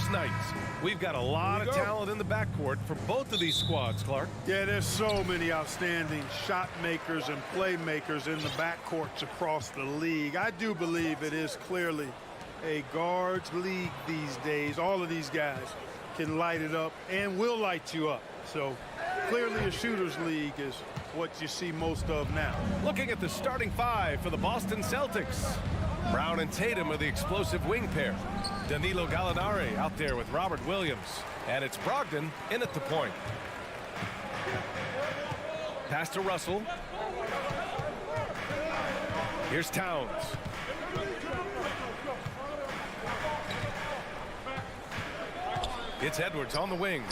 first night. We've got a lot of talent in the backcourt for both of these squads, Clark. Yeah, there's so many outstanding shot makers and playmakers in the backcourts across the league. I do believe it is clearly a guards league these days. All of these guys can light it up and will light you up. So clearly a shooter's league is what you see most of now. Looking at the starting five for the Boston Celtics. Brown and Tatum are the explosive wing pair. Danilo Gallinari out there with Robert Williams. And it's Brogdon in at the point. Pass to Russell. Here's Towns. It's Edwards on the wing.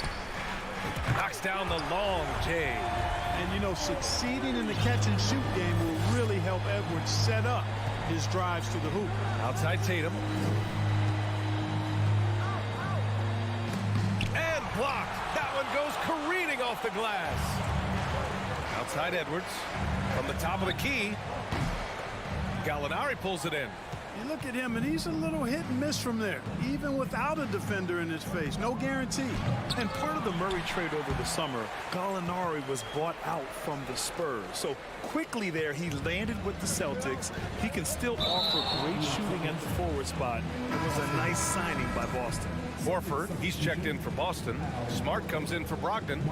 Knocks down the long J. And, you know, succeeding in the catch-and-shoot game will really help Edwards set up his drives to the hoop. Outside Tatum. And blocked. That one goes careening off the glass. Outside Edwards. From the top of the key. Gallinari pulls it in. You look at him, and he's a little hit and miss from there, even without a defender in his face. No guarantee. And part of the Murray trade over the summer, Gallinari was bought out from the Spurs. So quickly there, he landed with the Celtics. He can still offer great shooting at the forward spot. It was a nice signing by Boston. Horford, he's checked in for Boston. Smart comes in for Brogdon.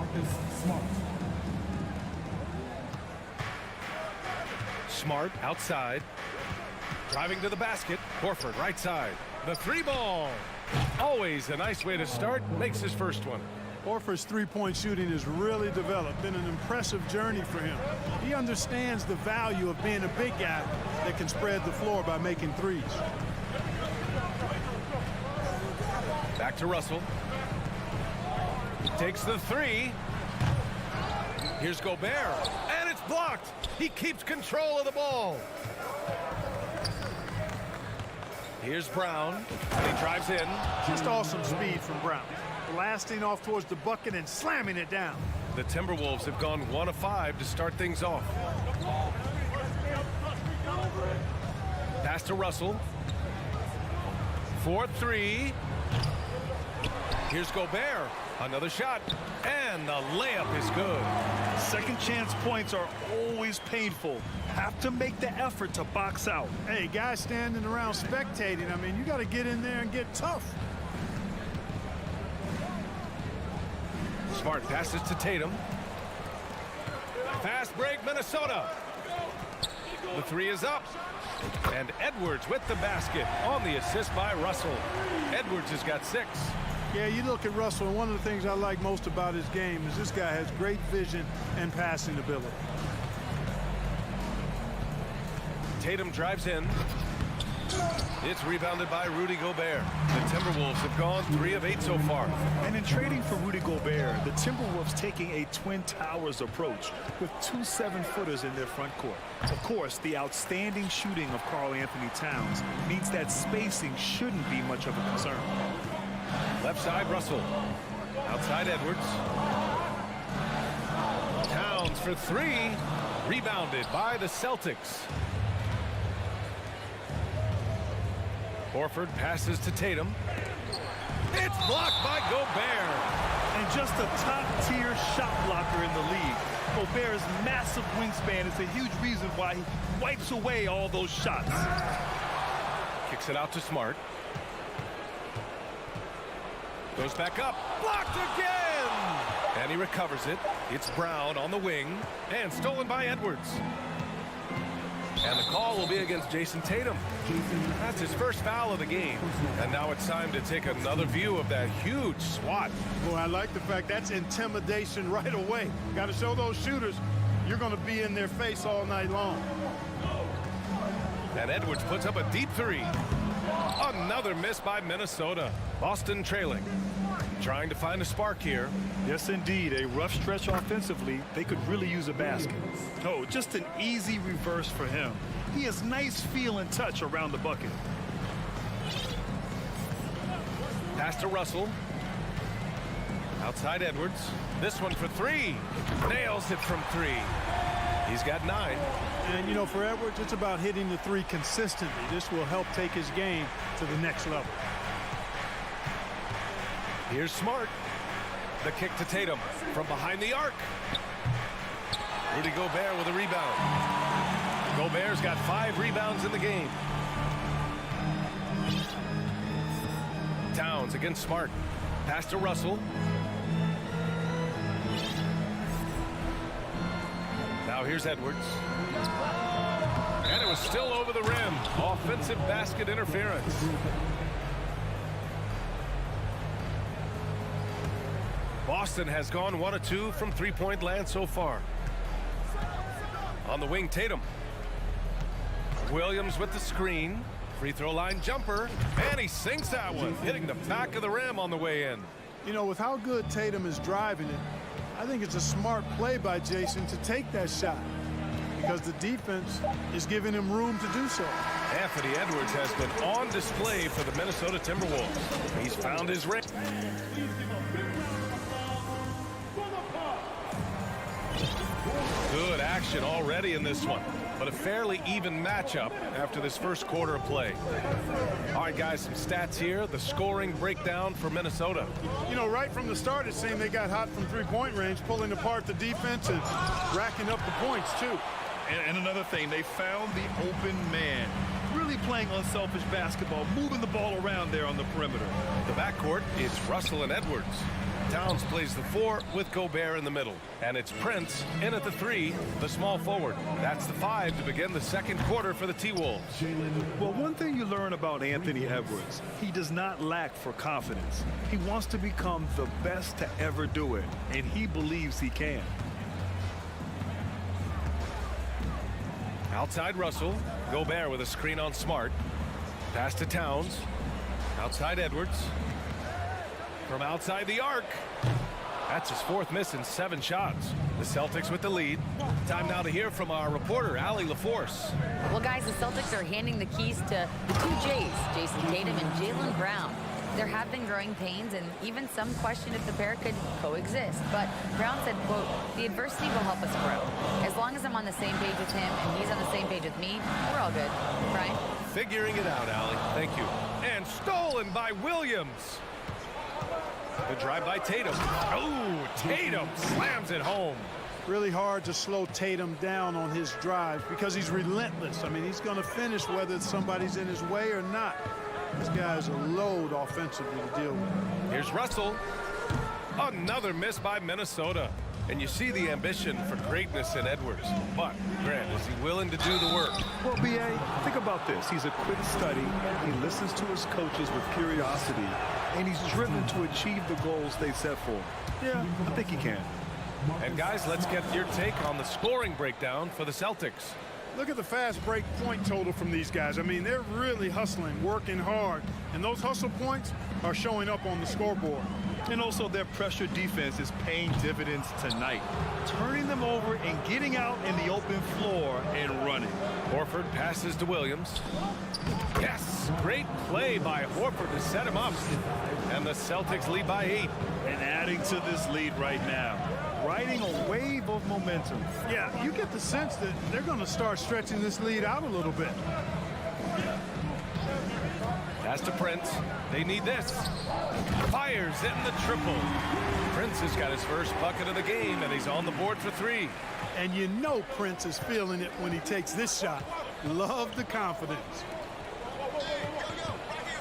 Smart outside. Driving to the basket. Horford right side. The three ball. Always a nice way to start. Makes his first one. Horford's three-point shooting has really developed. Been an impressive journey for him. He understands the value of being a big guy that can spread the floor by making threes. Back to Russell. Takes the three. Here's Gobert. And it's blocked. He keeps control of the ball. Here's Brown. And he drives in. Just awesome speed from Brown. Blasting off towards the bucket and slamming it down. The Timberwolves have gone 1 of 5 to start things off. Pass to Russell. 4-3. Here's Gobert. Another shot. And the layup is good. Second chance points are always painful. Have to make the effort to box out. Hey, guys standing around spectating, I mean, you got to get in there and get tough. Smart passes to Tatum. Fast break, Minnesota. The three is up. And Edwards with the basket on the assist by Russell. Edwards has got 6. Yeah, you look at Russell, and one of the things I like most about his game is this guy has great vision and passing ability. Tatum drives in. It's rebounded by Rudy Gobert. The Timberwolves have gone 3 of 8 so far. And in trading for Rudy Gobert, the Timberwolves taking a Twin Towers approach with 2 7-footers in their front court. Of course, the outstanding shooting of Karl-Anthony Towns means that spacing shouldn't be much of a concern. Left side, Russell. Outside, Edwards. Towns for 3. Rebounded by the Celtics. Horford passes to Tatum. It's blocked by Gobert. And just a top-tier shot blocker in the league. Gobert's massive wingspan is a huge reason why he wipes away all those shots. Kicks it out to Smart. Goes back up. Blocked again! And he recovers it. It's Brown on the wing. And stolen by Edwards. And the call will be against Jason Tatum. That's his first foul of the game. And now it's time to take another view of that huge swat. Boy, I like the fact that's intimidation right away. Got to show those shooters you're going to be in their face all night long. And Edwards puts up a deep 3. Another miss by Minnesota. Boston trailing. Trying to find a spark here. Yes, indeed. A rough stretch offensively. They could really use a basket. Oh, just an easy reverse for him. He has nice feel and touch around the bucket. Pass to Russell. Outside Edwards. This one for 3. Nails it from 3. He's got 9. And, you know, for Edwards, it's about hitting the 3 consistently. This will help take his game to the next level. Here's Smart. The kick to Tatum from behind the arc. Rudy Gobert with a rebound. Gobert's got 5 rebounds in the game. Towns against Smart. Pass to Russell. Now here's Edwards. And it was still over the rim. Offensive basket interference. Boston has gone 1 of 2 from three-point land so far. On the wing, Tatum. Williams with the screen. Free throw line jumper. And he sinks that one, hitting the back of the rim on the way in. You know, with how good Tatum is driving it, I think it's a smart play by Jason to take that shot because the defense is giving him room to do so. Anthony Edwards has been on display for the Minnesota Timberwolves. He's found his ring. Good action already in this one, but a fairly even matchup after this first quarter of play. All right, guys, some stats here. The scoring breakdown for Minnesota. You know, right from the start, it seemed they got hot from three-point range, pulling apart the defense and racking up the points, too. And another thing, they found the open man. Really playing unselfish basketball, moving the ball around there on the perimeter. The backcourt is Russell and Edwards. Towns plays the 4 with Gobert in the middle. And it's Prince in at the 3, the small forward. That's the 5 to begin the second quarter for the T-Wolves. Well, one thing you learn about Anthony Edwards, he does not lack for confidence. He wants to become the best to ever do it, and he believes he can. Outside Russell. Gobert with a screen on Smart. Pass to Towns. Outside Edwards. From outside the arc. That's his 4th miss in 7 shots. The Celtics with the lead. Time now to hear from our reporter, Allie LaForce. Well, guys, the Celtics are handing the keys to the 2 J's, Jason Tatum and Jaylen Brown. There have been growing pains and even some question if the pair could coexist. But Brown said, quote, "The adversity will help us grow. As long as I'm on the same page with him and he's on the same page with me, we're all good." Brian? Figuring it out, Allie. Thank you. And stolen by Williams. The drive by Tatum. Oh, Tatum slams it home. Really hard to slow Tatum down on his drives because he's relentless. I mean, he's going to finish whether somebody's in his way or not. This guy's a load offensively to deal with. Here's Russell. Another miss by Minnesota. And you see the ambition for greatness in Edwards. But, Grant, is he willing to do the work? Well, B.A., think about this. He's a quick study. He listens to his coaches with curiosity, and he's driven to achieve the goals they set for him. Yeah, I think he can. And, guys, let's get your take on the scoring breakdown for the Celtics. Look at the fast break point total from these guys. I mean, they're really hustling, working hard. And those hustle points are showing up on the scoreboard. And also their pressure defense is paying dividends tonight, turning them over and getting out in the open floor and running. Horford passes to Williams. Yes, great play by Horford to set him up. And the Celtics lead by 8. And adding to this lead right now, riding a wave of momentum. Yeah, you get the sense that they're going to start stretching this lead out a little bit. Pass to Prince. They need this. Fires in the triple. Prince has got his first bucket of the game, and he's on the board for 3. And you know Prince is feeling it when he takes this shot. Love the confidence.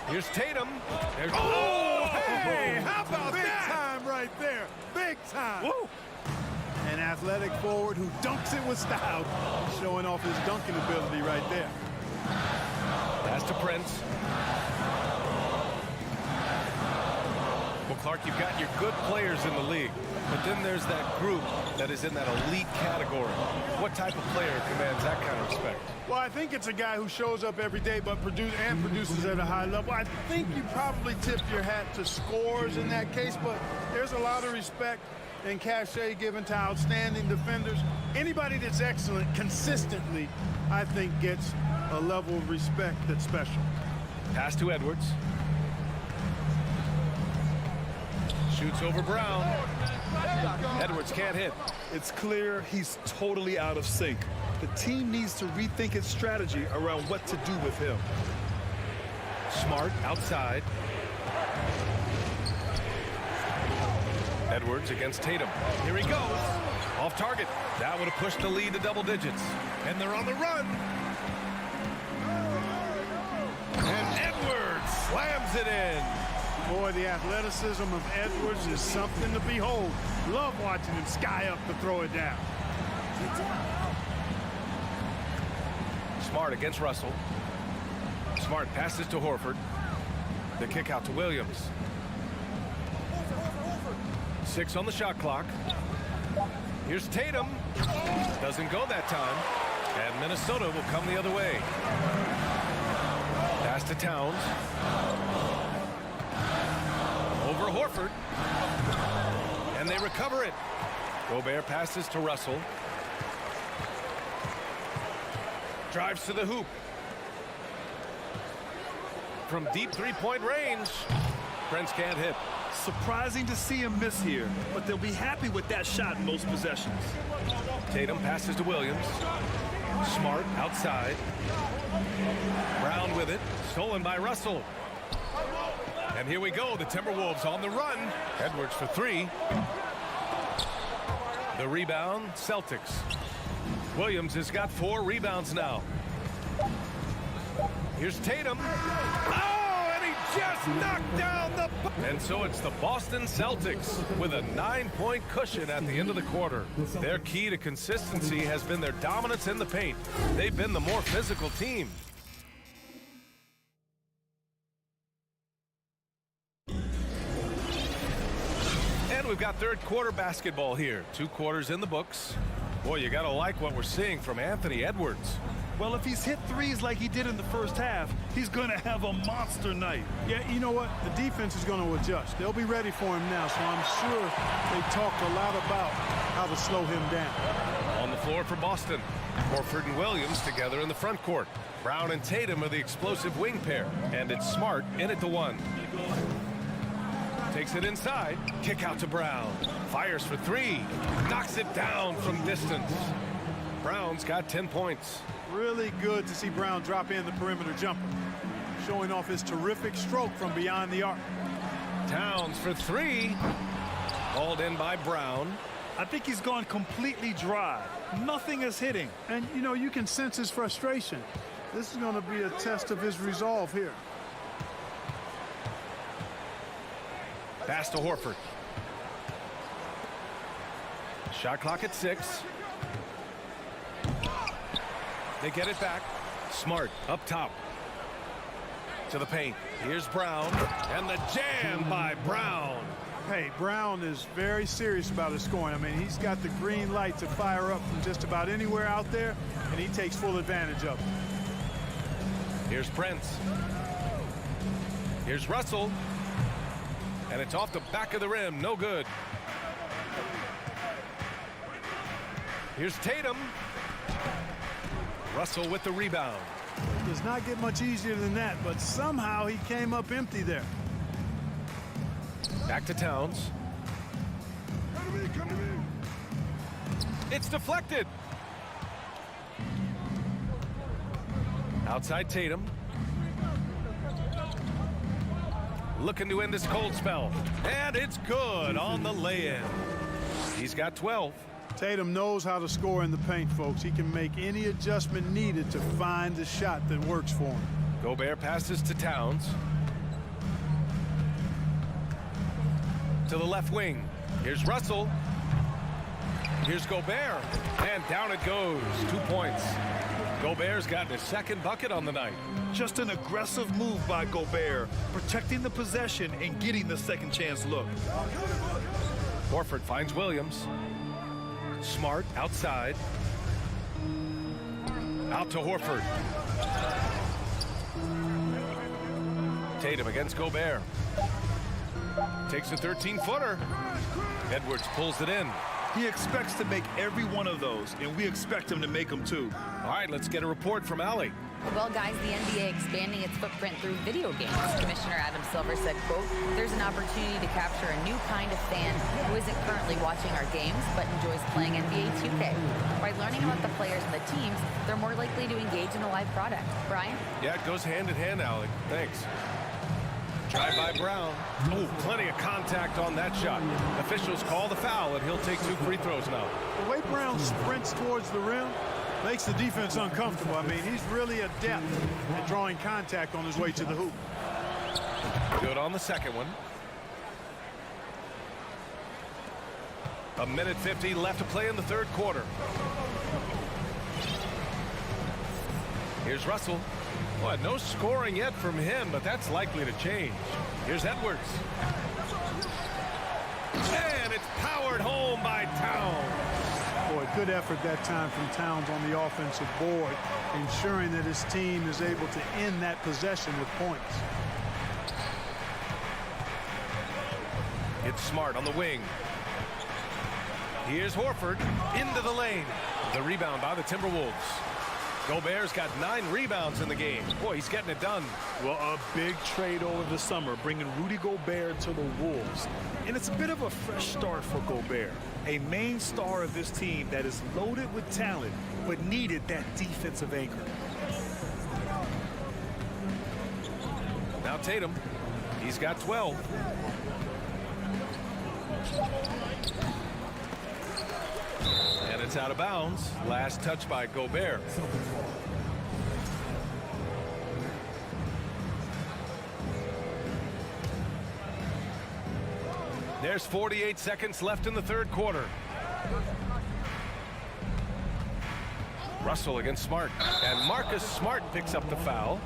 Here's Tatum. There's oh, hey, how about Big that? time right there. Big time. Woo. An athletic forward who dunks it with style. Showing off his dunking ability right there. Pass to Prince. Well, Clark, you've got your good players in the league, but then there's that group that is in that elite category. What type of player commands that kind of respect? Well, I think it's a guy who shows up every day but produces at a high level. I think you probably tip your hat to scores in that case, but there's a lot of respect and cachet given to outstanding defenders. Anybody that's excellent consistently, I think, gets a level of respect that's special. Pass to Edwards. Shoots over Brown. Edwards can't hit. It's clear he's totally out of sync. The team needs to rethink its strategy around what to do with him. Smart outside. Edwards against Tatum. Here he goes. Off target. That would have pushed the lead to double digits. And they're on the run. And Edwards slams it in. Boy, the athleticism of Edwards is something to behold. Love watching him sky up to throw it down. Smart against Russell. Smart passes to Horford. The kick out to Williams. 6 on the shot clock. Here's Tatum. Doesn't go that time. And Minnesota will come the other way. Pass to Towns. Over Horford. And they recover it. Gobert passes to Russell. Drives to the hoop. From deep three-point range. Prince can't hit. Surprising to see him miss here, but they'll be happy with that shot in most possessions. Tatum passes to Williams. Smart outside. Brown with it. Stolen by Russell. And here we go. The Timberwolves on the run. Edwards for 3. The rebound, Celtics. Williams has got 4 rebounds now. Here's Tatum. Oh, and he just knocked down the... And so it's the Boston Celtics with a 9-point cushion at the end of the quarter. Their key to consistency has been their dominance in the paint. They've been the more physical team. And we've got third quarter basketball here. 2 quarters in the books. Boy, you gotta like what we're seeing from Anthony Edwards. Well, if he's hit threes like he did in the first half, he's going to have a monster night. Yeah, you know what? The defense is going to adjust. They'll be ready for him now, so I'm sure they talked a lot about how to slow him down. On the floor for Boston. Horford and Williams together in the front court. Brown and Tatum are the explosive wing pair. And it's Smart in at the 1. Takes it inside. Kick out to Brown. Fires for 3. Knocks it down from distance. Brown's got 10 points. Really good to see Brown drop in the perimeter jumper, showing off his terrific stroke from beyond the arc. Towns for 3. Hauled in by Brown. I think he's gone completely dry. Nothing is hitting. And, you know, you can sense his frustration. This is going to be a test of his resolve here. Pass to Horford. Shot clock at 6. They get it back. Smart up top. To the paint. Here's Brown. And the jam by Brown. Hey, Brown is very serious about his scoring. I mean, he's got the green light to fire up from just about anywhere out there, and he takes full advantage of it. Here's Prince. Here's Russell. And it's off the back of the rim. No good. Here's Tatum. Russell with the rebound. It does not get much easier than that, but somehow he came up empty there. Back to Towns. It's deflected. Outside Tatum. Looking to end this cold spell. And it's good on the lay-in. He's got 12. Tatum knows how to score in the paint, folks. He can make any adjustment needed to find the shot that works for him. Gobert passes to Towns. To the left wing. Here's Russell. Here's Gobert. And down it goes. 2 points. Gobert's gotten his 2nd bucket on the night. Just an aggressive move by Gobert, protecting the possession and getting the second chance look. Horford finds Williams. Smart outside. Out to Horford. Tatum against Gobert. Takes a 13-footer. Edwards pulls it in. He expects to make every one of those, and we expect him to make them too. All right, let's get a report from Allie. Well, guys, the NBA expanding its footprint through video games. Commissioner Adam Silver said, quote, "There's an opportunity to capture a new kind of fan who isn't currently watching our games but enjoys playing NBA 2K. By learning about the players and the teams, they're more likely to engage in the live product." Brian? Yeah, it goes hand in hand, Allie. Thanks. Drive by Brown. Oh, plenty of contact on that shot. Officials call the foul, and he'll take 2 free throws now. The way Brown sprints towards the rim makes the defense uncomfortable. I mean, he's really adept at drawing contact on his way to the hoop. Good on the second one. 1:50 left to play in the third quarter. Here's Russell. Boy, no scoring yet from him, but that's likely to change. Here's Edwards. And it's powered home by Towns. Boy, good effort that time from Towns on the offensive board, ensuring that his team is able to end that possession with points. It's Smart on the wing. Here's Horford into the lane. The rebound by the Timberwolves. Gobert's got 9 rebounds in the game. Boy, he's getting it done. Well, a big trade over the summer, bringing Rudy Gobert to the Wolves. And it's a bit of a fresh start for Gobert, a main star of this team that is loaded with talent, but needed that defensive anchor. Now Tatum. He's got 12. And it's out of bounds. Last touch by Gobert. There's 48 seconds left in the third quarter. Russell against Smart. And Marcus Smart picks up the foul.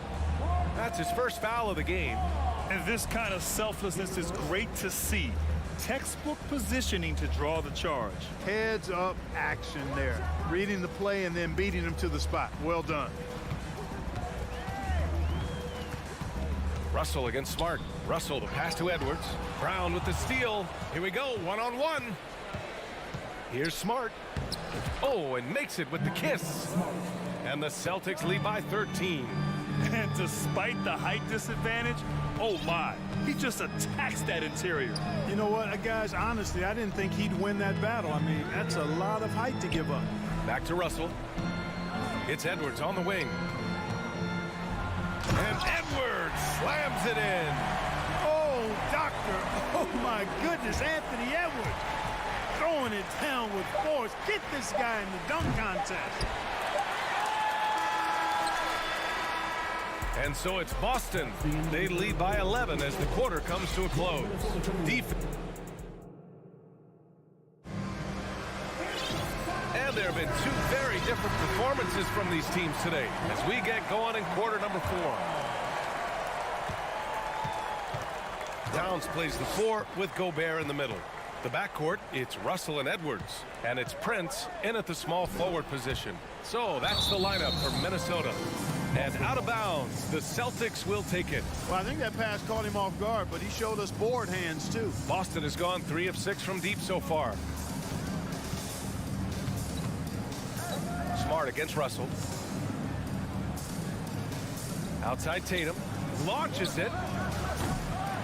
That's his first foul of the game. And this kind of selflessness is great to see. Textbook positioning to draw the charge. Heads up action there. Reading the play and then beating him to the spot. Well done. Russell against Smart. Russell, the pass to Edwards. Brown with the steal. Here we go, one-on-one. Here's Smart. Oh, and makes it with the kiss. And the Celtics lead by 13. And despite the height disadvantage, oh my, he just attacks that interior. You know what, guys, honestly, I didn't think he'd win that battle. I mean, that's a lot of height to give up. Back to Russell. It's Edwards on the wing. And Edwards slams it in. Oh, doctor. Oh, my goodness, Anthony Edwards. Throwing it down with force. Get this guy in the dunk contest. And so it's Boston. They lead by 11 as the quarter comes to a close. And there have been 2 very different performances from these teams today as we get going in quarter number 4. Towns plays the 4 with Gobert in the middle. The backcourt, it's Russell and Edwards. And it's Prince in at the small forward position. So that's the lineup for Minnesota. And out of bounds, the Celtics will take it. Well, I think that pass caught him off guard, but he showed us board hands, too. Boston has gone 3 of 6 from deep so far. Smart against Russell. Outside Tatum. Launches it.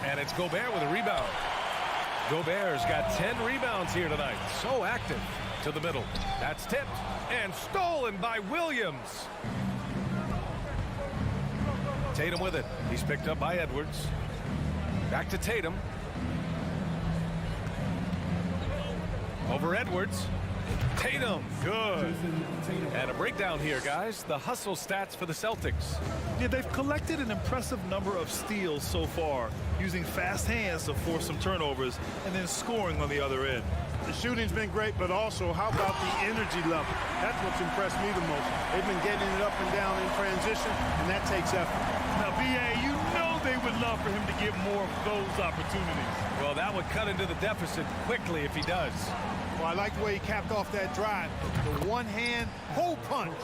And it's Gobert with a rebound. Gobert's got 10 rebounds here tonight. So active. To the middle. That's tipped. And stolen by Williams. Tatum with it. He's picked up by Edwards. Back to Tatum. Over Edwards. Tatum. Good. And a breakdown here, guys. The hustle stats for the Celtics. Yeah, they've collected an impressive number of steals so far, using fast hands to force some turnovers and then scoring on the other end. The shooting's been great, but also how about the energy level? That's what's impressed me the most. They've been getting it up and down in transition, and that takes effort. Now, B.A., you know they would love for him to get more of those opportunities. Well, that would cut into the deficit quickly if he does. Well, I like the way he capped off that drive. The one-hand hole punch.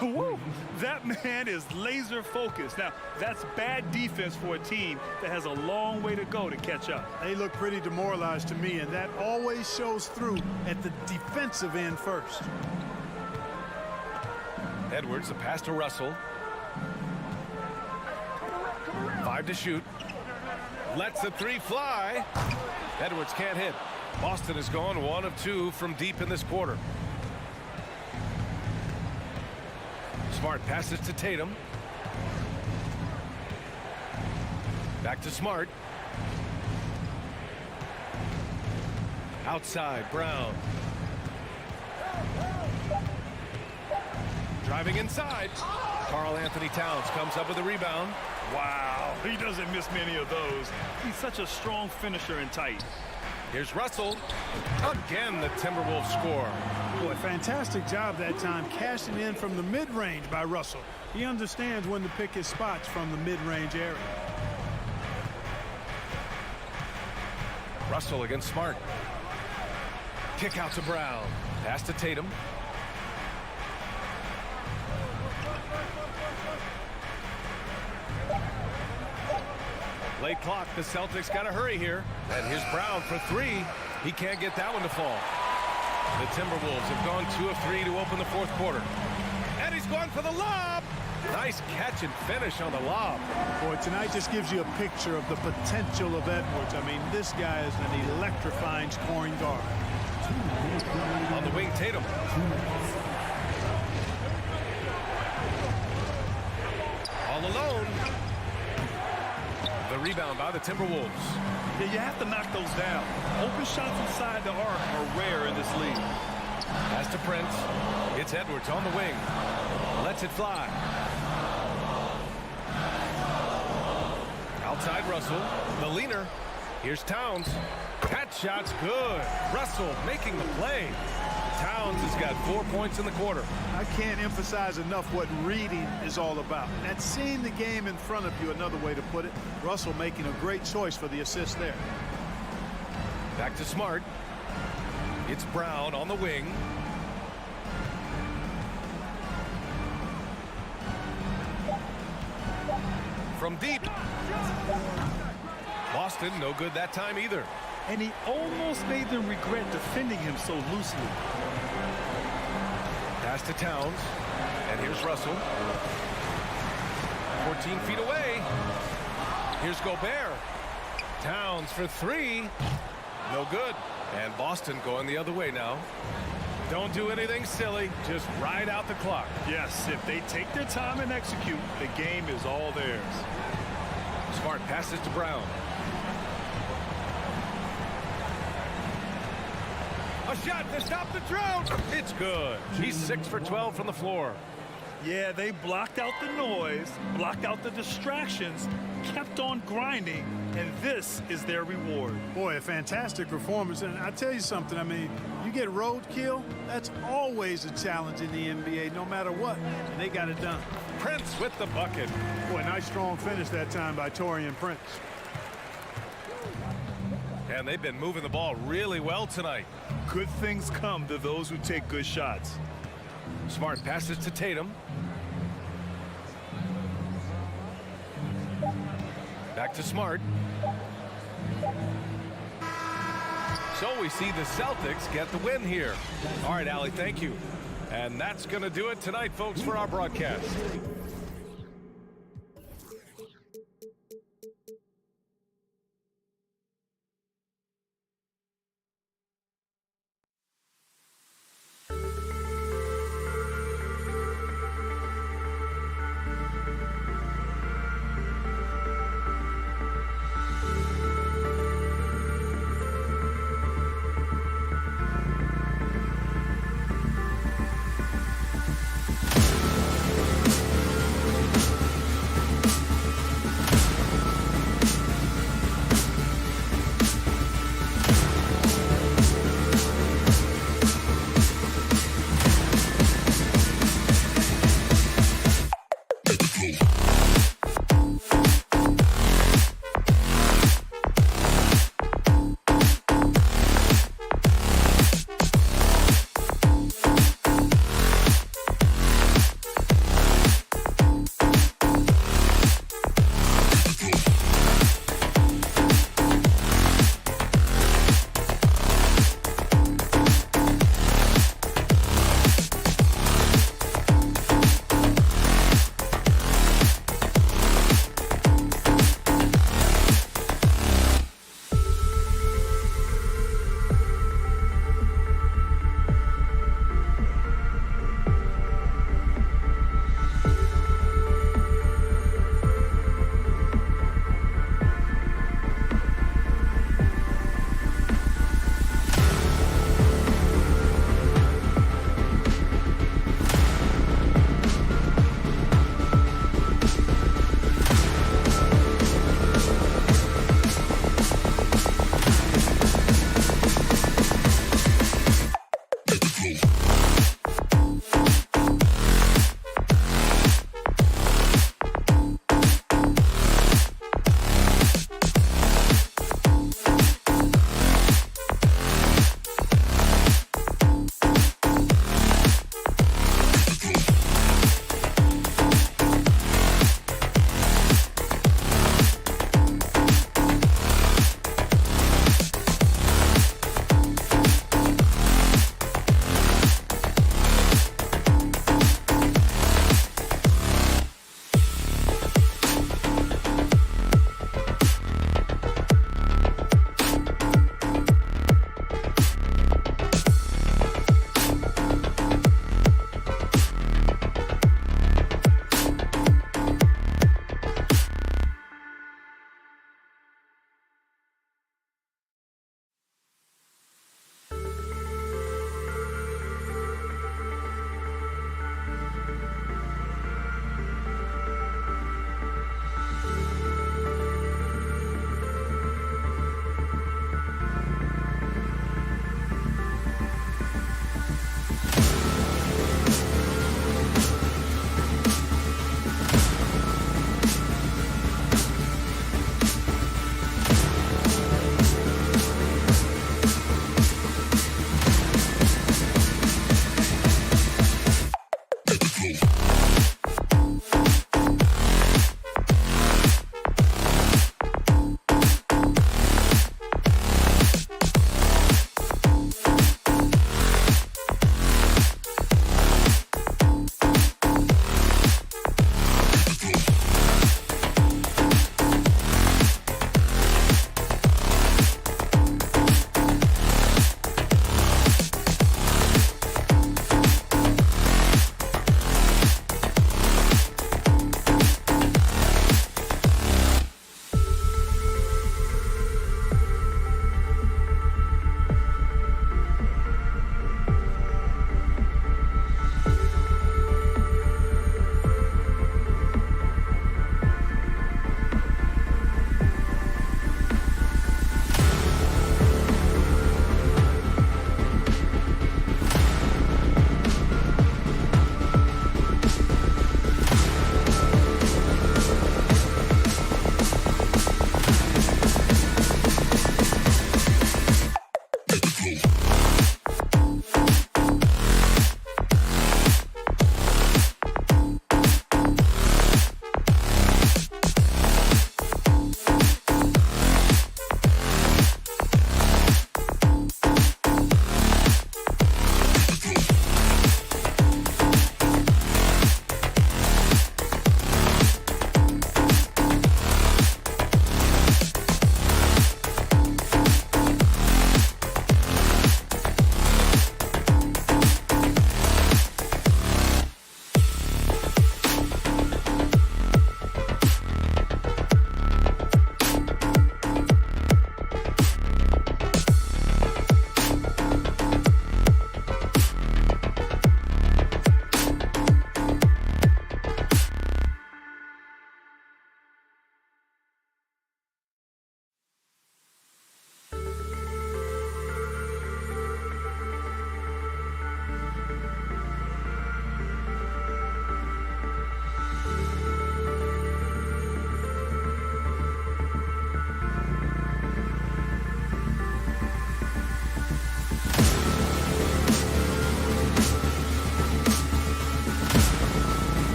Woo! That man is laser focused. Now, that's bad defense for a team that has a long way to go to catch up. They look pretty demoralized to me, and that always shows through at the defensive end first. Edwards, the pass to Russell. 5 to shoot. Lets the 3 fly. Edwards can't hit. Boston has gone 1 of 2 from deep in this quarter. Smart passes to Tatum. Back to Smart. Outside, Brown. Driving inside. Karl Anthony Towns comes up with a rebound. Wow, he doesn't miss many of those. He's such a strong finisher and tight. Here's Russell. Again, the Timberwolves score. Boy, fantastic job that time cashing in from the mid-range by Russell. He understands when to pick his spots from the mid-range area. Russell against Smart. Kick out to Brown. Pass to Tatum. Late clock. The Celtics got to hurry here. And here's Brown for three. He can't get that one to fall. The Timberwolves have gone 2 of 3 to open the fourth quarter. And he's going for the lob. Nice catch and finish on the lob. Boy, tonight just gives you a picture of the potential of Edwards. I mean, this guy is an electrifying scoring guard. On the wing, Tatum. All alone. The rebound by the Timberwolves. Yeah, you have to knock those down. Open shots inside the arc are rare in this league. Pass to Prince. It's Edwards on the wing. Lets it fly. Outside Russell. The leaner. Here's Towns. That shot's good. Russell making the play. Towns has got 4 points in the quarter. I can't emphasize enough what reading is all about. That's seeing the game in front of you, another way to put it. Russell making a great choice for the assist there. Back to Smart. It's Brown on the wing. From deep. Boston, no good that time either. And he almost made them regret defending him so loosely. Pass to Towns. And here's Russell. 14 feet away. Here's Gobert. Towns for three. No good. And Boston going the other way now. Don't do anything silly. Just ride out the clock. Yes, if they take their time and execute, the game is all theirs. Smart passes to Brown. A shot to stop the drought. It's good. He's 6 for 12 from the floor. Yeah, they blocked out the noise, blocked out the distractions, kept on grinding, and this is their reward. Boy, a fantastic performance. And I tell you something, I mean, you get roadkill, that's always a challenge in the NBA, no matter what. And they got it done. Prince with the bucket. Boy, nice strong finish that time by Taurean Prince. And they've been moving the ball really well tonight. Good things come to those who take good shots. Smart passes to Tatum. Back to Smart. So we see the Celtics get the win here. All right, Allie, thank you. And that's going to do it tonight, folks, for our broadcast.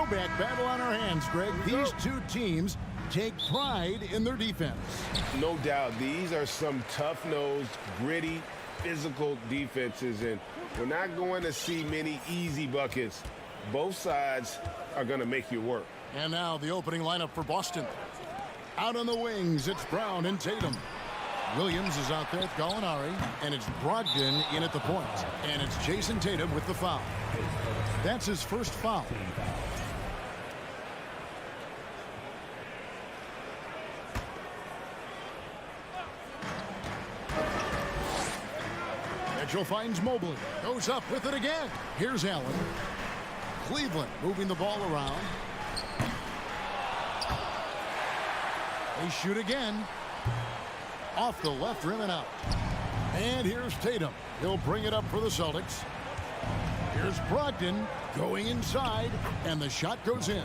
throwback battle on our hands, Greg. These two teams take pride in their defense. No doubt, these are some tough-nosed, gritty, physical defenses, and we're not going to see many easy buckets. Both sides are going to make you work. And now the opening lineup for Boston. Out on the wings, it's Brown and Tatum. Williams is out there with Gallinari, and it's Brogdon in at the point. And it's Jason Tatum with the foul. That's his first foul. Mitchell finds Mobley. Goes up with it again. Here's Allen. Cleveland moving the ball around. They shoot again. Off the left rim and out. And here's Tatum. He'll bring it up for the Celtics. Here's Brogdon going inside, and the shot goes in.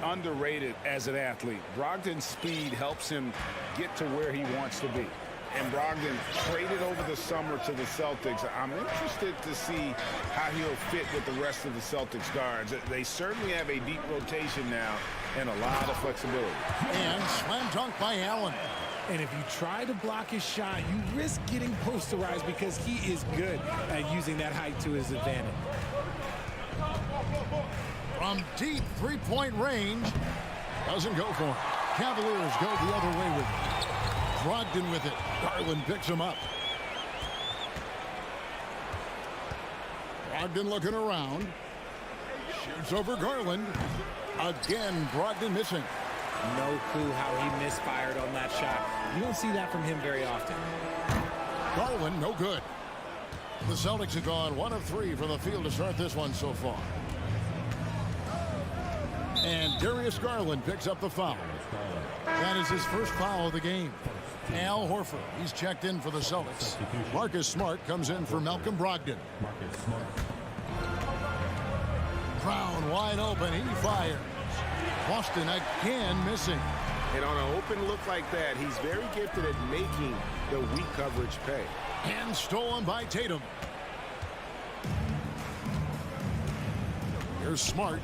Underrated as an athlete. Brogdon's speed helps him get to where he wants to be. And Brogdon traded over the summer to the Celtics. I'm interested to see how he'll fit with the rest of the Celtics guards. They certainly have a deep rotation now and a lot of flexibility. And slam dunk by Allen. And if you try to block his shot, you risk getting posterized because he is good at using that height to his advantage. From deep three-point range. Doesn't go for it. Cavaliers go the other way with it. Brogdon with it. Garland picks him up. Brogdon looking around. Shoots over Garland. Again, Brogdon missing. No clue how he misfired on that shot. You don't see that from him very often. Garland, no good. The Celtics have gone 1 of 3 from the field to start this one so far. And Darius Garland picks up the foul. That is his first foul of the game. Al Horford, he's checked in for the Celtics. Marcus Smart comes in for Malcolm Brogdon. Brown wide open, he fires. Boston again missing. And on an open look like that, he's very gifted at making the weak coverage pay. And stolen by Tatum. Here's Smart.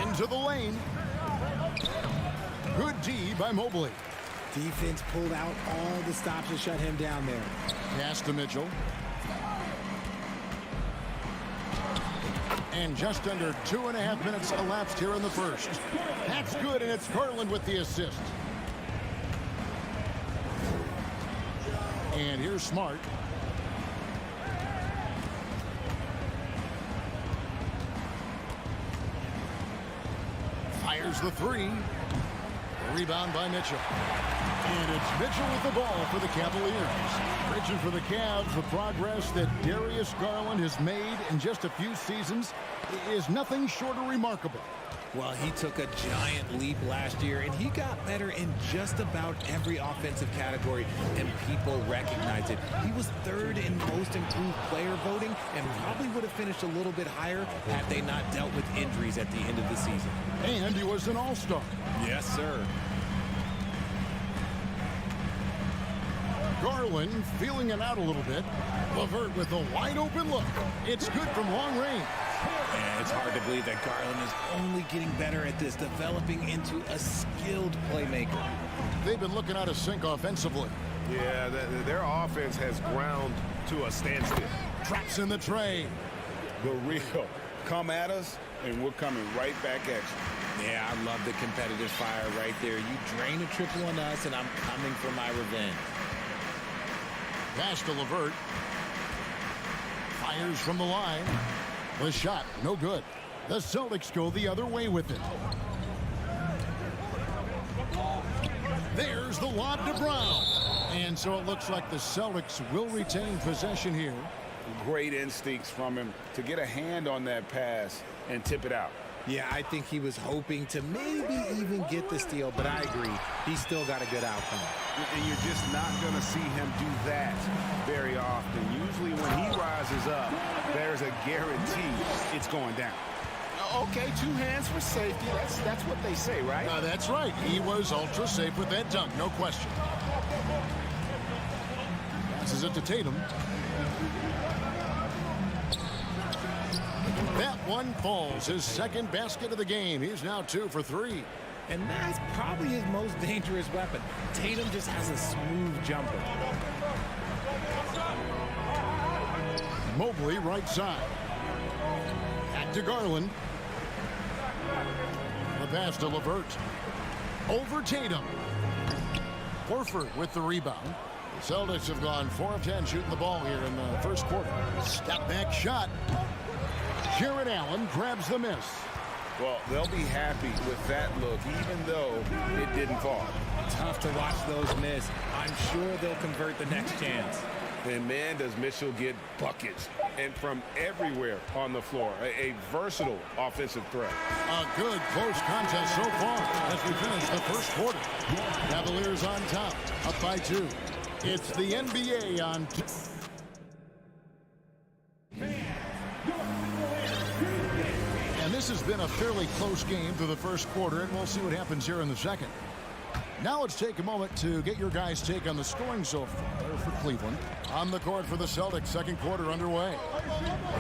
Into the lane. Good D by Mobley. Defense pulled out all the stops to shut him down there. Pass to Mitchell. And just under 2.5 minutes elapsed here in the first. That's good, and it's Garland with the assist. And here's Smart. Fires the three. Rebound by Mitchell. And it's Mitchell with the ball for the Cavaliers. Reaching for the Cavs, the progress that Darius Garland has made in just a few seasons is nothing short of remarkable. Well, he took a giant leap last year, and he got better in just about every offensive category, and people recognize it. He was third in most improved player voting, and probably would have finished a little bit higher had they not dealt with injuries at the end of the season. And he was an all-star. Yes, sir. Garland feeling it out a little bit. LeVert with a wide open look. It's good from long range. And it's hard to believe that Garland is only getting better at this, developing into a skilled playmaker. They've been looking out of sync offensively. Yeah, their offense has ground to a standstill. Traps in the tray. The real. Come at us, and we're coming right back at you. Yeah, I love the competitive fire right there. You drain a triple on us, and I'm coming for my revenge. Pass to LeVert. Fires from the line. The shot, no good. The Celtics go the other way with it. There's the lob to Brown. And so it looks like the Celtics will retain possession here. Great instincts from him to get a hand on that pass and tip it out. Yeah, I think he was hoping to maybe even get the steal, but I agree. He still got a good outcome. And you're just not going to see him do that very often. Usually when he rises up, there's a guarantee it's going down. Okay, 2 hands for safety. That's what they say, right? That's right. He was ultra safe with that dunk, no question. Passes it to Tatum. That one falls. His second basket of the game. He's now 2 for 3. And that's probably his most dangerous weapon. Tatum just has a smooth jumper. Mobley right side. Back to Garland. The pass to LeVert. Over Tatum. Horford with the rebound. The Celtics have gone 4 of 10 shooting the ball here in the first quarter. Step back shot. Jared Allen grabs the miss. Well, they'll be happy with that look, even though it didn't fall. Tough to watch those miss. I'm sure they'll convert the next chance. And man, does Mitchell get buckets, and from everywhere on the floor. A versatile offensive threat. A good close contest so far as we finish the first quarter. Cavaliers on top, up by 2. It's the NBA on. And this has been a fairly close game through the first quarter, and we'll see what happens here in the second. Now let's take a moment to get your guys' take on the scoring so far for Cleveland. On the court for the Celtics, second quarter underway.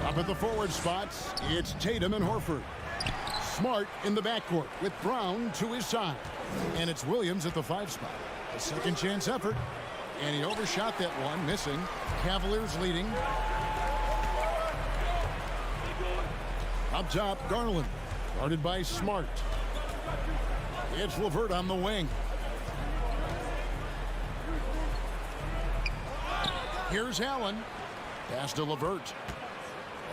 Up at the forward spots, it's Tatum and Horford. Smart in the backcourt with Brown to his side. And it's Williams at the 5 spot. A second chance effort. And he overshot that one, missing. Cavaliers leading. Up top, Garland. Guarded by Smart. It's LeVert on the wing. Here's Allen. Pass to LeVert.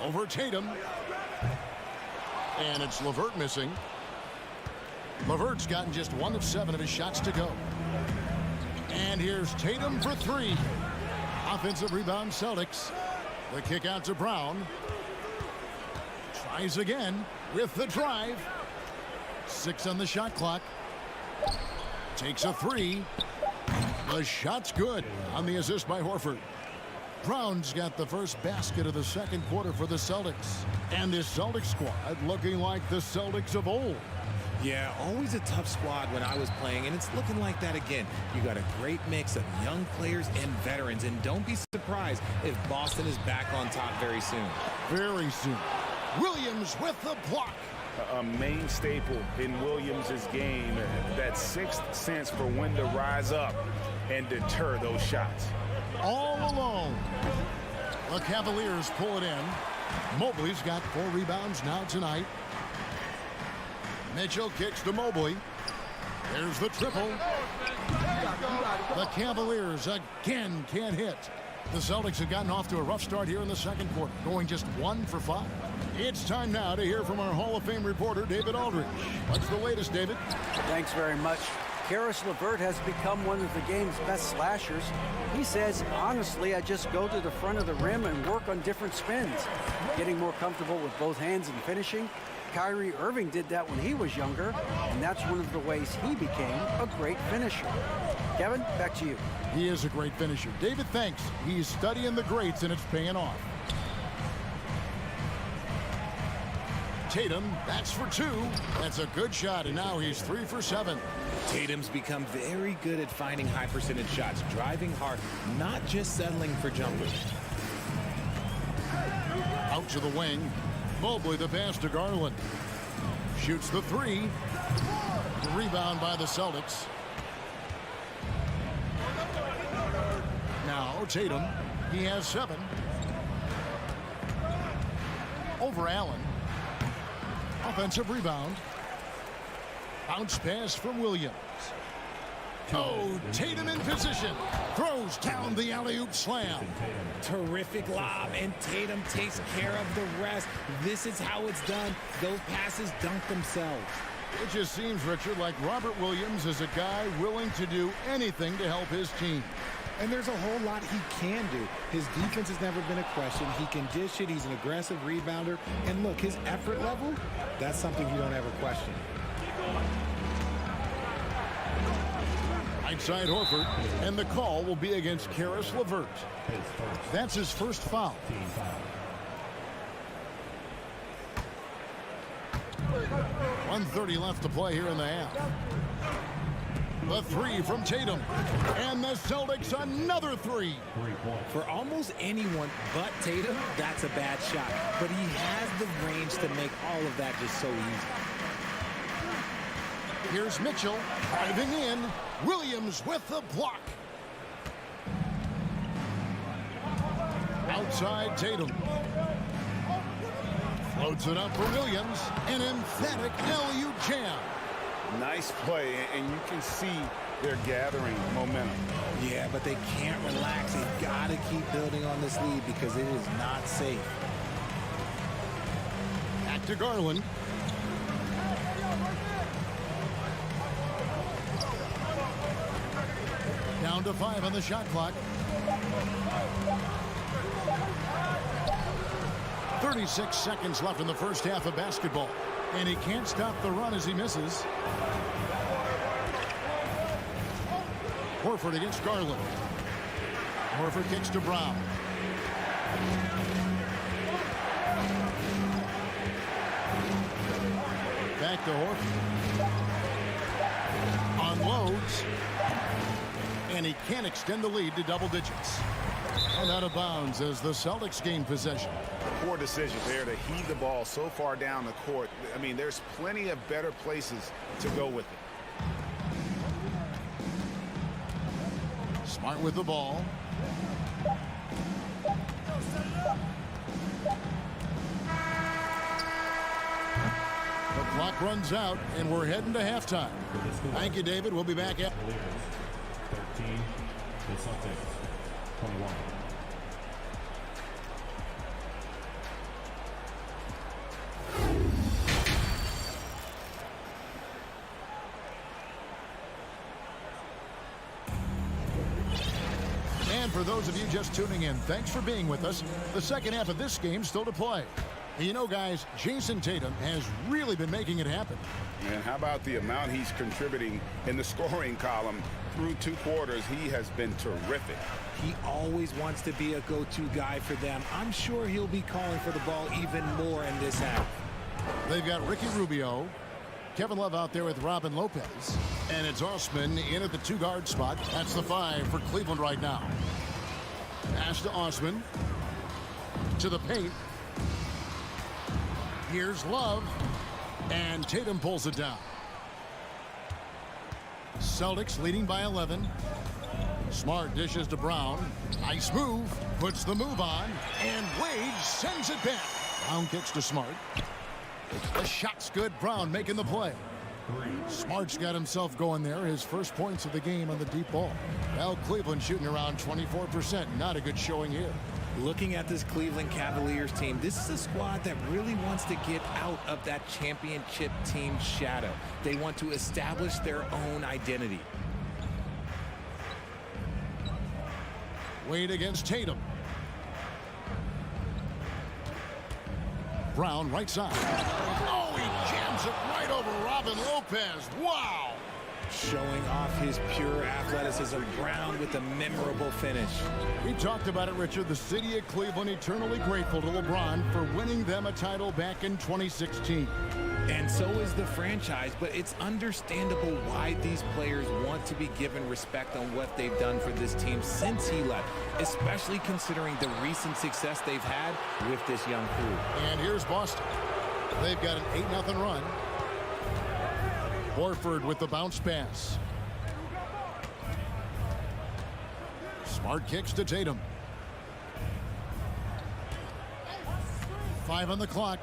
Over Tatum. And it's LeVert missing. LeVert's gotten just 1 of 7 of his shots to go. And here's Tatum for 3. Offensive rebound, Celtics. The kick out to Brown. Tries again with the drive. 6 on the shot clock. Takes a 3. The shot's good on the assist by Horford. Brown's got the first basket of the second quarter for the Celtics. And this Celtics squad looking like the Celtics of old. Yeah, always a tough squad when I was playing, and it's looking like that again. You got a great mix of young players and veterans, and don't be surprised if Boston is back on top very soon. Very soon. Williams with the block. A main staple in Williams' game, that 6th sense for when to rise up and deter those shots. All alone. The Cavaliers pull it in. Mobley's got 4 rebounds now tonight. Mitchell kicks to Mobley. There's the triple. The Cavaliers again can't hit. The Celtics have gotten off to a rough start here in the second quarter, going just 1 for 5. It's time now to hear from our Hall of Fame reporter, David Aldridge. What's the latest, David? Thanks very much. Karis LeVert has become one of the game's best slashers. He says, honestly, I just go to the front of the rim and work on different spins, getting more comfortable with both hands and finishing. Kyrie Irving did that when he was younger, and that's one of the ways he became a great finisher. Kevin, back to you. He is a great finisher. David, thanks. He's studying the greats, and it's paying off. Tatum, that's for 2. That's a good shot, and now he's 3 for 7. Tatum's become very good at finding high percentage shots, driving hard, not just settling for jumpers. Out to the wing. Mobley the pass to Garland. Shoots the 3. Rebound by the Celtics. Now Tatum. He has 7. Over Allen. Offensive rebound. Bounce pass from Williams. Oh, Tatum in position. Throws down the alley-oop slam. Terrific lob, and Tatum takes care of the rest. This is how it's done. Those passes dunk themselves. It just seems, Richard, like Robert Williams is a guy willing to do anything to help his team. And there's a whole lot he can do. His defense has never been a question. He can dish it. He's an aggressive rebounder. And look, his effort level, that's something you don't ever question. Outside Horford, and the call will be against Karis LeVert. That's his first foul. .130 left to play here in the half. The three from Tatum. And the Celtics another three. For almost anyone but Tatum, that's a bad shot. But he has the range to make all of that just so easy. Here's Mitchell driving in. Williams with the block. Outside Tatum. Floats it up for Williams. An emphatic LU jam. Nice play, and you can see they're gathering momentum. Yeah, but they can't relax. They've got to keep building on this lead because it is not safe. Back to Garland. Down to 5 on the shot clock. 36 seconds left in the first half of basketball. And he can't stop the run as he misses. Horford against Garland. Horford kicks to Brown. Back to Horford. Unloads. And he can't extend the lead to double digits. And out of bounds as the Celtics gain possession. Poor decision there to heave the ball so far down the court. I mean, there's plenty of better places to go with it. Smart with the ball. The clock runs out, and we're heading to halftime. Thank you, David. We'll be back at 13, the Celtics 21. And for those of you just tuning in, thanks for being with us. The second half of this game still to play. And you know, guys, Jason Tatum has really been making it happen. And how about the amount he's contributing in the scoring column through 2 quarters? He has been terrific. He always wants to be a go-to guy for them. I'm sure he'll be calling for the ball even more in this half. They've got Ricky Rubio, Kevin Love out there with Robin Lopez, and it's Osman in at the 2-guard spot. That's the 5 for Cleveland right now. Pass to Osman. To the paint. Here's Love. And Tatum pulls it down. Celtics leading by 11. Smart dishes to Brown. Nice move. Puts the move on. And Wade sends it back. Brown kicks to Smart. The shot's good. Brown making the play. Smart's got himself going there. His first points of the game on the deep ball. Well, Cleveland shooting around 24%. Not a good showing here. Looking at this Cleveland Cavaliers team, this is a squad that really wants to get out of that championship team shadow. They want to establish their own identity. Wade against Tatum. Brown right side. Oh, he jams it right over Robin Lopez. Wow. Showing off his pure athleticism. Brown with a memorable finish. We talked about it, Richard. The city of Cleveland eternally grateful to LeBron for winning them a title back in 2016. And so is the franchise, but it's understandable why these players want to be given respect on what they've done for this team since he left, especially considering the recent success they've had with this young crew. And here's Boston. They've got an 8-0 run. Horford with the bounce pass. Smart kicks to Tatum. 5 on the clock.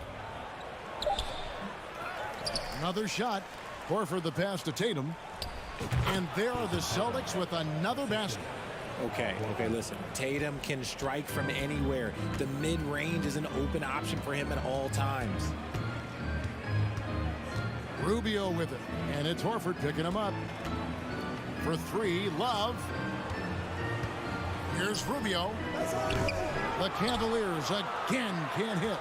Another shot. Horford the pass to Tatum. And there are the Celtics with another basket. Okay, listen. Tatum can strike from anywhere. The mid-range is an open option for him at all times. Rubio with it. And it's Horford picking him up. For 3, Love. Here's Rubio. The Cavaliers again can't hit.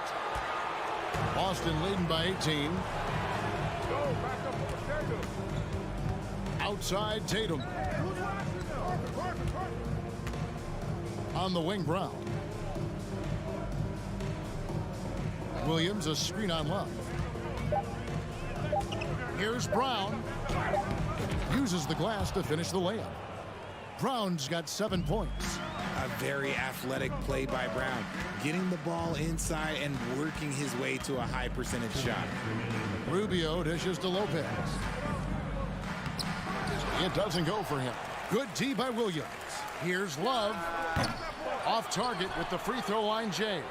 Boston leading by 18. Outside Tatum. On the wing, Brown. Williams a screen on Love. Here's Brown. Uses the glass to finish the layup. Brown's got 7 points. A very athletic play by Brown, getting the ball inside and working his way to a high percentage shot. Rubio dishes to Lopez. It doesn't go for him. Good D by Williams. Here's Love. Off target with the free throw line, Jay.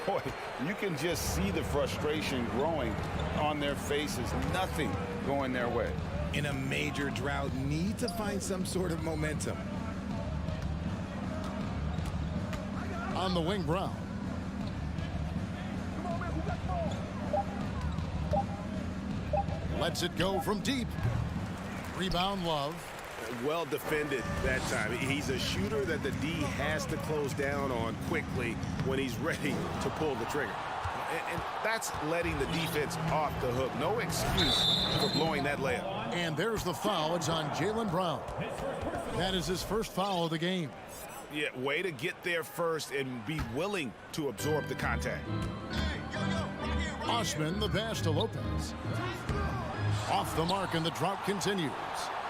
Boy, you can just see the frustration growing on their faces. Nothing going their way. In a major drought, need to find some sort of momentum. On the wing, Brown. Lets it go from deep. Rebound, Love. Well defended that time. He's a shooter that the D has to close down on quickly when he's ready to pull the trigger. And that's letting the defense off the hook. No excuse for blowing that layup. And there's the foul. It's on Jaylen Brown. That is his first foul of the game. Yeah, way to get there first and be willing to absorb the contact. Osman, the pass to Lopez. Off the mark, and the drought continues.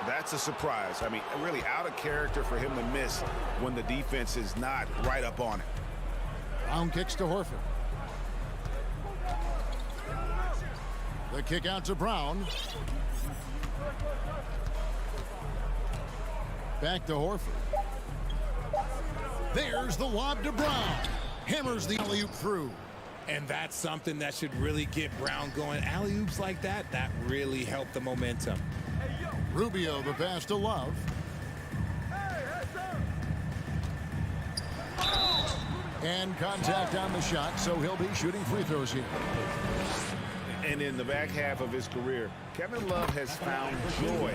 That's a surprise. I mean, really out of character for him to miss when the defense is not right up on it. Brown kicks to Horford. The kick out to Brown. Back to Horford. There's the lob to Brown. Hammers the alley-oop through. And that's something that should really get Brown going. Alley-oops like that really help the momentum. Rubio, the pass to Love. And contact on the shot, so he'll be shooting free throws here. And in the back half of his career, Kevin Love has found joy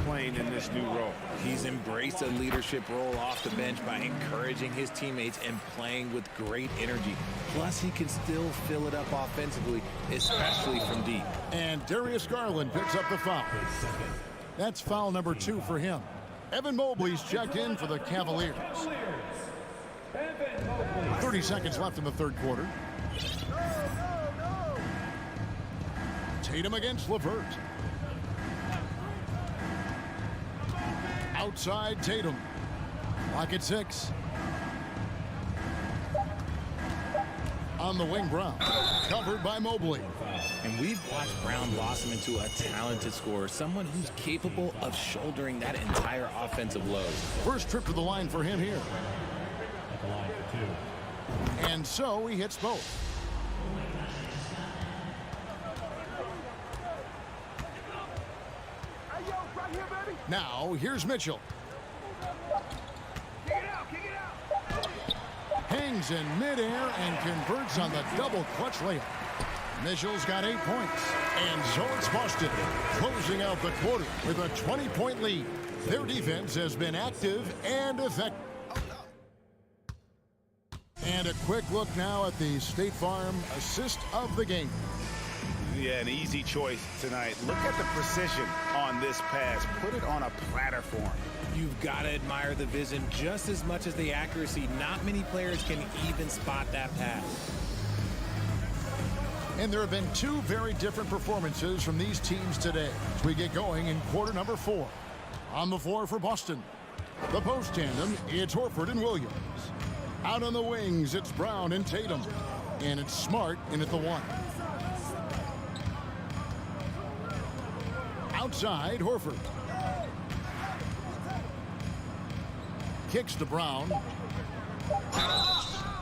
playing in this new role. He's embraced a leadership role off the bench by encouraging his teammates and playing with great energy. Plus, he can still fill it up offensively, especially from deep. And Darius Garland picks up the foul. That's foul number 2 for him. Evan Mobley's checked in for the Cavaliers. 30 seconds left in the third quarter. Tatum against LeVert. Outside Tatum. Lock at 6. On the wing, Brown. Covered by Mobley. And we've watched Brown blossom into a talented scorer, someone who's capable of shouldering that entire offensive load. First trip to the line for him here. At the line for 2. And so he hits both. Now, here's Mitchell. Hangs in midair and converts on the double clutch layup. Mitchell's got 8 points. And so it's Boston, closing out the quarter with a 20-point lead. Their defense has been active and effective. And a quick look now at the State Farm assist of the game. Yeah, an easy choice tonight. Look at the precision on this pass. Put it on a platter for him. You've got to admire the vision just as much as the accuracy. Not many players can even spot that pass. And there have been 2 very different performances from these teams today as we get going in quarter number 4. On the floor for Boston, the post tandem, it's Horford and Williams. Out on the wings, it's Brown and Tatum. And it's Smart in at the 1. Outside, Horford. Kicks to Brown.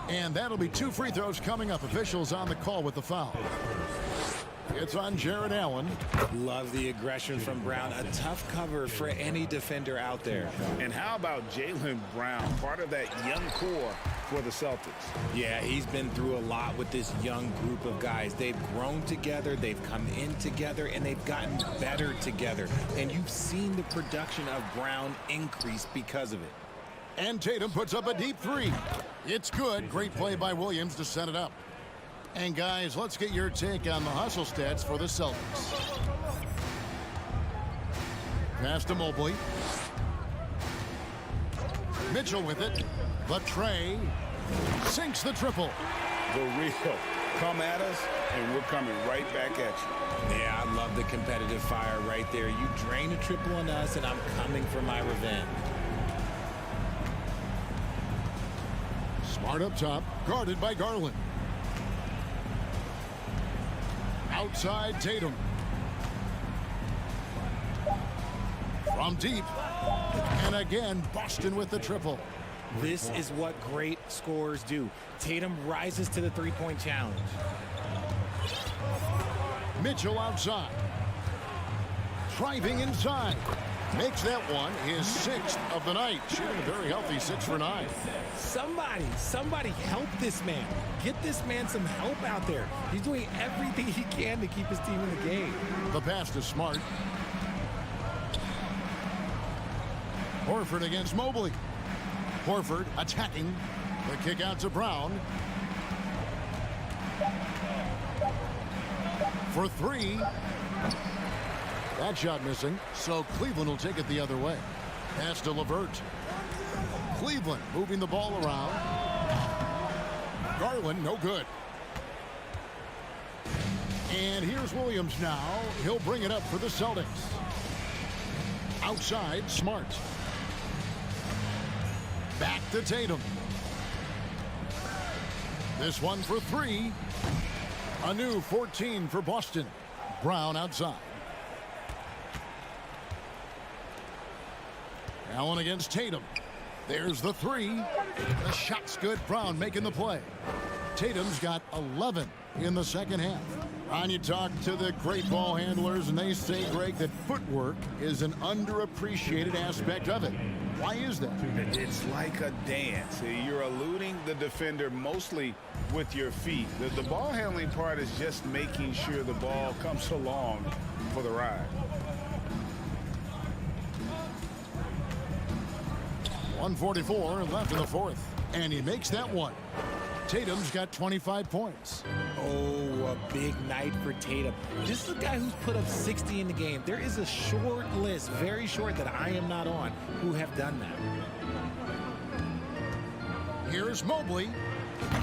And that'll be 2 free throws coming up. Officials on the call with the foul. It's on Jared Allen. Love the aggression from Brown. A tough cover for any defender out there. And how about Jaylen Brown, part of that young core for the Celtics? Yeah, he's been through a lot with this young group of guys. They've grown together, they've come in together, and they've gotten better together. And you've seen the production of Brown increase because of it. And Tatum puts up a deep 3. It's good. Great play by Williams to set it up. And guys, let's get your take on the hustle stats for the Celtics. Pass to Mobley. Mitchell with it. The tray sinks the triple. The real Come at us, and we're coming right back at you. Yeah, I love the competitive fire right there. You drain a triple on us, and I'm coming for my revenge. Smart up top, guarded by Garland. Outside Tatum. From deep. And again, Boston with the triple. This is what great scorers do. Tatum rises to the three-point challenge. Mitchell outside. Driving inside. Makes that one his 6th of the night. Shooting a very healthy 6 for 9. Somebody help this man. Get this man some help out there. He's doing everything he can to keep his team in the game. The pass to Smart. Horford against Mobley. Horford attacking. The kick out to Brown. For 3. That shot missing, so Cleveland will take it the other way. Pass to LeVert. Cleveland moving the ball around. Garland, no good. And here's Williams now. He'll bring it up for the Celtics. Outside, Smart. Back to Tatum. This one for 3. A new 14 for Boston. Brown outside. Allen against Tatum. There's the 3. The shot's good. Brown making the play. Tatum's got 11 in the second half. Ron, you talk to the great ball handlers, and they say, Greg, that footwork is an underappreciated aspect of it. Why is that? It's like a dance. You're eluding the defender mostly with your feet. The ball handling part is just making sure the ball comes along for the ride. 1:44 left in the fourth, and he makes that one. Tatum's got 25 points. Oh, a big night for Tatum. This is a guy who's put up 60 in the game. There is a short list, very short, that I am not on, who have done that. Here's Mobley,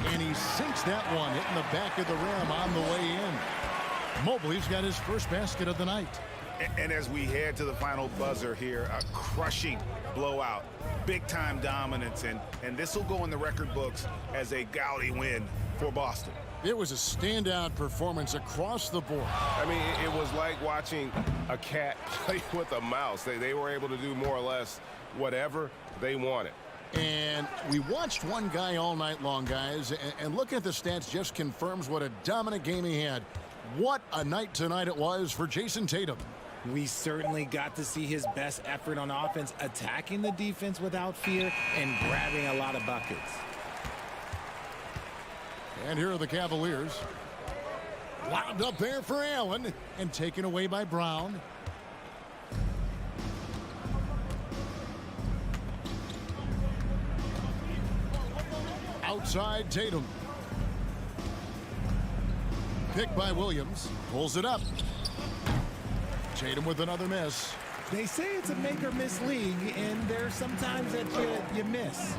and he sinks that one, hitting the back of the rim on the way in. Mobley's got his first basket of the night. And as we head to the final buzzer here, a crushing blowout, big-time dominance, and this will go in the record books as a gaudy win for Boston. It was a standout performance across the board. I mean, it was like watching a cat play with a mouse. They were able to do more or less whatever they wanted. And we watched one guy all night long, guys, and looking at the stats just confirms what a dominant game he had. What a night tonight it was for Jason Tatum. We certainly got to see his best effort on offense, attacking the defense without fear and grabbing a lot of buckets. And here are the Cavaliers. Lobbed up there for Allen and taken away by Brown. Outside Tatum. Picked by Williams. Pulls it up. Tatum with another miss. They say it's a make or miss league, and there's sometimes that you miss.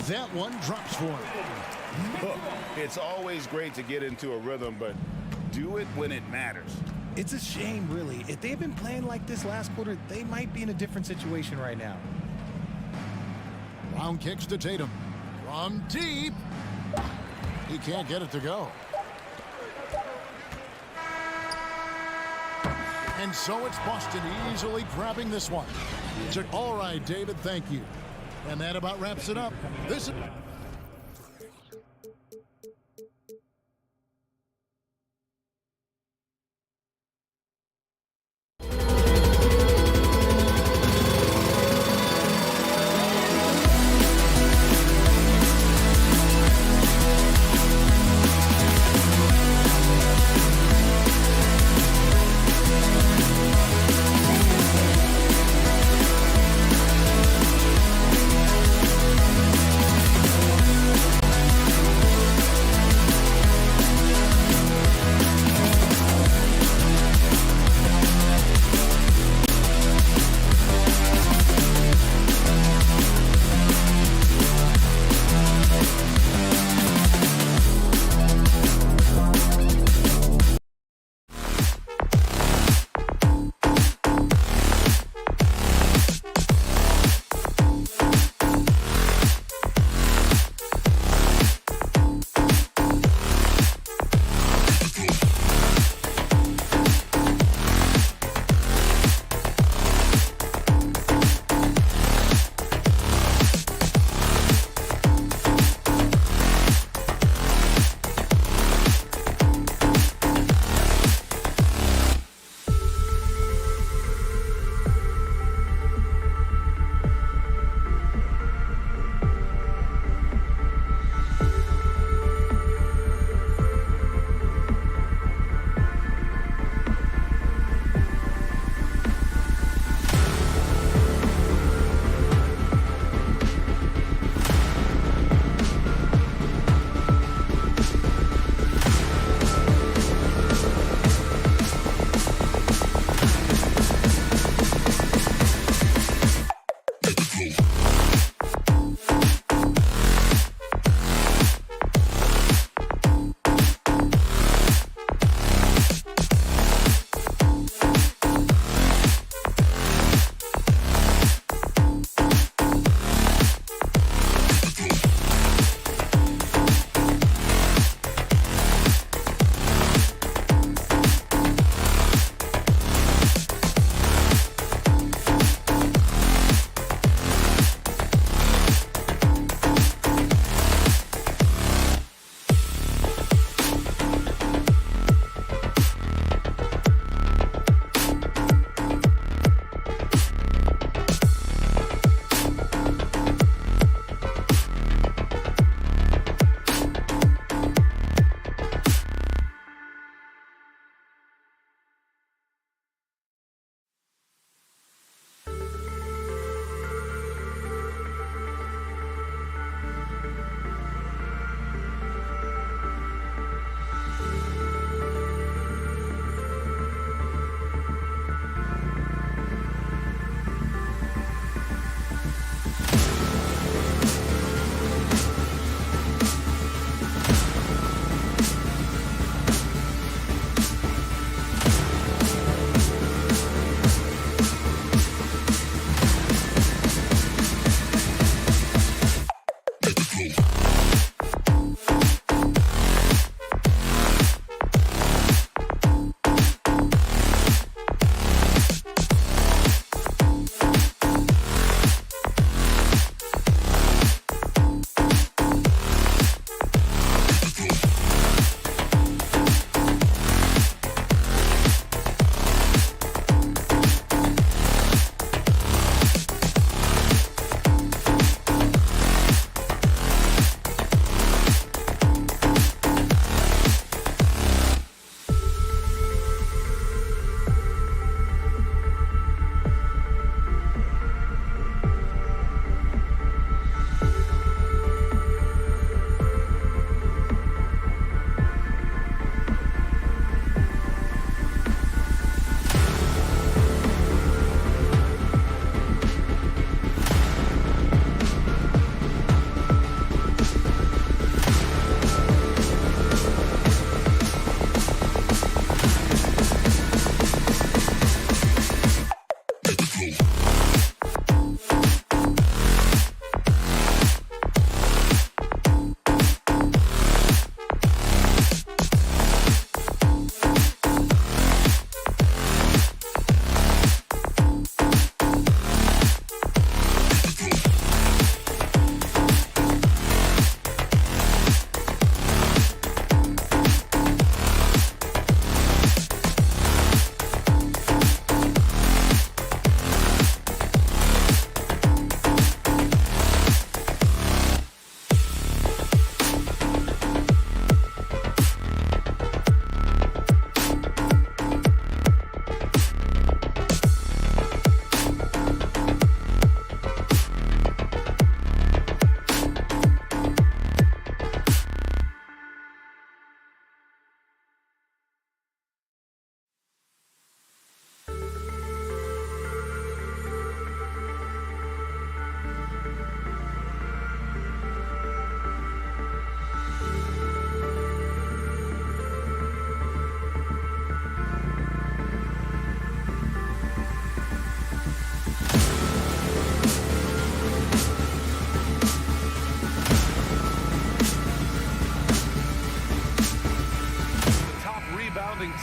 That one drops for him. Look, it's always great to get into a rhythm, but do it when it matters. It's a shame, really. If they had been playing like this last quarter, they might be in a different situation right now. Brown kicks to Tatum. From deep. He can't get it to go. And so it's Boston easily grabbing this one. All right, David, thank you. And that about wraps it up. This is...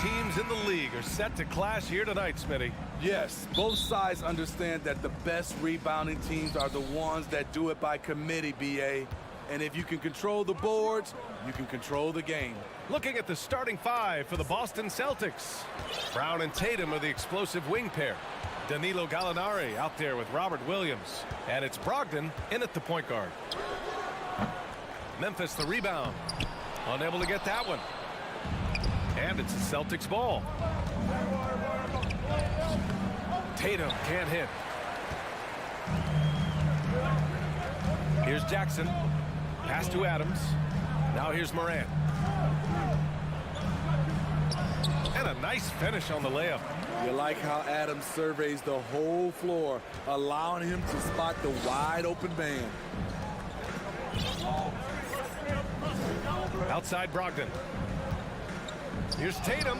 teams in the league are set to clash here tonight, Smitty. Yes, both sides understand that the best rebounding teams are the ones that do it by committee, BA. And if you can control the boards, you can control the game. Looking at the starting five for the Boston Celtics. Brown and Tatum are the explosive wing pair. Danilo Gallinari out there with Robert Williams. And it's Brogdon in at the point guard. Memphis the rebound. Unable to get that one. And it's a Celtics ball. Tatum can't hit. Here's Jackson. Pass to Adams. Now here's Morant. And a nice finish on the layup. You like how Adams surveys the whole floor, allowing him to spot the wide open man. Outside Brogdon. Here's Tatum.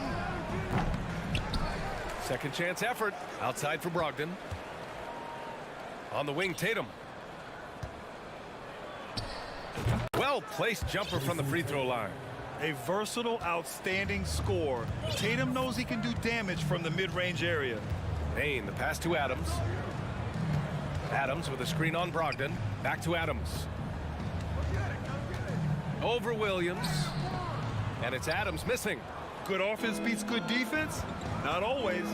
Second chance effort. Outside for Brogdon. On the wing, Tatum. Well-placed jumper from the free throw line. A versatile, outstanding scorer. Tatum knows he can do damage from the mid-range area. Payne, the pass to Adams. Adams with a screen on Brogdon. Back to Adams. Over Williams. And it's Adams missing. Good offense beats good defense? Not always.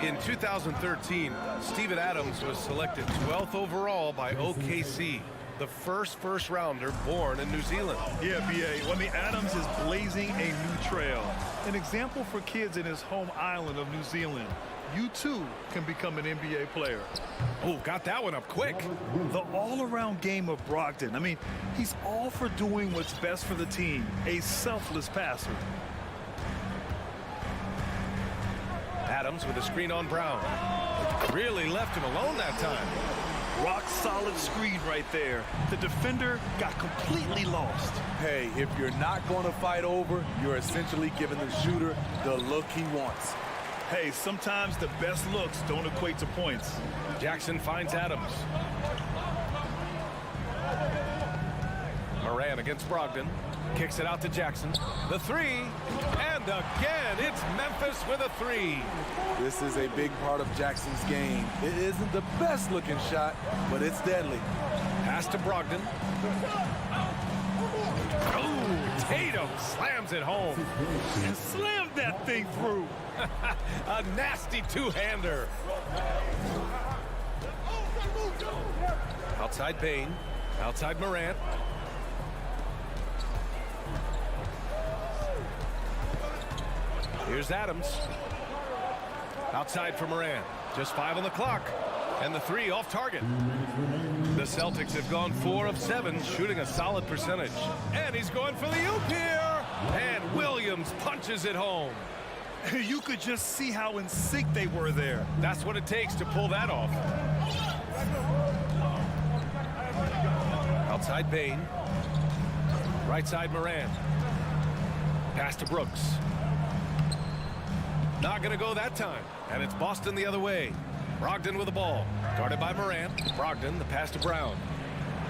In 2013, Steven Adams was selected 12th overall by OKC. The first rounder born in New Zealand. Yeah, BA. I mean, Adams is blazing a new trail. An example for kids in his home island of New Zealand. You, too, can become an NBA player. Oh, got that one up quick. The all-around game of Brogdon. I mean, he's all for doing what's best for the team. A selfless passer. Adams with a screen on Brown. Really left him alone that time. Rock solid screen right there. The defender got completely lost. Hey, if you're not going to fight over, you're essentially giving the shooter the look he wants. Hey, sometimes the best looks don't equate to points. Jackson finds Adams. Moran against Brogdon. Kicks it out to Jackson. The three. And again, it's Memphis with a three. This is a big part of Jackson's game. It isn't the best looking shot, but it's deadly. Pass to Brogdon. Oh, Tatum slams it home. And slammed that thing through. A nasty two-hander. Outside Payne. Outside Morant. Here's Adams. Outside for Morant. Just 5 on the clock. And the three off target. The Celtics have gone 4 of 7, shooting a solid percentage. And he's going for the oop here. And Williams punches it home. You could just see how in sync they were there. That's what it takes to pull that off. Outside Payne. Right side Morant. Pass to Brooks. Not going to go that time. And it's Boston the other way. Brogdon with the ball. Guarded by Morant. Brogdon, the pass to Brown.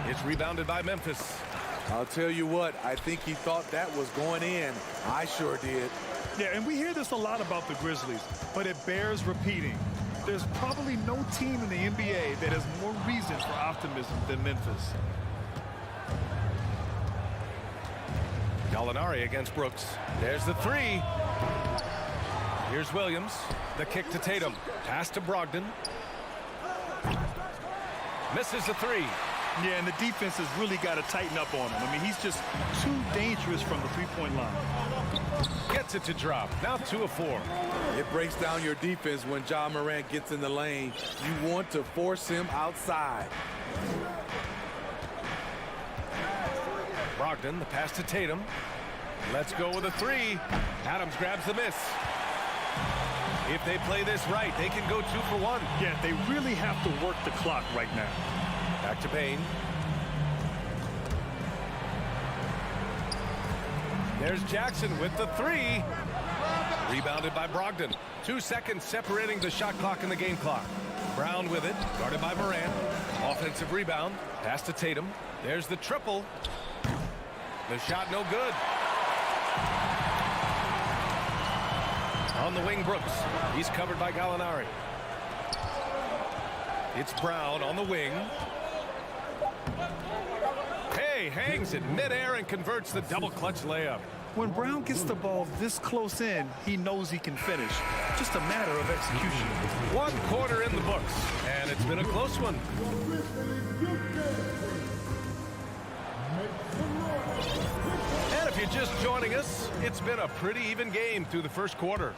It's rebounded by Memphis. I'll tell you what, I think he thought that was going in. I sure did. Yeah, and we hear this a lot about the Grizzlies, but it bears repeating. There's probably no team in the NBA that has more reason for optimism than Memphis. Gallinari against Brooks. There's the three. Here's Williams. The kick to Tatum. Pass to Brogdon. Misses the three. Yeah, and the defense has really got to tighten up on him. I mean, he's just too dangerous from the three-point line. Gets it to drop. Now 2 of 4. It breaks down your defense when John Morant gets in the lane. You want to force him outside. Brogdon, the pass to Tatum. Let's go with a three. Adams grabs the miss. If they play this right, they can go 2 for 1. Yeah, they really have to work the clock right now. Back to Payne. There's Jackson with the three. Rebounded by Brogdon. 2 seconds separating the shot clock and the game clock. Brown with it, guarded by Morant. Offensive rebound. Pass to Tatum. There's the triple. The shot no good. On the wing, Brooks. He's covered by Gallinari. It's Brown on the wing. Hay hangs it midair and converts the double clutch layup. When Brown gets the ball this close in, he knows he can finish. Just a matter of execution. 1 quarter in the books, and it's been a close one. And if you're just joining us, it's been a pretty even game through the first quarter.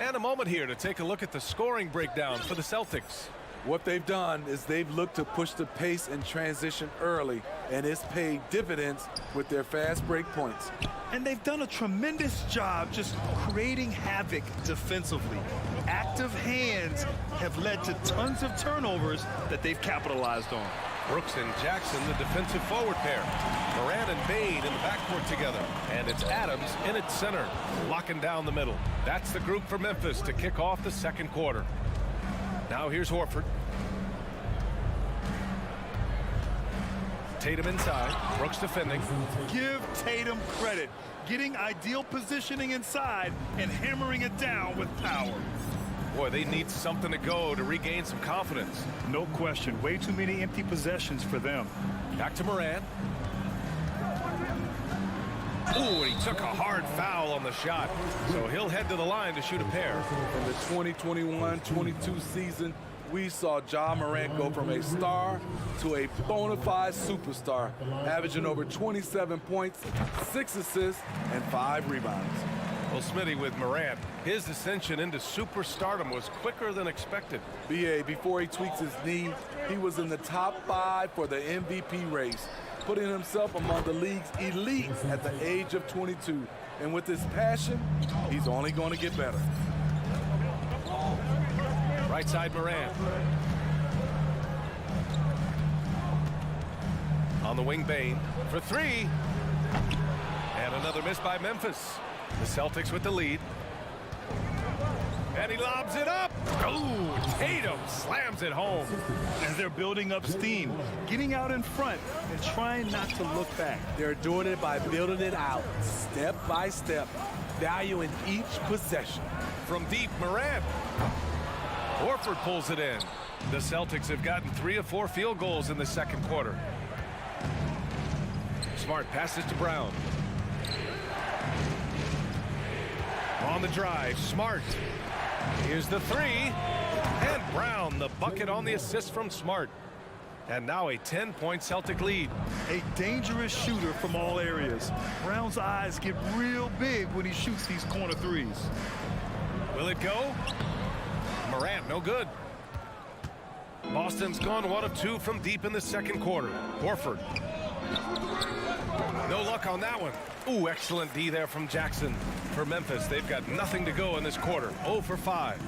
And a moment here to take a look at the scoring breakdown for the Celtics. What they've done is they've looked to push the pace and transition early, and it's paid dividends with their fast break points. And they've done a tremendous job just creating havoc defensively. Active hands have led to tons of turnovers that they've capitalized on. Brooks and Jackson, the defensive forward pair. Morant and Bane in the backcourt together. And it's Adams in its center, locking down the middle. That's the group for Memphis to kick off the second quarter. Now here's Horford. Tatum inside. Brooks defending. Give Tatum credit. Getting ideal positioning inside and hammering it down with power. Boy, they need something to go to regain some confidence. No question. Way too many empty possessions for them. Back to Morant. Ooh, and he took a hard foul on the shot. So he'll head to the line to shoot a pair. In the 2021-22 season, we saw Ja Morant go from a star to a bona fide superstar, averaging over 27 points, 6 assists, and 5 rebounds. Well, Smitty, with Morant, his ascension into superstardom was quicker than expected. B.A., before he tweaks his knee, he was in the top 5 for the MVP race, putting himself among the league's elite at the age of 22. And with his passion, he's only going to get better. Right side, Morant. On the wing, Bane for 3. And another miss by Memphis. The Celtics with the lead. And he lobs it up. Oh, Tatum slams it home. As they're building up steam, getting out in front and trying not to look back. They're doing it by building it out, step by step, valuing each possession. From deep, Morant. Horford pulls it in. The Celtics have gotten 3 of 4 field goals in the second quarter. Smart passes to Brown. On the drive, Smart. Here's the 3. And Brown, the bucket on the assist from Smart. And now a 10-point Celtic lead. A dangerous shooter from all areas. Brown's eyes get real big when he shoots these corner threes. Will it go? Morant, no good. Boston's gone 1 of 2 from deep in the second quarter. Horford. No luck on that one. Ooh, excellent D there from Jackson. For Memphis, they've got nothing to go in this quarter. 0 for 5.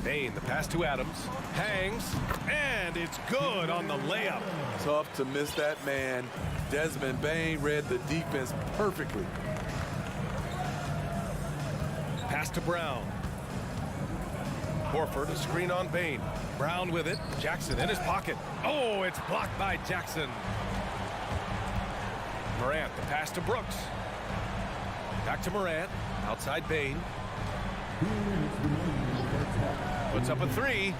Bane, the pass to Adams. Hangs, and it's good on the layup. Tough to miss that man. Desmond Bane read the defense perfectly. Pass to Brown. Horford, a screen on Bane. Brown with it. Jackson in his pocket. Oh, it's blocked by Jackson. Morant, the pass to Brooks. Back to Morant. Outside Bane. Puts up a 3.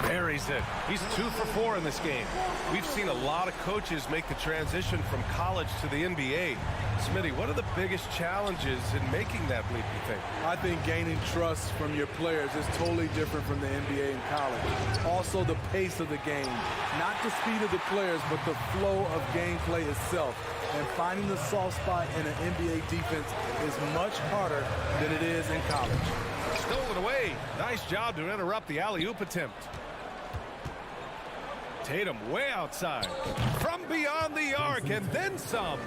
Buries it. He's 2 for 4 in this game. We've seen a lot of coaches make the transition from college to the NBA. Smitty, what are the biggest challenges in making that leap, you think? I think gaining trust from your players is totally different from the NBA and college. Also, the pace of the game. Not the speed of the players, but the flow of gameplay itself. And finding the soft spot in an NBA defense is much harder than it is in college. Stolen away. Nice job to interrupt the alley-oop attempt. Tatum way outside. From beyond the arc and then some.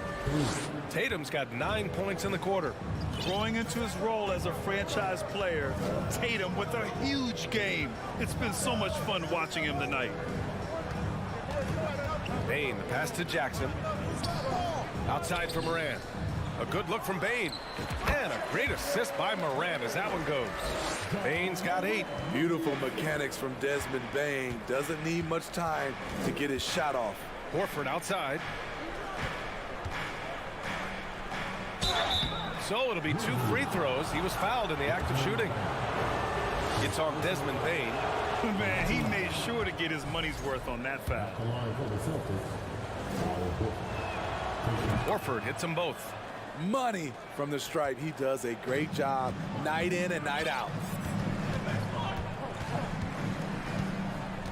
Tatum's got 9 points in the quarter. Growing into his role as a franchise player, Tatum with a huge game. It's been so much fun watching him tonight. Bane, the pass to Jackson. Outside for Morant. A good look from Bane. And a great assist by Morant as that one goes. Bane's got 8. Beautiful mechanics from Desmond Bane. Doesn't need much time to get his shot off. Horford outside. So it'll be 2 free throws. He was fouled in the act of shooting. It's on Desmond Bain. Man, he made sure to get his money's worth on that foul. The line for the Celtics. Horford hits them both. Money from the stripe. He does a great job night in and night out.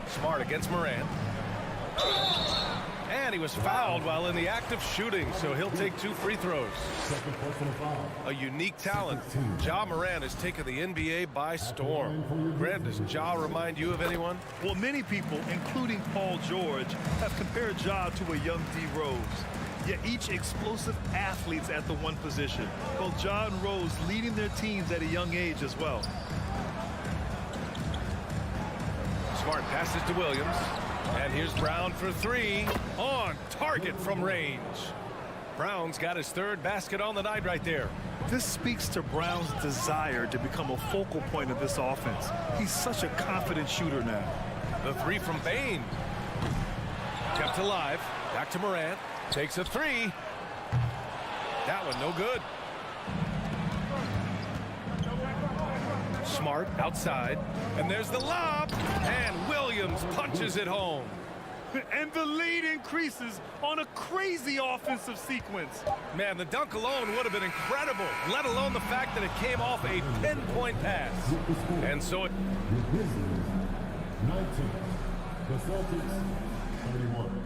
Smart against Morant. And he was fouled while in the act of shooting, so he'll take 2 free throws. Second personal foul. A unique talent. Ja Morant has taken the NBA by storm. Grant, does Ja remind you of anyone? Well, many people, including Paul George, have compared Ja to a young D. Rose. Yet each explosive athletes at the one position. Both Ja and Rose leading their teams at a young age as well. Smart passes to Williams. And here's Brown for 3. On target from range. Brown's got his 3rd basket on the night right there. This speaks to Brown's desire to become a focal point of this offense. He's such a confident shooter now. The 3 from Bain. Kept alive. Back to Morant. Takes a 3. That one no good. Smart outside. And there's the lob. And Williams punches it home. And the lead increases on a crazy offensive sequence. Man, the dunk alone would have been incredible, let alone the fact that it came off a pinpoint pass. And so it... The Grizzlies, 19. The Celtics, 31.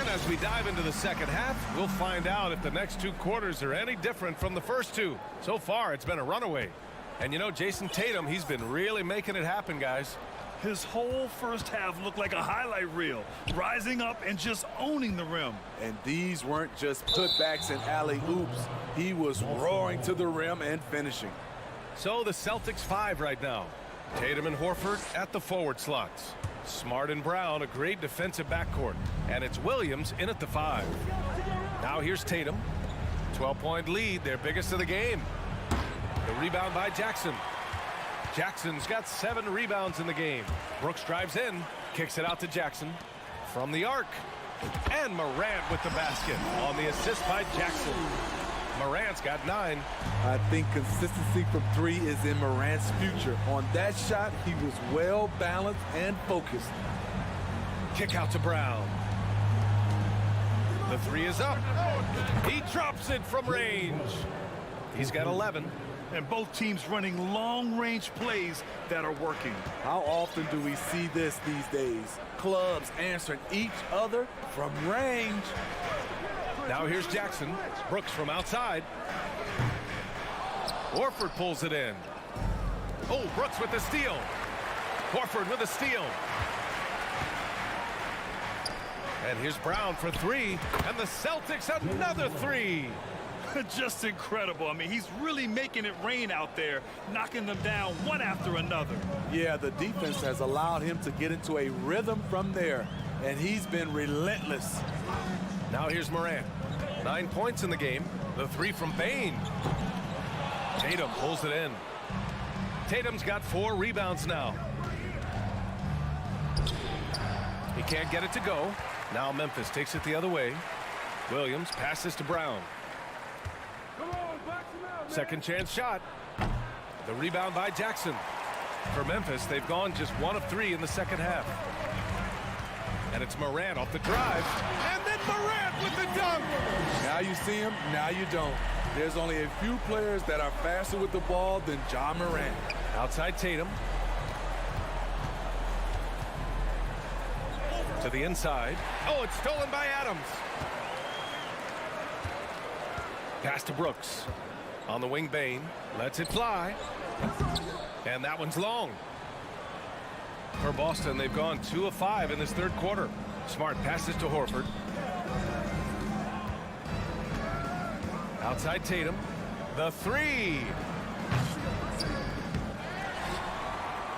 As we dive into the second half, we'll find out if the next 2 quarters are any different from the first 2. So far, it's been a runaway. And you know, Jason Tatum, he's been really making it happen, guys. His whole first half looked like a highlight reel, rising up and just owning the rim. And these weren't just putbacks and alley-oops. He was roaring to the rim and finishing. So the Celtics 5 right now. Tatum and Horford at the forward slots. Smart and Brown, a great defensive backcourt. And it's Williams in at the 5. Now here's Tatum. 12-point lead, their biggest of the game. The rebound by Jackson. Jackson's got 7 rebounds in the game. Brooks drives in, kicks it out to Jackson. From the arc. And Morant with the basket on the assist by Jackson. Morant's got 9. I think consistency from 3 is in Morant's future. On that shot, he was well balanced and focused. Kick out to Brown. The 3 is up. He drops it from range. He's got 11. And both teams running long-range plays that are working. How often do we see this these days? Clubs answering each other from range. Now here's Jackson. Brooks from outside. Horford pulls it in. Oh, Brooks with the steal. Horford with a steal. And here's Brown for 3. And the Celtics another 3. Just incredible. I mean, he's really making it rain out there, knocking them down one after another. Yeah, the defense has allowed him to get into a rhythm from there, and he's been relentless. Now here's Morant. 9 points in the game. The 3 from Bain. Tatum pulls it in. Tatum's got 4 rebounds now. He can't get it to go. Now Memphis takes it the other way. Williams passes to Brown. Second chance shot. The rebound by Jackson. For Memphis, they've gone just 1 of 3 in the second half. And it's Morant off the drive. And then Morant with the dunk. Now you see him, now you don't. There's only a few players that are faster with the ball than Ja Morant. Outside Tatum. To the inside. Oh, it's stolen by Adams. Pass to Brooks. On the wing, Bain lets it fly. And that one's long. For Boston, they've gone 2 of 5 in this third quarter. Smart passes to Horford. Outside Tatum. The 3.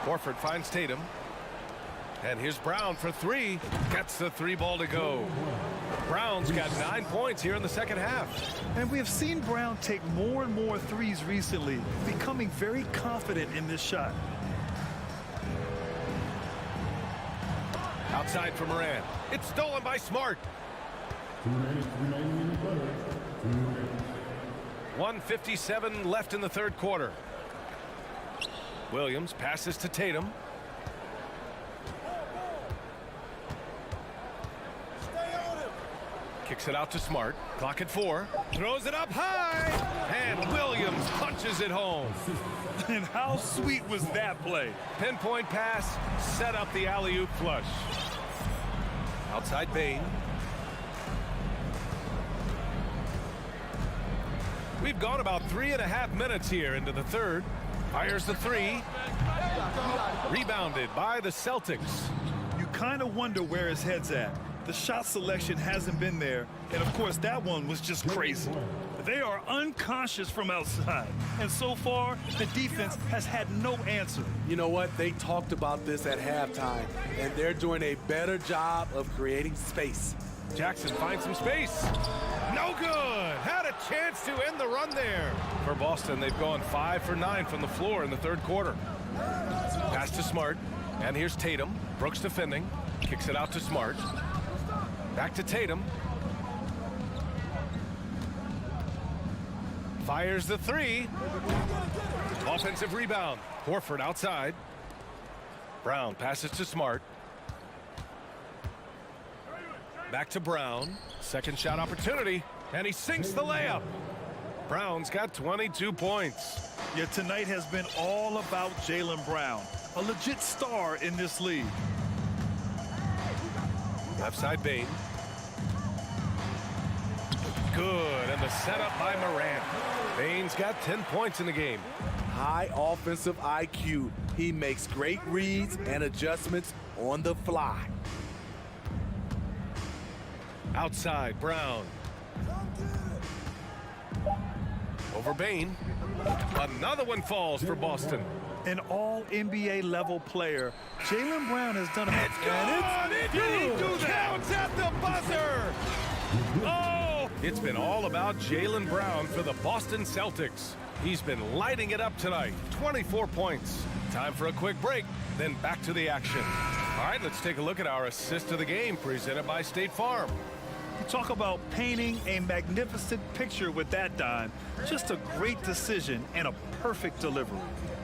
Horford finds Tatum. And here's Brown for 3. Gets the 3 ball to go. Brown's got 9 points here in the second half. And we have seen Brown take more and more threes recently, becoming very confident in this shot. Outside for Morant. It's stolen by Smart. 2 minutes remaining in the quarter. 2 minutes. 1:57 left in the third quarter. Williams passes to Tatum. Kicks it out to Smart. Clock at 4. Throws it up high. And Williams punches it home. And how sweet was that play? Pinpoint pass. Set up the alley-oop flush. Outside Bane. We've gone about 3.5 minutes here into the third. Fires the 3. Rebounded by the Celtics. You kind of wonder where his head's at. The shot selection hasn't been there, and of course that one was just crazy. They are unconscious from outside, and so far the defense has had no answer. You know what? They talked about this at halftime, and they're doing a better job of creating space. Jackson finds some space. No good. Had a chance to end the run there. For Boston, they've gone 5 for 9 from the floor in the third quarter. Pass to Smart, and here's Tatum. Brooks defending. Kicks it out to Smart. Back to Tatum. Fires the 3. Offensive rebound. Horford outside. Brown passes to Smart. Back to Brown. Second shot opportunity. And he sinks the layup. Brown's got 22 points. Yeah, tonight has been all about Jaylen Brown, a legit star in this league. Left side Bane. Good, and the setup by Morant. Bane's got 10 points in the game. High offensive IQ. He makes great reads and adjustments on the fly. Outside, Brown. Over Bane. Another one falls for Boston. An all-NBA level player, Jaylen Brown has done a... It's gone! Did he do that? Counts at the buzzer! Oh! It's been all about Jaylen Brown for the Boston Celtics. He's been lighting it up tonight. 24 points. Time for a quick break, then back to the action. All right, let's take a look at our assist of the game presented by State Farm. Talk about painting a magnificent picture with that dime. Just a great decision and a perfect delivery.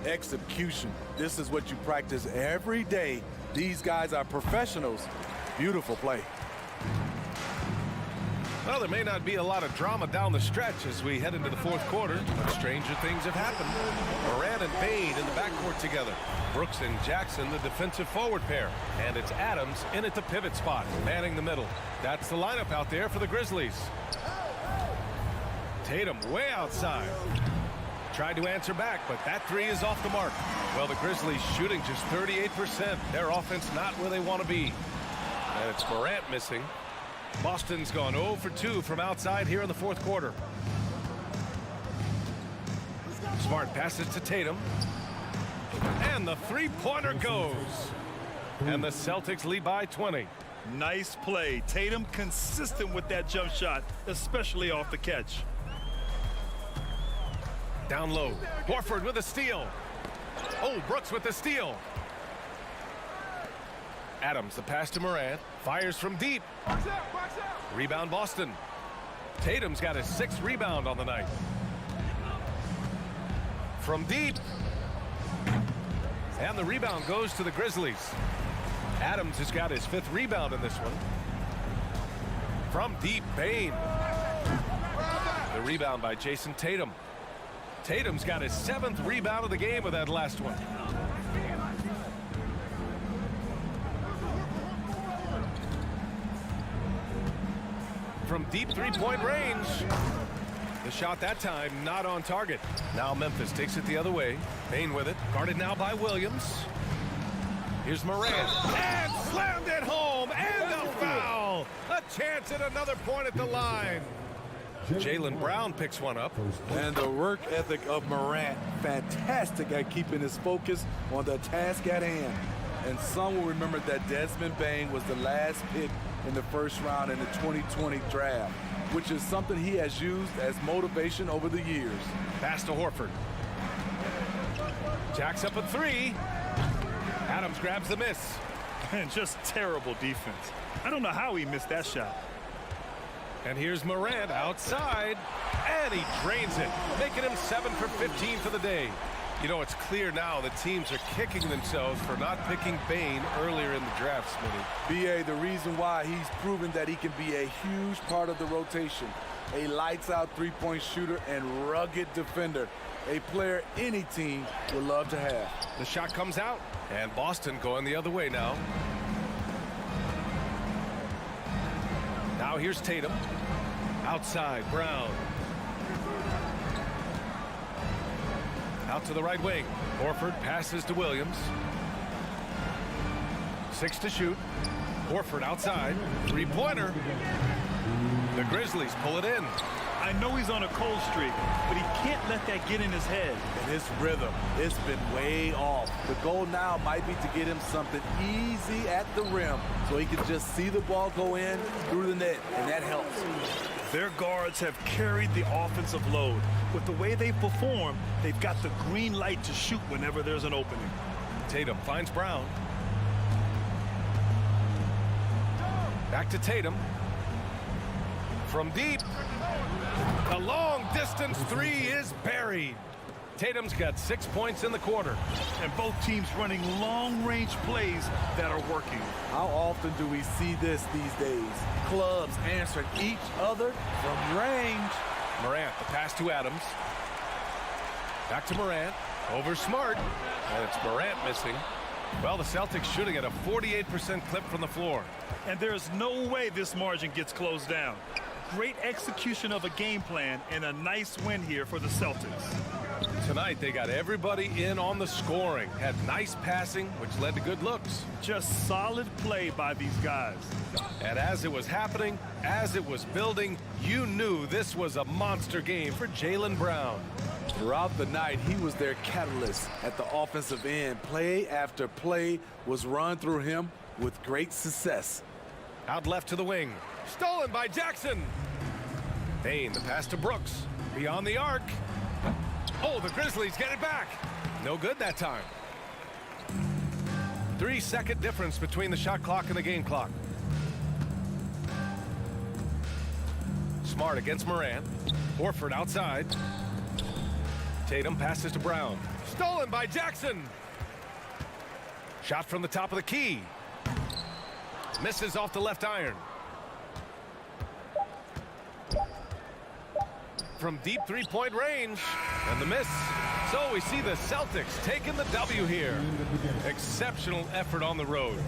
Execution. This is what you practice every day. These guys are professionals. Beautiful play. Well, there may not be a lot of drama down the stretch as we head into the fourth quarter, but stranger things have happened. Morant and Bane in the backcourt together. Brooks and Jackson, the defensive forward pair. And it's Adams in at the pivot spot, manning the middle. That's the lineup out there for the Grizzlies. Tatum way outside. Tried to answer back, but that 3 is off the mark. Well, the Grizzlies shooting just 38%. Their offense not where they want to be. And it's Morant missing. Boston's gone 0 for 2 from outside here in the fourth quarter. Smart passes to Tatum. And the three-pointer goes. And the Celtics lead by 20. Nice play. Tatum consistent with that jump shot, especially off the catch. Down low. Horford with a steal. Oh, Brooks with the steal. Adams, the pass to Morant. Fires from deep. Rebound Boston. Tatum's got his 6th rebound on the night. From deep. And the rebound goes to the Grizzlies. Adams has got his 5th rebound in this one. From deep, Bane. The rebound by Jason Tatum. Tatum's got his 7th rebound of the game with that last one. From deep three-point range. The shot that time not on target. Now Memphis takes it the other way. Bane with it. Guarded now by Williams. Here's Morant. And slammed it home. And the foul. A chance at another point at the line. Jaylen Brown picks one up. And the work ethic of Morant, fantastic at keeping his focus on the task at hand. And some will remember that Desmond Bane was the last pick in the first round in the 2020 draft, which is something he has used as motivation over the years. Pass to Horford. Jacks up a three. Adams grabs the miss. And just terrible defense. I don't know how he missed that shot. And here's Morant outside, and he drains it, making him 7 for 15 for the day. You know, it's clear now that teams are kicking themselves for not picking Bane earlier in the draft, Smitty. B.A., the reason why he's proven that he can be a huge part of the rotation. A lights-out three-point shooter and rugged defender. A player any team would love to have. The shot comes out, and Boston going the other way now. Now here's Tatum. Outside, Brown. Out to the right wing. Horford passes to Williams. 6 to shoot. Horford outside. Three-pointer. The Grizzlies pull it in. I know he's on a cold streak, but he can't let that get in his head. And his rhythm, it's been way off. The goal now might be to get him something easy at the rim so he can just see the ball go in through the net, and that helps. Their guards have carried the offensive load. With the way they perform, they've got the green light to shoot whenever there's an opening. Tatum finds Brown. Back to Tatum. From deep. A long-distance three is buried. Tatum's got 6 points in the quarter. And both teams running long-range plays that are working. How often do we see this these days? Clubs answering each other from range. Morant, the pass to Adams. Back to Morant. Over Smart. And it's Morant missing. Well, the Celtics shooting at a 48% clip from the floor. And there's no way this margin gets closed down. Great execution of a game plan and a nice win here for the Celtics. Tonight, they got everybody in on the scoring. Had nice passing, which led to good looks. Just solid play by these guys. And as it was happening, as it was building, you knew this was a monster game for Jaylen Brown. Throughout the night, he was their catalyst at the offensive end. Play after play was run through him with great success. Out left to the wing. Stolen by Jackson. Bane, the pass to Brooks. Beyond the arc. Oh, the Grizzlies get it back. No good that time. 3-second difference between the shot clock and the game clock. Smart against Morant. Horford outside. Tatum passes to Brown. Stolen by Jackson. Shot from the top of the key. Misses off the left iron. From deep three-point range. And the miss. So we see the Celtics taking the W here. Exceptional effort on the road.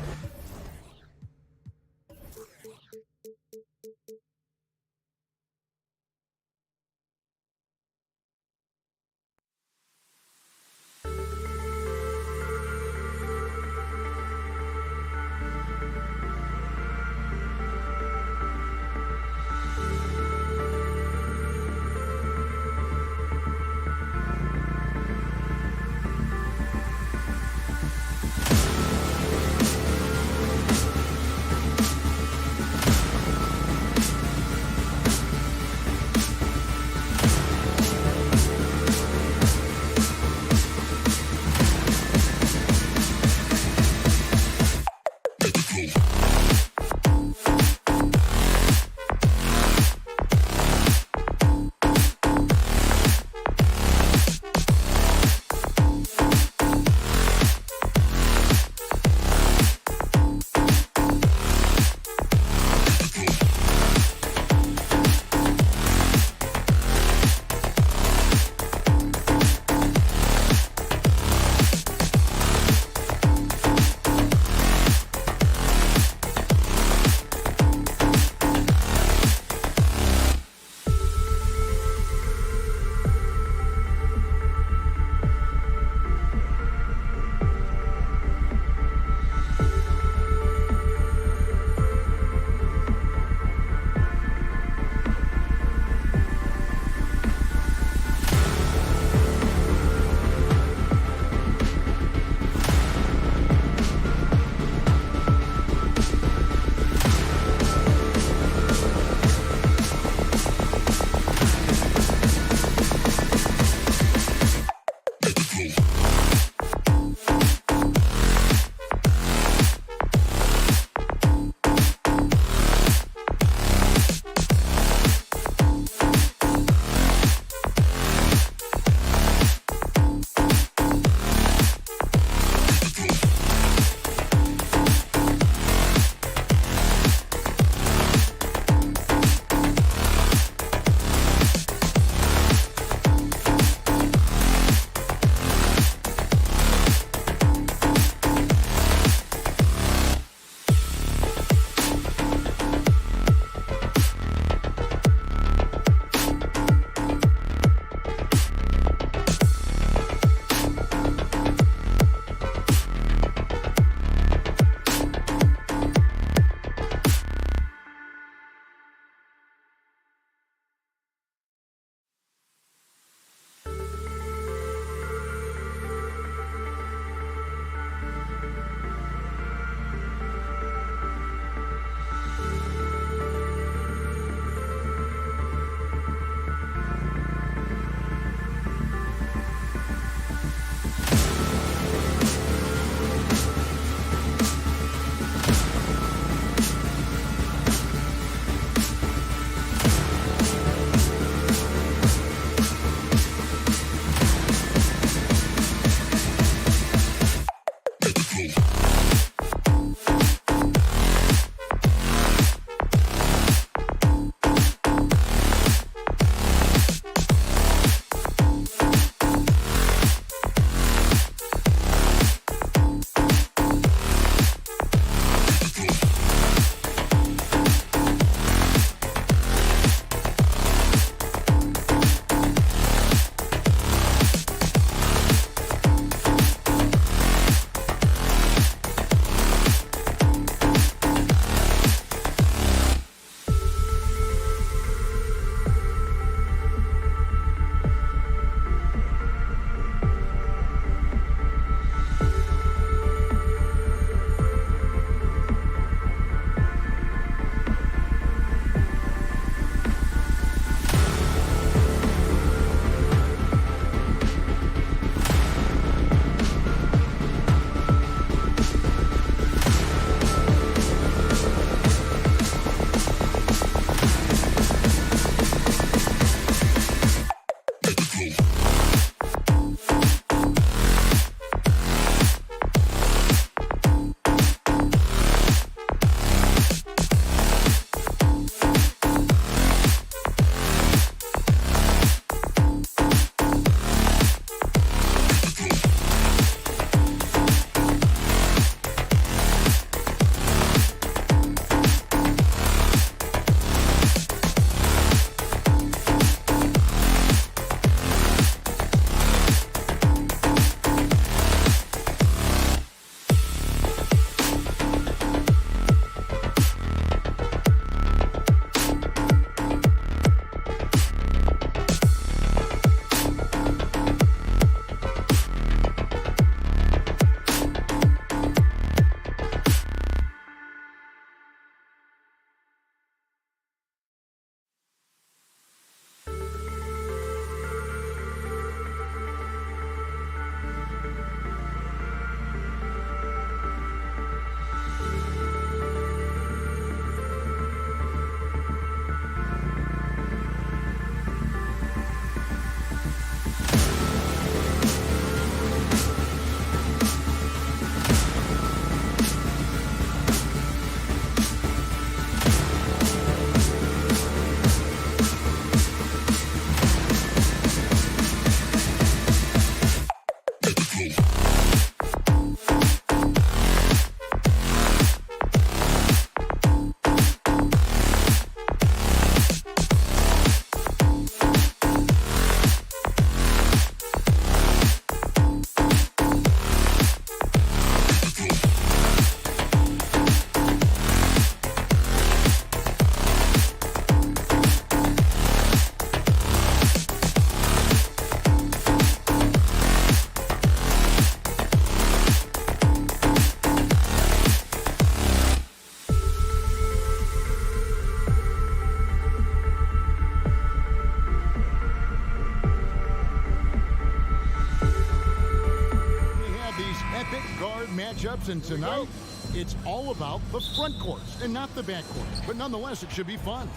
matchups, and tonight it's all about the front courts and not the back courts. But nonetheless, it should be fun.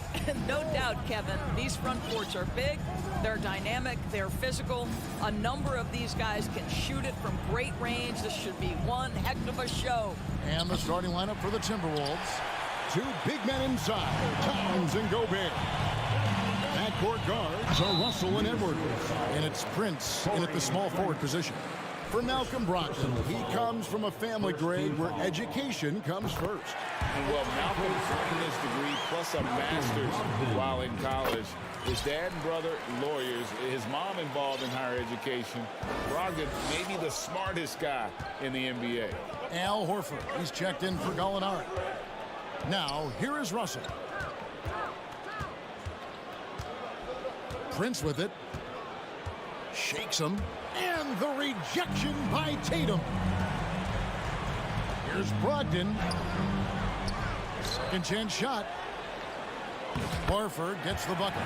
No doubt, Kevin. These front courts are big, they're dynamic, they're physical. A number of these guys can shoot it from great range. This should be one heck of a show. And the starting lineup for the Timberwolves. Two big men inside, Towns and Gobert. Backcourt guards are Russell and Edwards. And it's Prince in at the small forward position. For Malcolm Brogdon, he comes from a family grade where education comes first. Well, Malcolm's earned his degree plus a master's while in college. His dad and brother, lawyers. His mom involved in higher education. Brogdon may be the smartest guy in the NBA. Al Horford, he's checked in for Gallinari. Now, here is Russell. Prince with it. Shakes him. And the rejection by Tatum. Here's Brogdon. Second chance shot. Horford gets the bucket.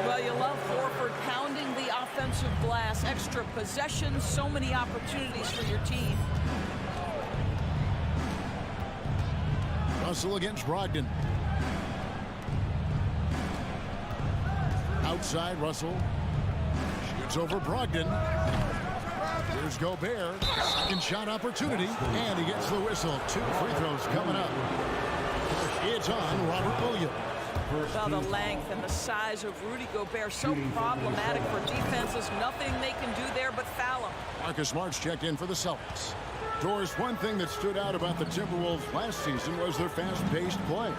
Well, you love Horford pounding the offensive glass. Extra possessions, so many opportunities for your team. Russell against Brogdon. Outside, Russell. Shoots over Brogdon. Here's Gobert. Second shot opportunity. And he gets the whistle. 2 free throws coming up. It's on Robert Williams. Well, the length and the size of Rudy Gobert, so problematic for defenses. Nothing they can do there but foul him. Marcus Smart's checked in for the Celtics. Doris, one thing that stood out about the Timberwolves last season was their fast-paced play.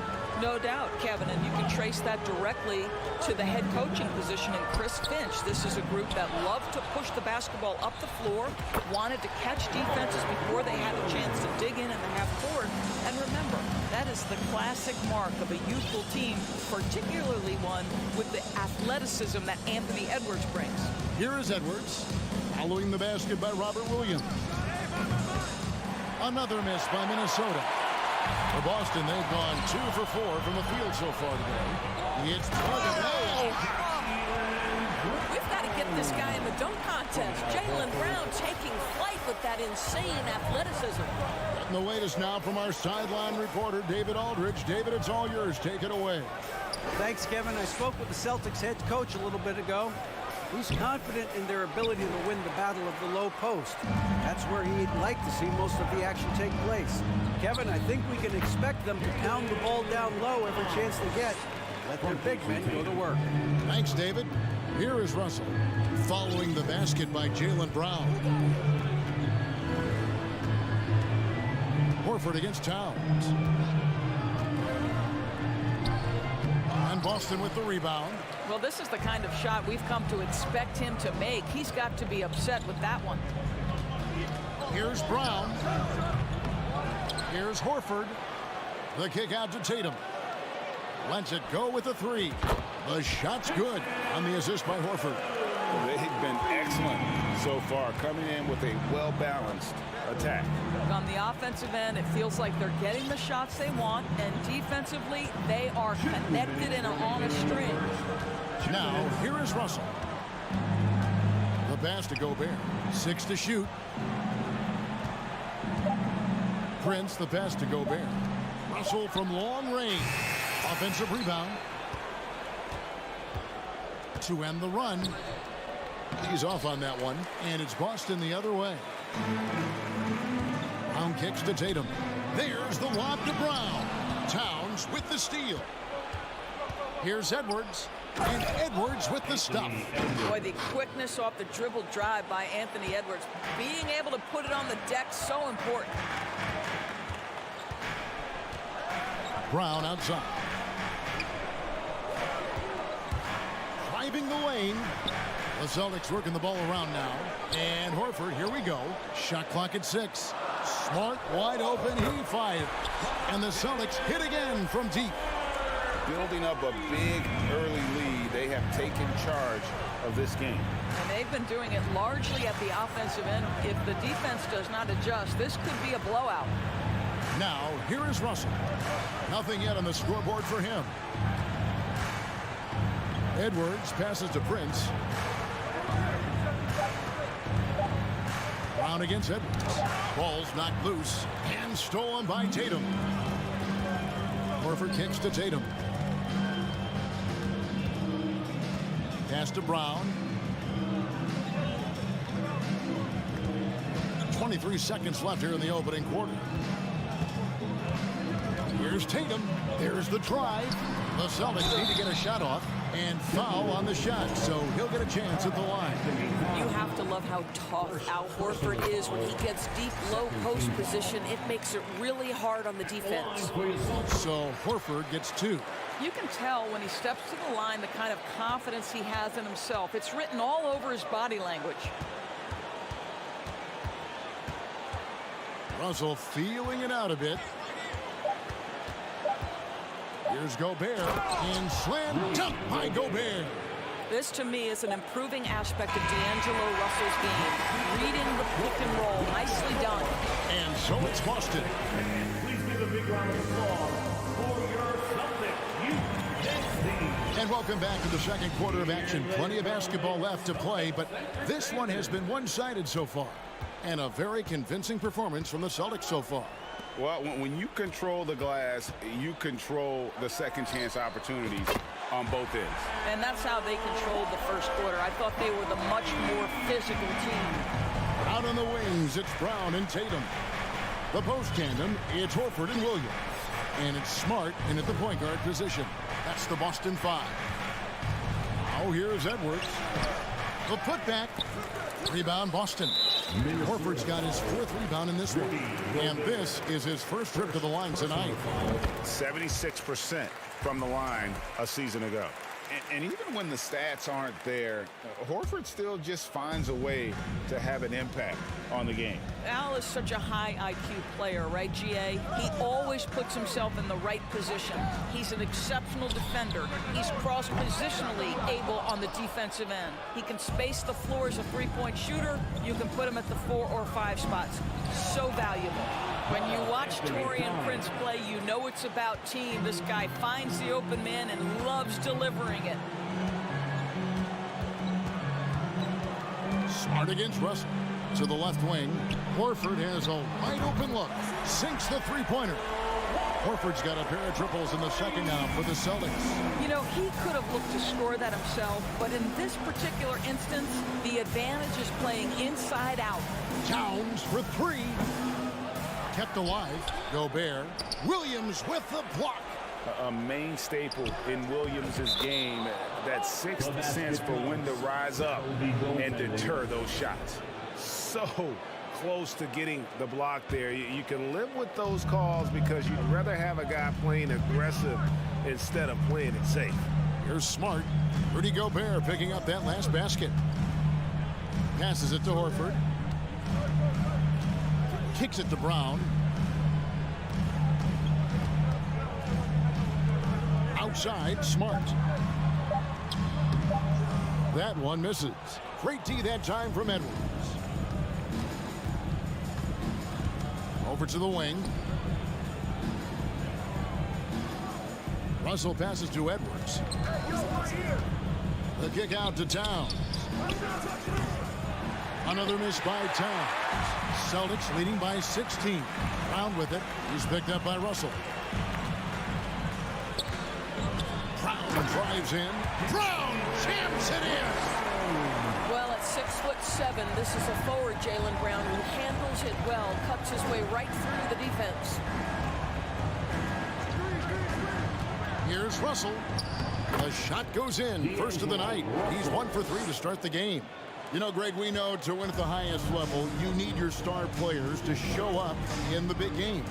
No doubt, Kevin, and you can trace that directly to the head coaching position in Chris Finch. This is a group that loved to push the basketball up the floor, wanted to catch defenses before they had a chance to dig in the half court. And remember, that is the classic mark of a youthful team, particularly one with the athleticism that Anthony Edwards brings. Here is Edwards, following the basket by Robert Williams. Another miss by Minnesota. For Boston, they've gone 2 for 4 from the field so far today. It's We've got to get this guy in the dunk contest. Jaylen Brown taking flight with that insane athleticism. And the latest now from our sideline reporter, David Aldridge. David, it's all yours. Take it away. Thanks, Kevin. I spoke with the Celtics head coach a little bit ago. He's confident in their ability to win the battle of the low post. That's where he'd like to see most of the action take place. Kevin, I think we can expect them to pound the ball down low every chance they get. Let their big men go to work. Thanks, David. Here is Russell, following the basket by Jaylen Brown. Horford against Towns. And Boston with the rebound. Well, this is the kind of shot we've come to expect him to make. He's got to be upset with that one. Here's Brown. Here's Horford. The kick out to Tatum. Lets it go with the three. The shot's good on the assist by Horford. They've been excellent so far, coming in with a well-balanced attack. On the offensive end, it feels like they're getting the shots they want, and defensively, they are connected and on a string. Now, here is Russell. The pass to Gobert. 6 to shoot. Prince, the pass to Gobert. Russell from long range. Offensive rebound. To end the run. He's off on that one, and it's Boston the other way. Brown kicks to Tatum. There's the lob to Brown. Towns with the steal. Here's Edwards, and Edwards with the stuff. Boy, the quickness off the dribble drive by Anthony Edwards. Being able to put it on the deck, so important. Brown outside. Driving the lane. The Celtics working the ball around now. And Horford, here we go. Shot clock at 6. Smart, wide open, he fired. And the Celtics hit again from deep. Building up a big early lead, they have taken charge of this game. And they've been doing it largely at the offensive end. If the defense does not adjust, this could be a blowout. Now, here is Russell. Nothing yet on the scoreboard for him. Edwards passes to Prince. Brown against Edwards. Ball's knocked loose and stolen by Tatum. Horford kicks to Tatum. Pass to Brown. 23 seconds left here in the opening quarter. Here's Tatum. There's the drive. The Celtics need to get a shot off and foul on the shot, so he'll get a chance at the line. You have to love how tough Al Horford is when he gets deep, low post position. It makes it really hard on the defense. So Horford gets 2. You can tell when he steps to the line the kind of confidence he has in himself. It's written all over his body language. Russell feeling it out a bit. Here's Gobert, and slam dunk by Gobert. This, to me, is an improving aspect of D'Angelo Russell's game. Reading the pick and roll. Nicely done. And so it's Boston. Please give a big round of applause for your Celtics. And welcome back to the second quarter of action. Plenty of basketball left to play, but this one has been one-sided so far. And a very convincing performance from the Celtics so far. Well, when you control the glass, you control the second chance opportunities on both ends. And that's how they controlled the first quarter. I thought they were the much more physical team. Out on the wings, it's Brown and Tatum. The post tandem, it's Horford and Williams. And it's Smart in at the point guard position. That's the Boston 5. Now here's Edwards. The putback. Rebound Boston. Horford's got his 4th rebound in this one. And this is his first trip to the line tonight. 76% from the line a season ago. And even when the stats aren't there, Horford still just finds a way to have an impact on the game. Al is such a high IQ player, right, GA? He always puts himself in the right position. He's an exceptional defender. He's cross-positionally able on the defensive end. He can space the floor as a three-point shooter. You can put him at the 4 or 5 spots. So valuable. When you watch Taurean Prince play, you know it's about team. This guy finds the open man and loves delivering it. Smart against Russell. To the left wing. Horford has a wide open look. Sinks the three-pointer. Horford's got a pair of triples in the second now for the Celtics. You know, he could have looked to score that himself, but in this particular instance, the advantage is playing inside out. Towns for three. Kept alive. Gobert. Williams with the block. A main staple in Williams' game, that sixth sense for when to rise up and deter those shots. So close to getting the block there. You can live with those calls because you'd rather have a guy playing aggressive instead of playing it safe. Here's Smart. Rudy Gobert picking up that last basket. Passes it to Horford. Kicks it to Brown. Outside, Smart. That one misses. Great D that time from Edwards. Over to the wing. Russell passes to Edwards. The kick out to Towns. Another miss by Towns. Celtics leading by 16. Brown with it. He's picked up by Russell. Brown drives in. Brown jams it in. Well, at 6'7", this is a forward, Jaylen Brown, who handles it well, cuts his way right through the defense. Here's Russell. The shot goes in. First of the night. He's 1 for 3 to start the game. You know, Greg, we know to win at the highest level, you need your star players to show up in the big game.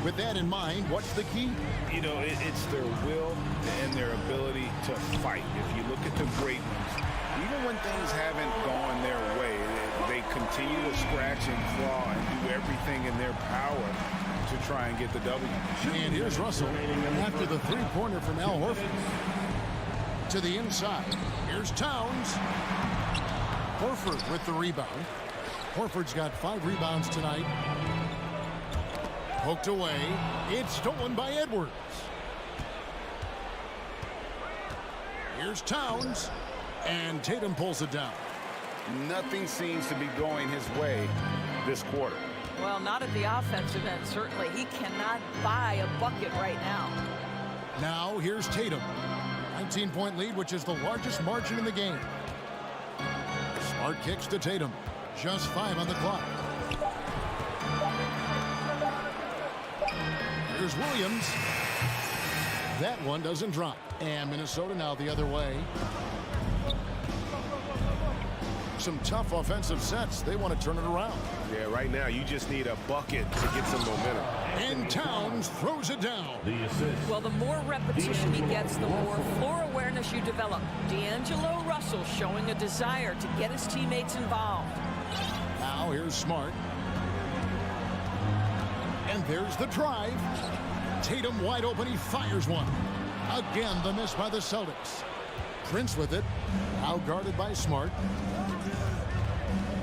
With that in mind, what's the key? You know, it's their will and their ability to fight. If you look at the great ones, even when things haven't gone their way, they continue to scratch and claw and do everything in their power to try and get the W. And here's Russell after the three-pointer from Al Horford. To the inside. Here's Towns. Horford with the rebound. Horford's got 5 rebounds tonight. Poked away. It's stolen by Edwards. Here's Towns. And Tatum pulls it down. Nothing seems to be going his way this quarter. Well, not at the offensive end, certainly. He cannot buy a bucket right now. Now here's Tatum. 19-point lead, which is the largest margin in the game. Smart kicks to Tatum. Just 5 on the clock. Here's Williams. That one doesn't drop. And Minnesota now the other way. Some tough offensive sets. They want to turn it around. Yeah, right now you just need a bucket to get some momentum. And Towns throws it down. Well, the more repetition he gets, the more floor awareness you develop. D'Angelo Russell showing a desire to get his teammates involved. Now here's Smart. And there's the drive. Tatum wide open. He fires one. Again, the miss by the Celtics. Prince with it. Out guarded by Smart.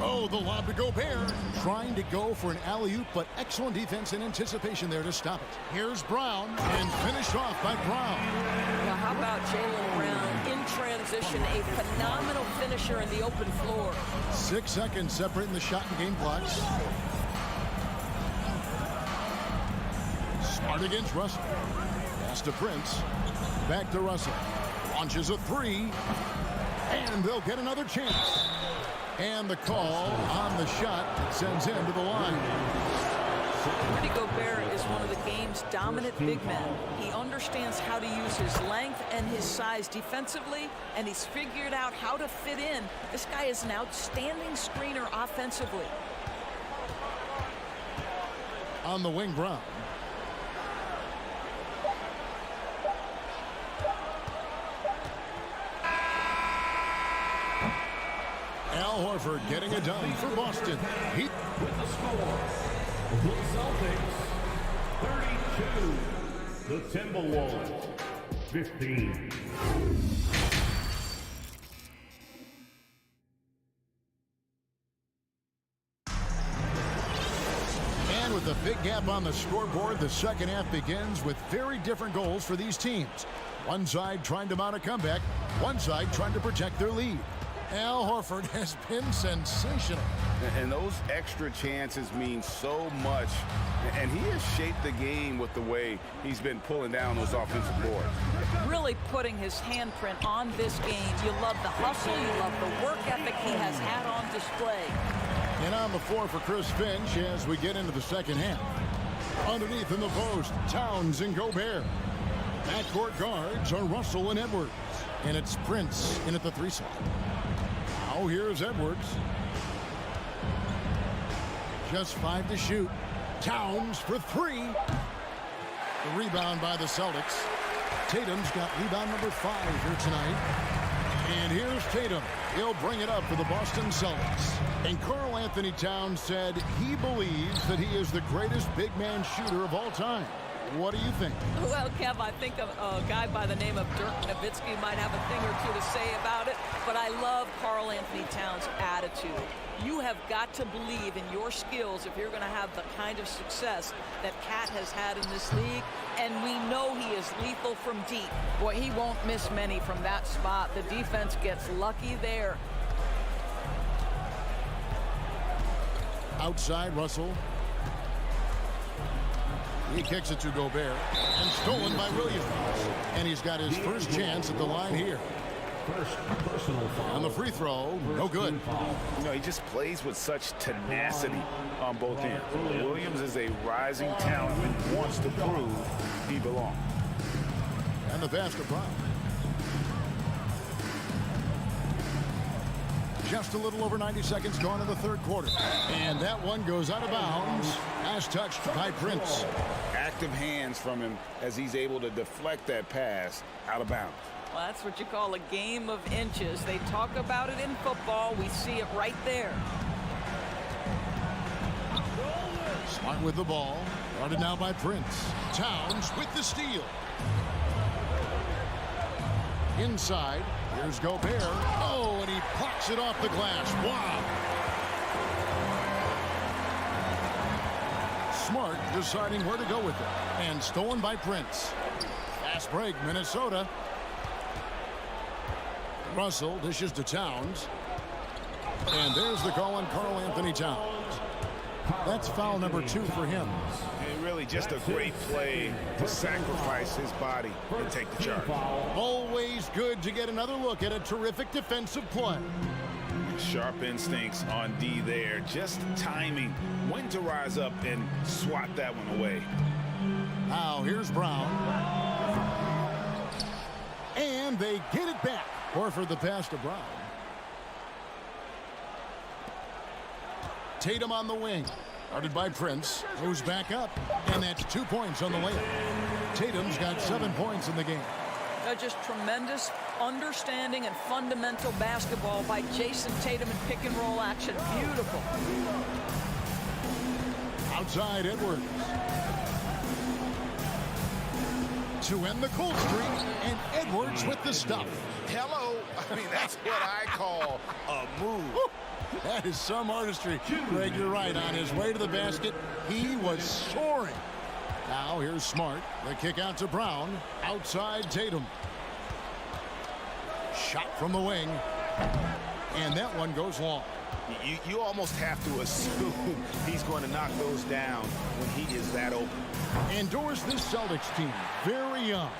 Oh, the lob to Gobert. Trying to go for an alley-oop, but excellent defense and anticipation there to stop it. Here's Brown, and finished off by Brown. Now, how about Jaylen Brown in transition, a phenomenal finisher in the open floor. 6 seconds separating the shot and game clocks. Smart against Russell. Pass to Prince. Back to Russell. Launches a 3. And they'll get another chance. And the call on the shot that sends him to the line. Rudy Gobert is one of the game's dominant big men. He understands how to use his length and his size defensively, and he's figured out how to fit in. This guy is an outstanding screener offensively. On the wing, Brown. Al Horford getting it done for Boston. With the score, the Celtics 32, the Timberwolves 15. And with a big gap on the scoreboard, the second half begins with very different goals for these teams. One side trying to mount a comeback, one side trying to protect their lead. Al Horford has been sensational. And those extra chances mean so much. And he has shaped the game with the way he's been pulling down those offensive boards. Really putting his handprint on this game. You love the hustle. You love the work ethic he has had on display. And on the floor for Chris Finch as we get into the second half. Underneath in the post, Towns and Gobert. Backcourt guards are Russell and Edwards. And it's Prince in at the 3 slot. Now here's Edwards. Just 5 to shoot. Towns for 3. The rebound by the Celtics. Tatum's got rebound number 5 here tonight. And here's Tatum. He'll bring it up for the Boston Celtics. And Karl Anthony Towns said he believes that he is the greatest big man shooter of all time. What do you think? Well, Kev, I think a guy by the name of Dirk Nowitzki might have a thing or two to say about it, but I love Karl Anthony Towns' attitude. You have got to believe in your skills if you're going to have the kind of success that Cat has had in this league, and we know he is lethal from deep. Boy, he won't miss many from that spot. The defense gets lucky there. Outside, Russell. He kicks it to Gobert and stolen by Williams. And he's got his first chance at the line here. On the free throw, no good. You know, he just plays with such tenacity on both ends. Williams is a rising talent and wants to prove he belongs. And the pass to Brown. Just a little over 90 seconds gone in the third quarter. And that one goes out of bounds as touched by Prince. Active hands from him as he's able to deflect that pass out of bounds. Well, that's what you call a game of inches. They talk about it in football. We see it right there. Smart with the ball. Guarded now by Prince. Towns with the steal. Inside. Here's Gobert. Oh, and he plucks it off the glass. Wow. Smart deciding where to go with it. And stolen by Prince. Fast break, Minnesota. Russell dishes to Towns. And there's the call on Karl Anthony Towns. That's foul number 2 for him. And really just a great play to sacrifice his body and take the charge. Always good to get another look at a terrific defensive play. Sharp instincts on D there. Just timing when to rise up and swat that one away. Now here's Brown. And they get it back. Horford the pass to Brown. Tatum on the wing. Guarded by Prince. Moves back up. And that's 2 points on the layup. Tatum's got 7 points in the game. Just tremendous understanding and fundamental basketball by Jason Tatum in pick and roll action. Beautiful. Outside Edwards. To end the cold streak, and Edwards with the stuff. Hello. I mean, that's what I call a move. That is some artistry. Greg, you're right. On his way to the basket, he was soaring. Now here's Smart. The kick out to Brown. Outside Tatum. Shot from the wing. And that one goes long. You almost have to assume he's going to knock those down when he is that open. Indoors, this Celtics team, very young.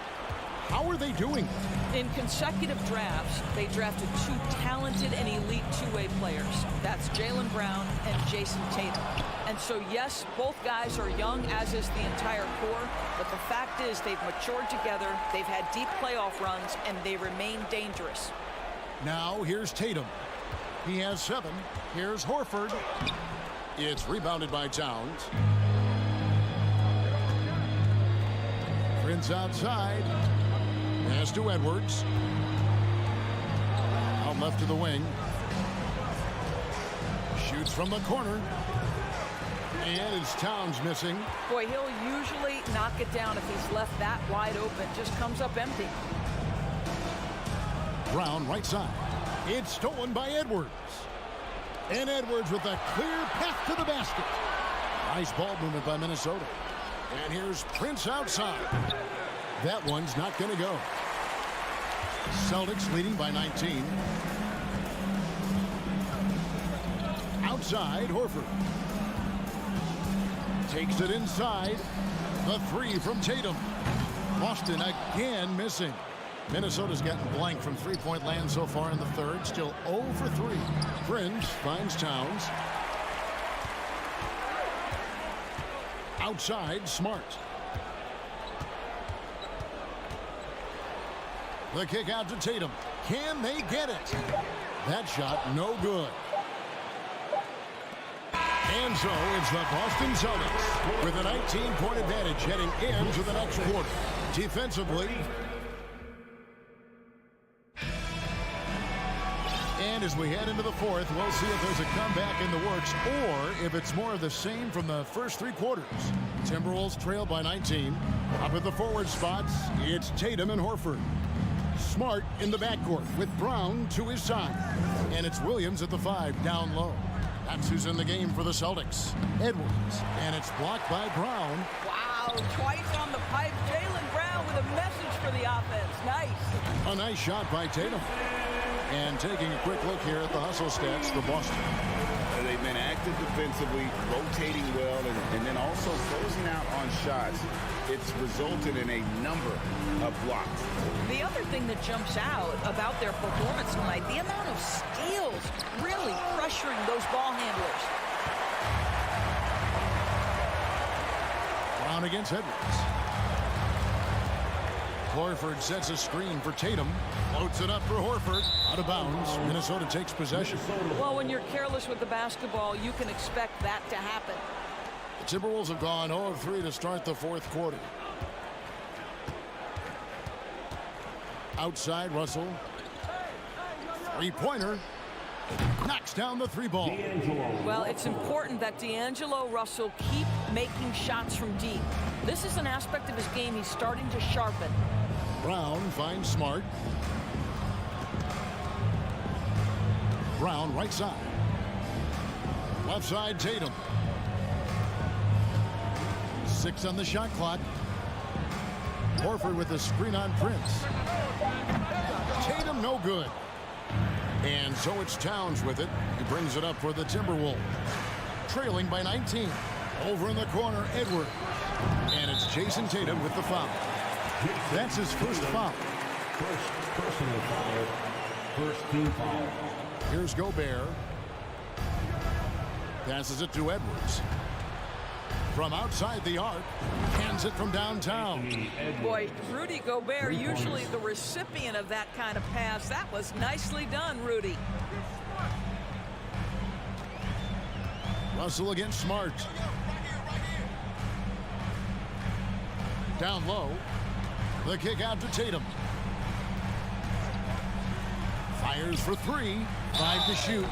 How are they doing? In consecutive drafts, they drafted 2 talented and elite two-way players. That's Jaylen Brown and Jason Tatum. And so, yes, both guys are young, as is the entire core. But the fact is they've matured together, they've had deep playoff runs, and they remain dangerous. Now here's Tatum. He has 7. Here's Horford. It's rebounded by Towns. Prince outside. Pass to Edwards. Out left to the wing. Shoots from the corner. And it's Towns missing. Boy, he'll usually knock it down if he's left that wide open. Just comes up empty. Brown right side. It's stolen by Edwards. And Edwards with a clear path to the basket. Nice ball movement by Minnesota. And here's Prince outside. That one's not going to go. Celtics leading by 19. outside, Horford. Takes it inside. The three from Tatum. Boston again missing. Minnesota's gotten blank from three-point land so far in the third. Still 0 for 3. Prince finds Towns. Outside, Smart. The kick out to Tatum. Can they get it? That shot no good. And so it's the Boston Celtics with a 19-point advantage heading into the next quarter. Defensively. And as we head into the fourth, we'll see if there's a comeback in the works or if it's more of the same from the first 3 quarters. Timberwolves trail by 19. Up at the forward spots, it's Tatum and Horford. Smart in the backcourt with Brown to his side. And it's Williams at the 5 down low. That's who's in the game for the Celtics. Edwards. And it's blocked by Brown. Wow, twice on the pipe. Jaylen Brown with a message for the offense. Nice. A nice shot by Tatum. And taking a quick look here at the hustle stats for Boston. They've been active defensively, rotating well, and then also closing out on shots. It's resulted in a number of blocks. The other thing that jumps out about their performance tonight, the amount of steals really pressuring those ball handlers. Brown against Edwards. Horford sets a screen for Tatum. Floats it up for Horford. Out of bounds. Minnesota takes possession. Well, when you're careless with the basketball, you can expect that to happen. The Timberwolves have gone 0 of 3 to start the fourth quarter. Outside, Russell. Three-pointer. Knocks down the 3-ball. Well, it's important that D'Angelo Russell keep making shots from deep. This is an aspect of his game he's starting to sharpen. Brown finds Smart. Brown right side. Left side, Tatum. 6 on the shot clock. Horford with the screen on Prince. Tatum no good. And so it's Towns with it. He brings it up for the Timberwolves. Trailing by 19. Over in the corner, Edwards. And it's Jason Tatum with the foul. That's his first foul. First personal foul. First team foul. Here's Gobert. Passes it to Edwards. From outside the arc. Hands it from downtown. Boy, Rudy Gobert, usually the recipient of that kind of pass. That was nicely done, Rudy. Russell against Smart. Down low. The kick out to Tatum. Fires for 3. 5 to shoot.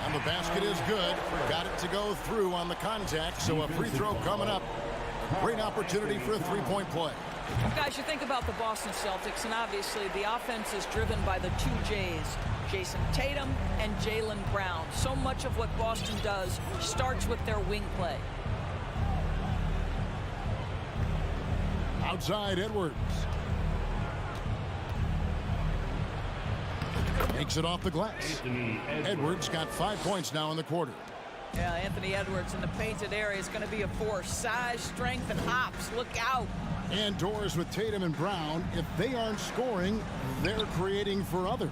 And the basket is good. Got it to go through on the contact. So a free throw coming up. A great opportunity for a 3-point play. Guys, you think about the Boston Celtics, and obviously the offense is driven by the 2 J's, Jason Tatum and Jaylen Brown. So much of what Boston does starts with their wing play. Outside, Edwards. Takes it off the glass. Edwards got 5 points now in the quarter. Yeah, Anthony Edwards in the painted area is going to be a force. Size, strength, and hops. Look out. And doors with Tatum and Brown. If they aren't scoring, they're creating for others.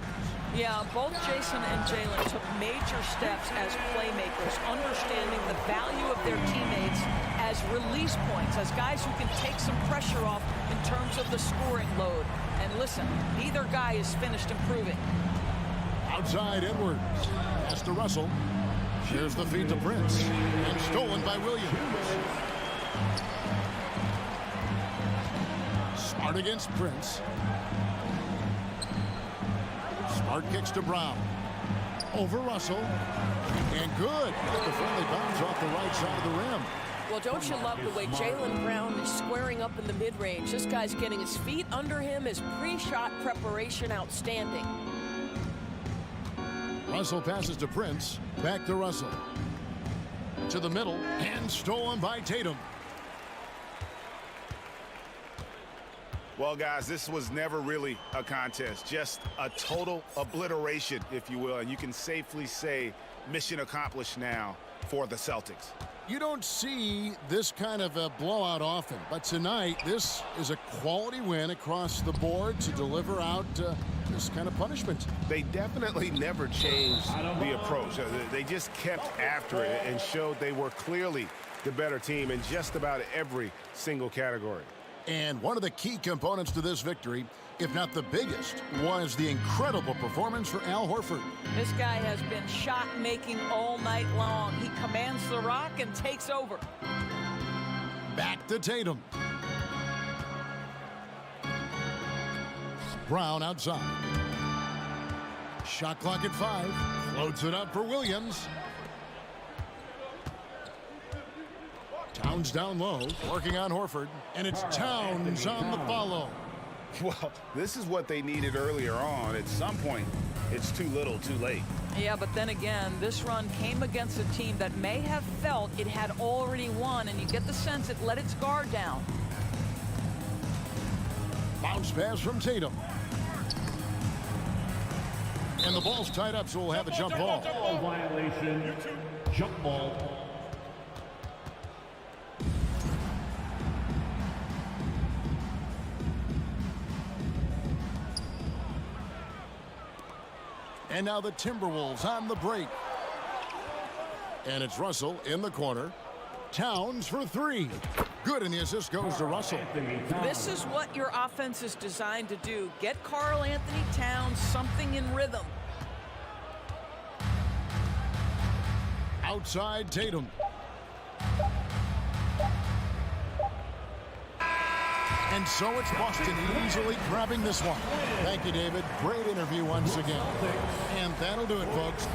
Yeah, both Jason and Jaylen took major steps as playmakers, understanding the value of their teammates as release points, as guys who can take some pressure off in terms of the scoring load. And listen, neither guy is finished improving. Outside, Edwards. Pass to Russell. Shares the feed to Prince. And stolen by Williams. Smart against Prince. Smart kicks to Brown. Over Russell. And good. Got the friendly bounce off the right side of the rim. Well, don't you love the way Jaylen Brown is squaring up in the mid-range? This guy's getting his feet under him. His pre-shot preparation outstanding. Russell passes to Prince. Back to Russell. To the middle. And stolen by Tatum. Well, guys, this was never really a contest. Just a total obliteration, if you will. And you can safely say mission accomplished now for the Celtics. You don't see this kind of a blowout often, but tonight this is a quality win across the board to deliver out this kind of punishment. They definitely never changed the approach. They just kept after it and showed they were clearly the better team in just about every single category. And one of the key components to this victory, if not the biggest, was the incredible performance for Al Horford. This guy has been shot-making all night long. He commands the rock and takes over. Back to Tatum. Brown outside. Shot clock at 5. Floats it up for Williams. Towns down low, working on Horford, and it's Towns on the follow. Well, this is what they needed earlier on. At some point, it's too little, too late. Yeah, but then again, this run came against a team that may have felt it had already won, and you get the sense it let its guard down. Bounce pass from Tatum. And the ball's tied up, so we'll have a jump ball. Violation. Jump ball. And now the Timberwolves on the break. And it's Russell in the corner. Towns for 3. Good, and the assist goes to Russell. This is what your offense is designed to do. Get Karl Anthony Towns something in rhythm. Outside Tatum. And so it's Boston easily grabbing this one. Thank you, David. Great interview once again. And that'll do it, folks.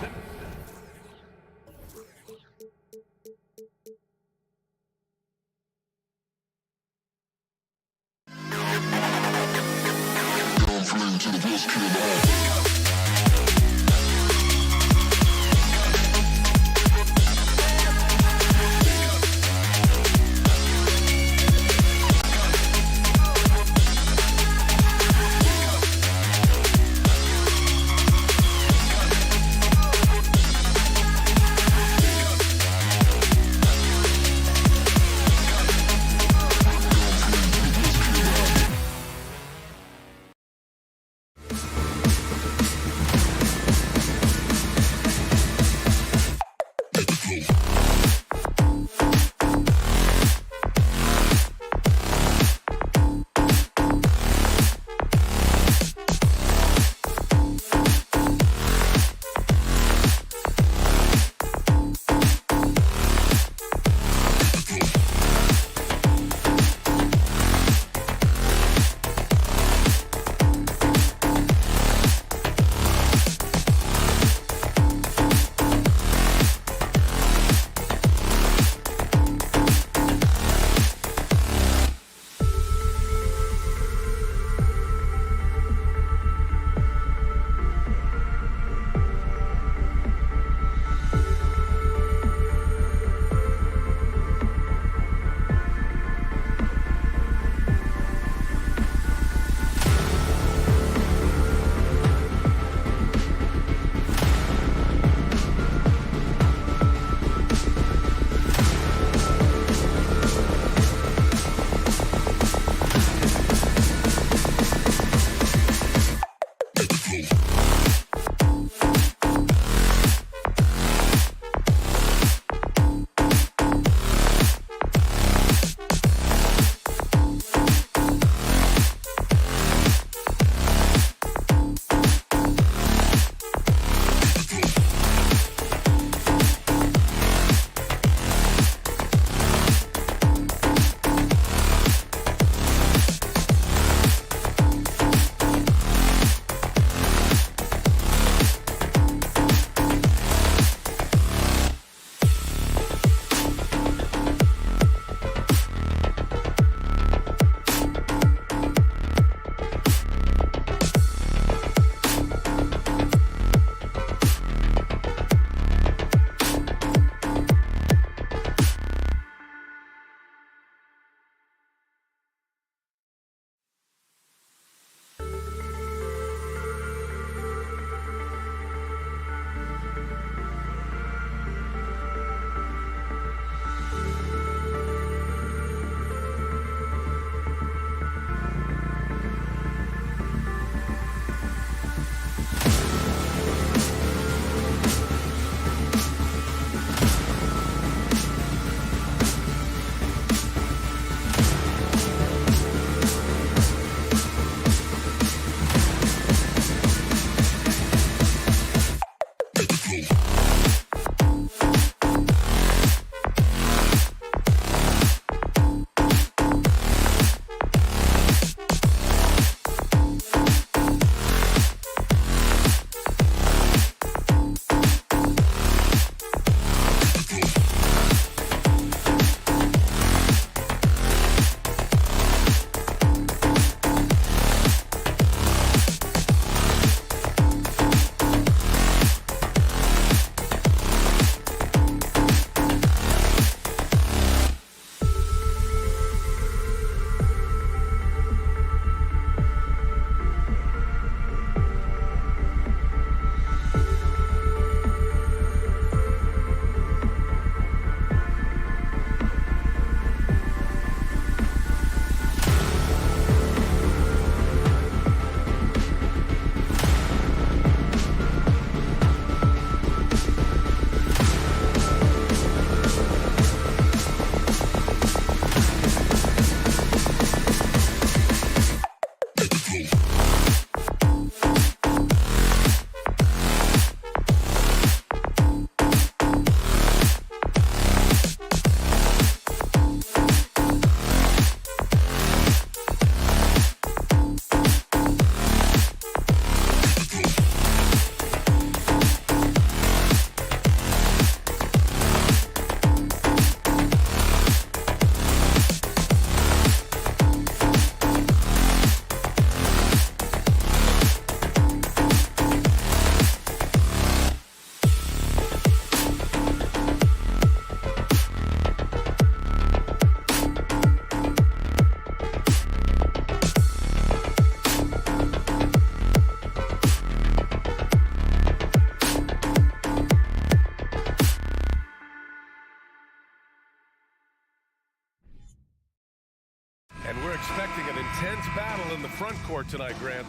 expecting an intense battle in the front court tonight, Grant.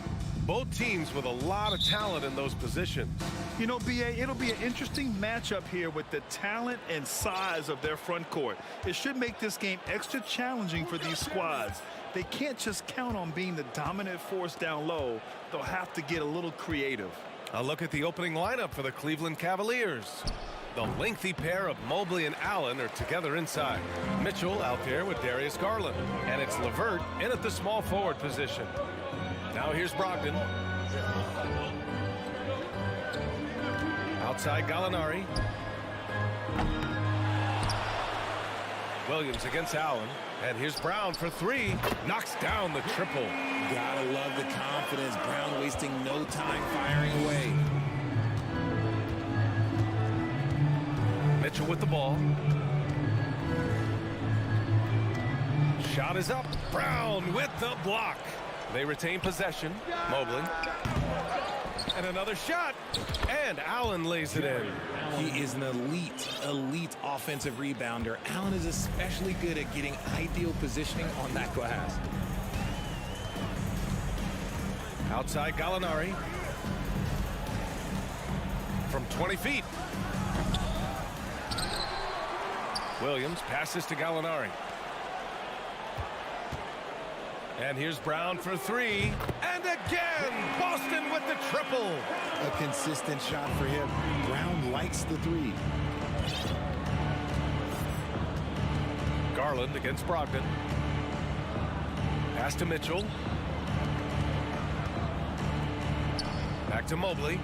Both teams with a lot of talent in those positions. You know, B.A., it'll be an interesting matchup here with the talent and size of their front court. It should make this game extra challenging for these squads. They can't just count on being the dominant force down low. They'll have to get a little creative. A look at the opening lineup for the Cleveland Cavaliers. The lengthy pair of Mobley and Allen are together inside. Mitchell out there with Darius Garland. And it's LeVert in at the small forward position. Now here's Brogdon. Outside Gallinari. Williams against Allen. And here's Brown for three. Knocks down the triple. Gotta love the confidence. Brown wasting no time firing away. Mitchell with the ball. Shot is up. Brown with the block. They retain possession. Mobley. And another shot. And Allen lays it in. He is an elite offensive rebounder. Allen is especially good at getting ideal positioning on that glass. Outside Gallinari. From 20 feet. Williams passes to Gallinari. And here's Brown for three. And again, Boston with the triple. A consistent shot for him. Brown likes the three. Garland against Brogdon. Pass to Mitchell. Back to Mobley.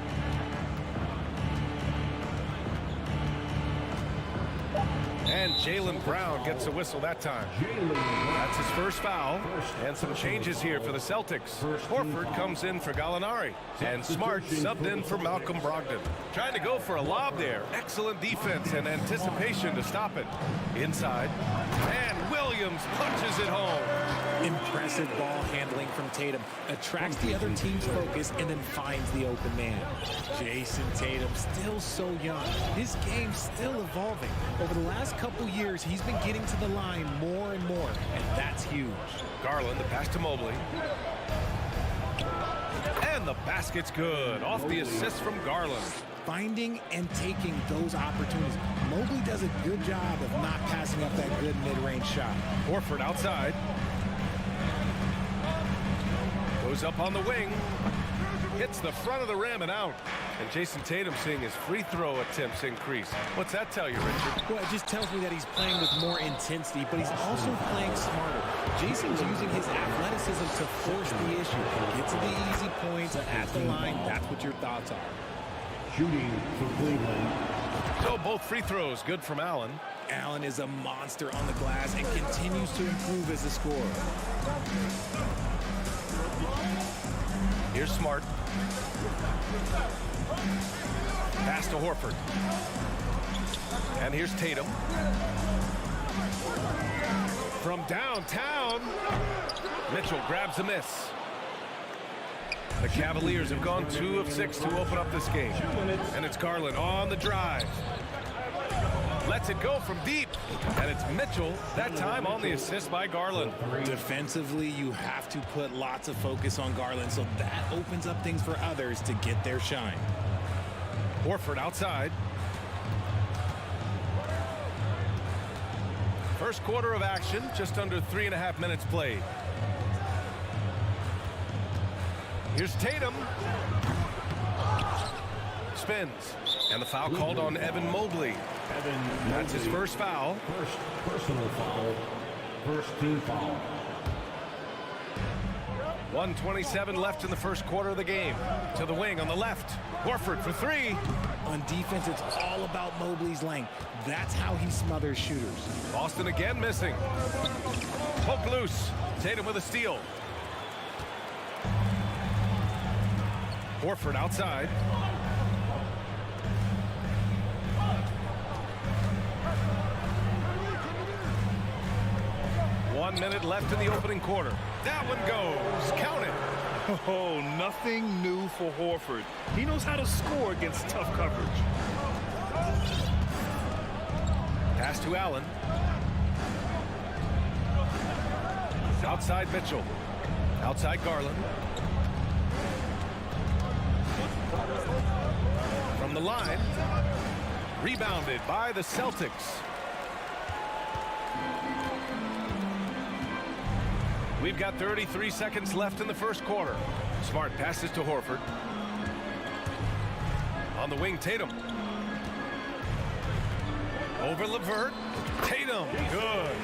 And Jaylen Brown gets a whistle that time. That's his first foul. And some changes here for the Celtics. Horford comes in for Gallinari. And Smart subbed in for Malcolm Brogdon. Trying to go for a lob there. Excellent defense and anticipation to stop it. Inside. And Williams punches it home. Impressive ball handling from Tatum. Attracts the other team's focus and then finds the open man. Jason Tatum, still so young. His game's still evolving. Over the last couple years, he's been getting to the line more and more, and that's huge. Garland, the pass to Mobley. And the basket's good. Off the assist from Garland. Finding and taking those opportunities. Mobley does a good job of not passing up that good mid-range shot. Horford outside. Goes up on the wing. Hits the front of the rim and out. And Jason Tatum seeing his free throw attempts increase. What's that tell you, Richard? Well, it just tells me that he's playing with more intensity, but he's also playing smarter. Jason's using his athleticism to force the issue. Get to the easy points at the line. That's what your thoughts are. Shooting for Cleveland. So both free throws good from Allen. Allen is a monster on the glass and continues to improve as a scorer. Here's Smart. Pass to Horford. And here's Tatum. From downtown, Mitchell grabs a miss. The Cavaliers have gone 2 of 6 to open up this game. And it's Garland on the drive. Lets it go from deep. And it's Mitchell, that time on the assist by Garland. Defensively, you have to put lots of focus on Garland, so that opens up things for others to get their shine. Horford outside. First quarter of action, just under 3.5 minutes played. Here's Tatum. Spins. And the foul called on Evan Mobley. That's his first foul. First personal foul. First team foul. 1:27 left in the first quarter of the game. To the wing on the left. Horford for three. On defense, it's all about Mobley's length. That's how he smothers shooters. Boston again missing. Poke loose. Tatum with a steal. Horford outside. One minute left in the opening quarter. That one goes. Count it. Oh, nothing new for Horford. He knows how to score against tough coverage. Pass to Allen. Outside Mitchell. Outside Garland. From the line. Rebounded by the Celtics. We've got 33 seconds left in the first quarter. Smart passes to Horford. On the wing, Tatum. Over LeVert. Tatum, good.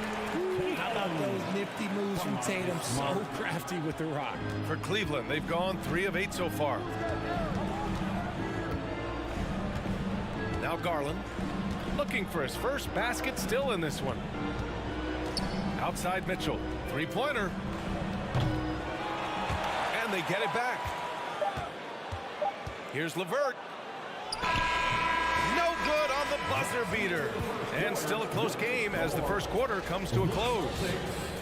How about those nifty moves from Tatum? So crafty with the rock. For Cleveland, they've gone 3 of 8 so far. Now Garland, looking for his first basket, still in this one. Outside Mitchell, three-pointer. And they get it back. Here's LeVert. No good on the buzzer beater. And still a close game as the first quarter comes to a close.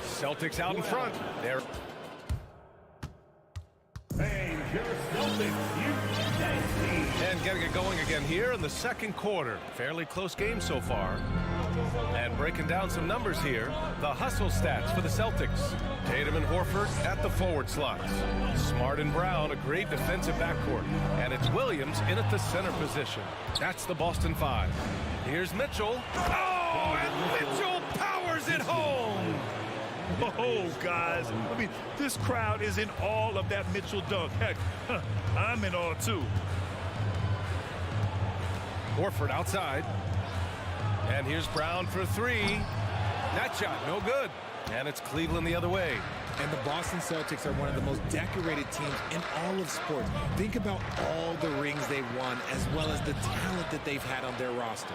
Celtics out in front. They're and getting it going again here in the second quarter. Fairly close game so far. And breaking down some numbers here, the hustle stats for the Celtics. Tatum and Horford at the forward slots. Smart and Brown, a great defensive backcourt. And it's Williams in at the center position. That's the Boston Five. Here's Mitchell. Oh, and Mitchell powers it home. Oh, guys, I mean, this crowd is in awe of that Mitchell dunk. Heck, I'm in awe, too. Horford outside. And here's Brown for three. That shot, no good. And it's Cleveland the other way. And the Boston Celtics are one of the most decorated teams in all of sports. Think about all the rings they've won, as well as the talent that they've had on their roster.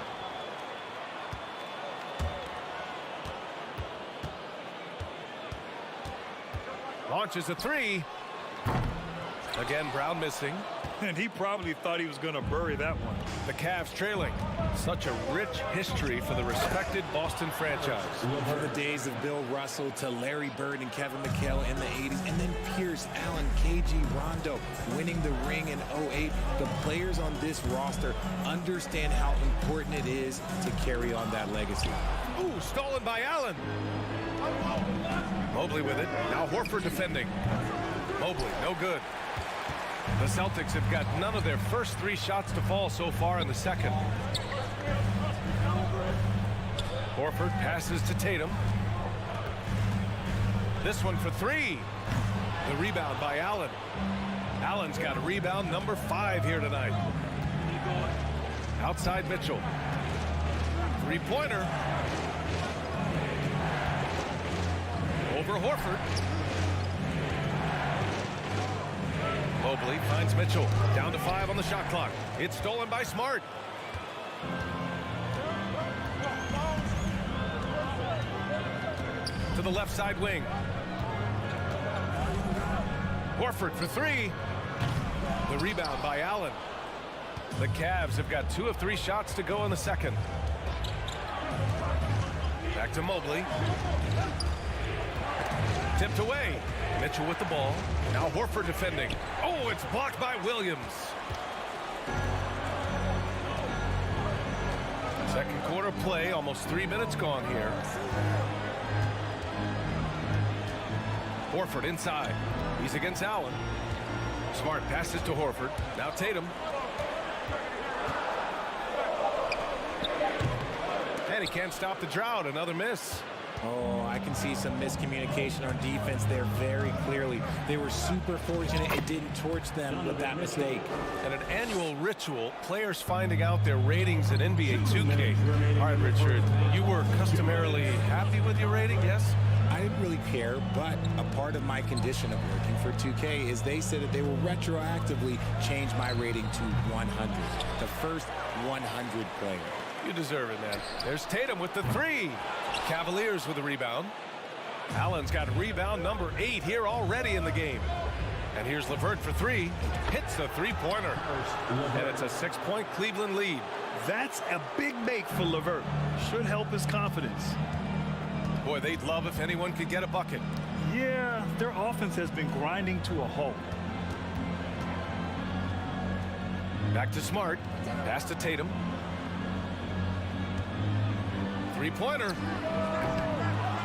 Launches a three. Again, Brown missing. And he probably thought he was going to bury that one. The Cavs trailing. Such a rich history for the respected Boston franchise. From the days of Bill Russell to Larry Bird and Kevin McHale in the 80s, and then Pierce, Allen, KG, Rondo winning the ring in 08. The players on this roster understand how important it is to carry on that legacy. Ooh, stolen by Allen. Mobley with it. Now Horford defending. Mobley, no good. The Celtics have got none of their first 3 shots to fall so far in the second. Horford passes to Tatum. This one for 3. The rebound by Allen. Allen's got a rebound number 5 here tonight. Outside Mitchell. Three-pointer. Over Horford. Mobley finds Mitchell. Down to 5 on the shot clock. It's stolen by Smart. To the left side wing. Horford for 3. The rebound by Allen. The Cavs have got 2 of 3 shots to go in the second. Back to Mobley. Tipped away. Mitchell with the ball. Now Horford defending. Oh, it's blocked by Williams. Second quarter play, almost 3 minutes gone here. Horford inside. He's against Allen. Smart passes to Horford. Now Tatum. And he can't stop the drought. Another miss. Oh, I can see some miscommunication on defense there very clearly. They were super fortunate it didn't torch them with that mistake. And an annual ritual, players finding out their ratings in NBA 2K. All right, Richard, you were customarily happy with your rating, yes? I didn't really care, but a part of my condition of working for 2K is they said that they will retroactively change my rating to 100, the first 100 player. You deserve it, man. There's Tatum with the 3. Cavaliers with a rebound. Allen's got rebound number 8 here already in the game. And here's LeVert for 3. Hits the three-pointer. And it's a 6-point Cleveland lead. That's a big make for LeVert. Should help his confidence. Boy, they'd love if anyone could get a bucket. Yeah, their offense has been grinding to a halt. Back to Smart. Pass to Tatum. Three-pointer.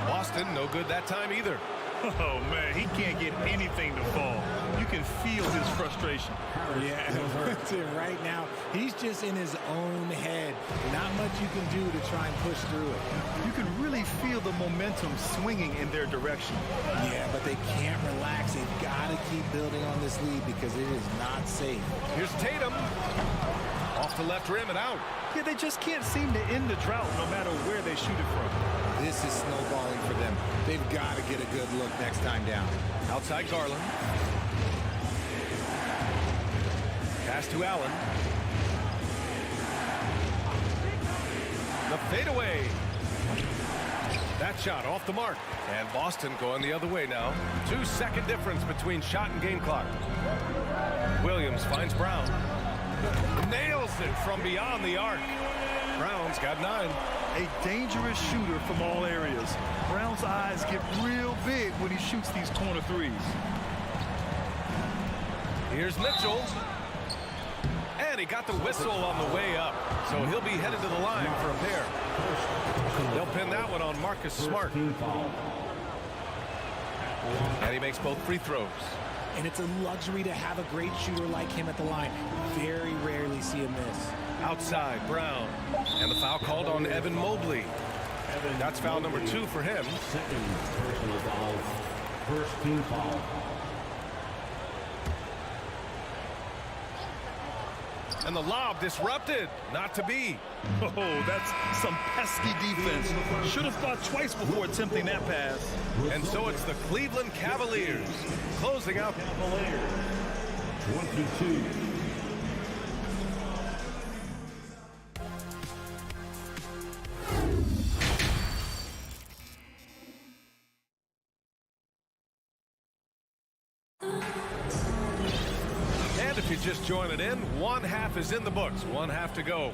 Boston, no good that time either. Oh, man, he can't get anything to fall. You can feel his frustration. Yeah, right now, he's just in his own head. Not much you can do to try and push through it. You can really feel the momentum swinging in their direction. Yeah, but they can't relax. They've got to keep building on this lead because it is not safe. Here's Tatum. Off the left rim and out. Yeah, they just can't seem to end the drought no matter where they shoot it from. This is snowballing for them. They've got to get a good look next time down. Outside Garland. Pass to Allen. The fadeaway. That shot off the mark. And Boston going the other way now. 2-second difference between shot and game clock. Williams finds Brown. Nails it from beyond the arc. Brown's got 9. A dangerous shooter from all areas. Brown's eyes get real big when he shoots these corner threes. Here's Mitchell. And he got the whistle on the way up. So he'll be headed to the line for a pair. They'll pin that one on Marcus Smart. And he makes both free throws. And it's a luxury to have a great shooter like him at the line. Very rarely see him miss. Outside, Brown. And the foul called on Evan Mobley. That's foul number 2 for him. Second personal foul. First team foul. And the lob disrupted. Not to be. Oh, that's some pesky defense. Should have thought twice before attempting that pass. And so it's the Cleveland Cavaliers closing out. Cavaliers. 22. If you're just joining in, one half is in the books, one half to go.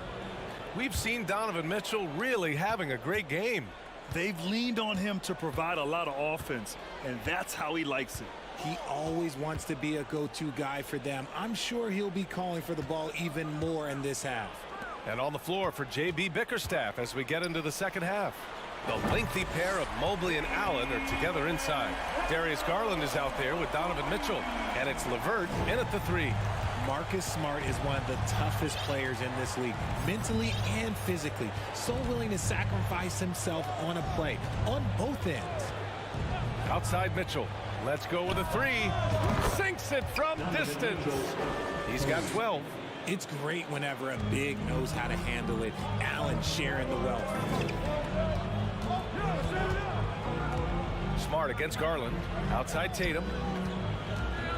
We've seen Donovan Mitchell really having a great game. They've leaned on him to provide a lot of offense, and that's how he likes it. He always wants to be a go-to guy for them. I'm sure he'll be calling for the ball even more in this half. And on the floor for J.B. Bickerstaff as we get into the second half. The lengthy pair of Mobley and Allen are together inside. Darius Garland is out there with Donovan Mitchell. And it's LeVert in at the 3. Marcus Smart is one of the toughest players in this league, mentally and physically. So willing to sacrifice himself on a play, on both ends. Outside Mitchell. Let's go with a 3. Sinks it from distance. He's got 12. It's great whenever a big knows how to handle it. Allen sharing the wealth. Smart against Garland. Outside Tatum.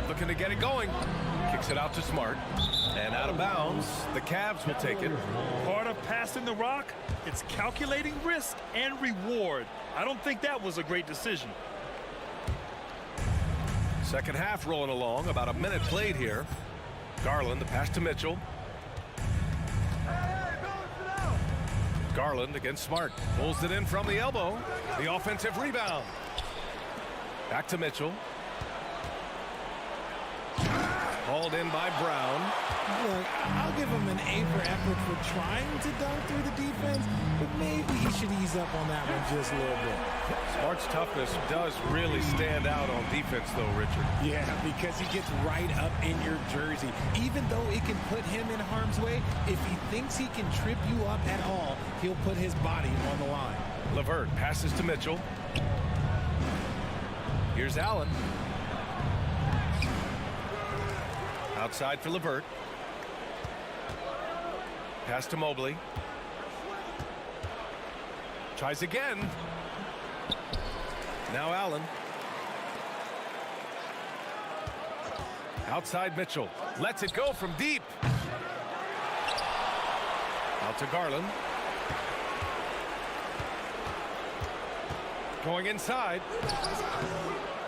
Looking to get it going. Kicks it out to Smart. And out of bounds. The Cavs will take it. Part of passing the rock, it's calculating risk and reward. I don't think that was a great decision. Second half rolling along. About a minute played here. Garland, the pass to Mitchell. Garland against Smart. Pulls it in from the elbow. The offensive rebound. Back to Mitchell. Hauled in by Brown. Look, I'll give him an A for effort for trying to dunk through the defense, but maybe he should ease up on that one just a little bit. Smart's toughness does really stand out on defense, though, Richard. Yeah, because he gets right up in your jersey. Even though it can put him in harm's way, if he thinks he can trip you up at all, he'll put his body on the line. LeVert passes to Mitchell. Here's Allen. Outside for LeVert. Pass to Mobley. Tries again. Now Allen. Outside Mitchell. Lets it go from deep. Out to Garland. Going inside.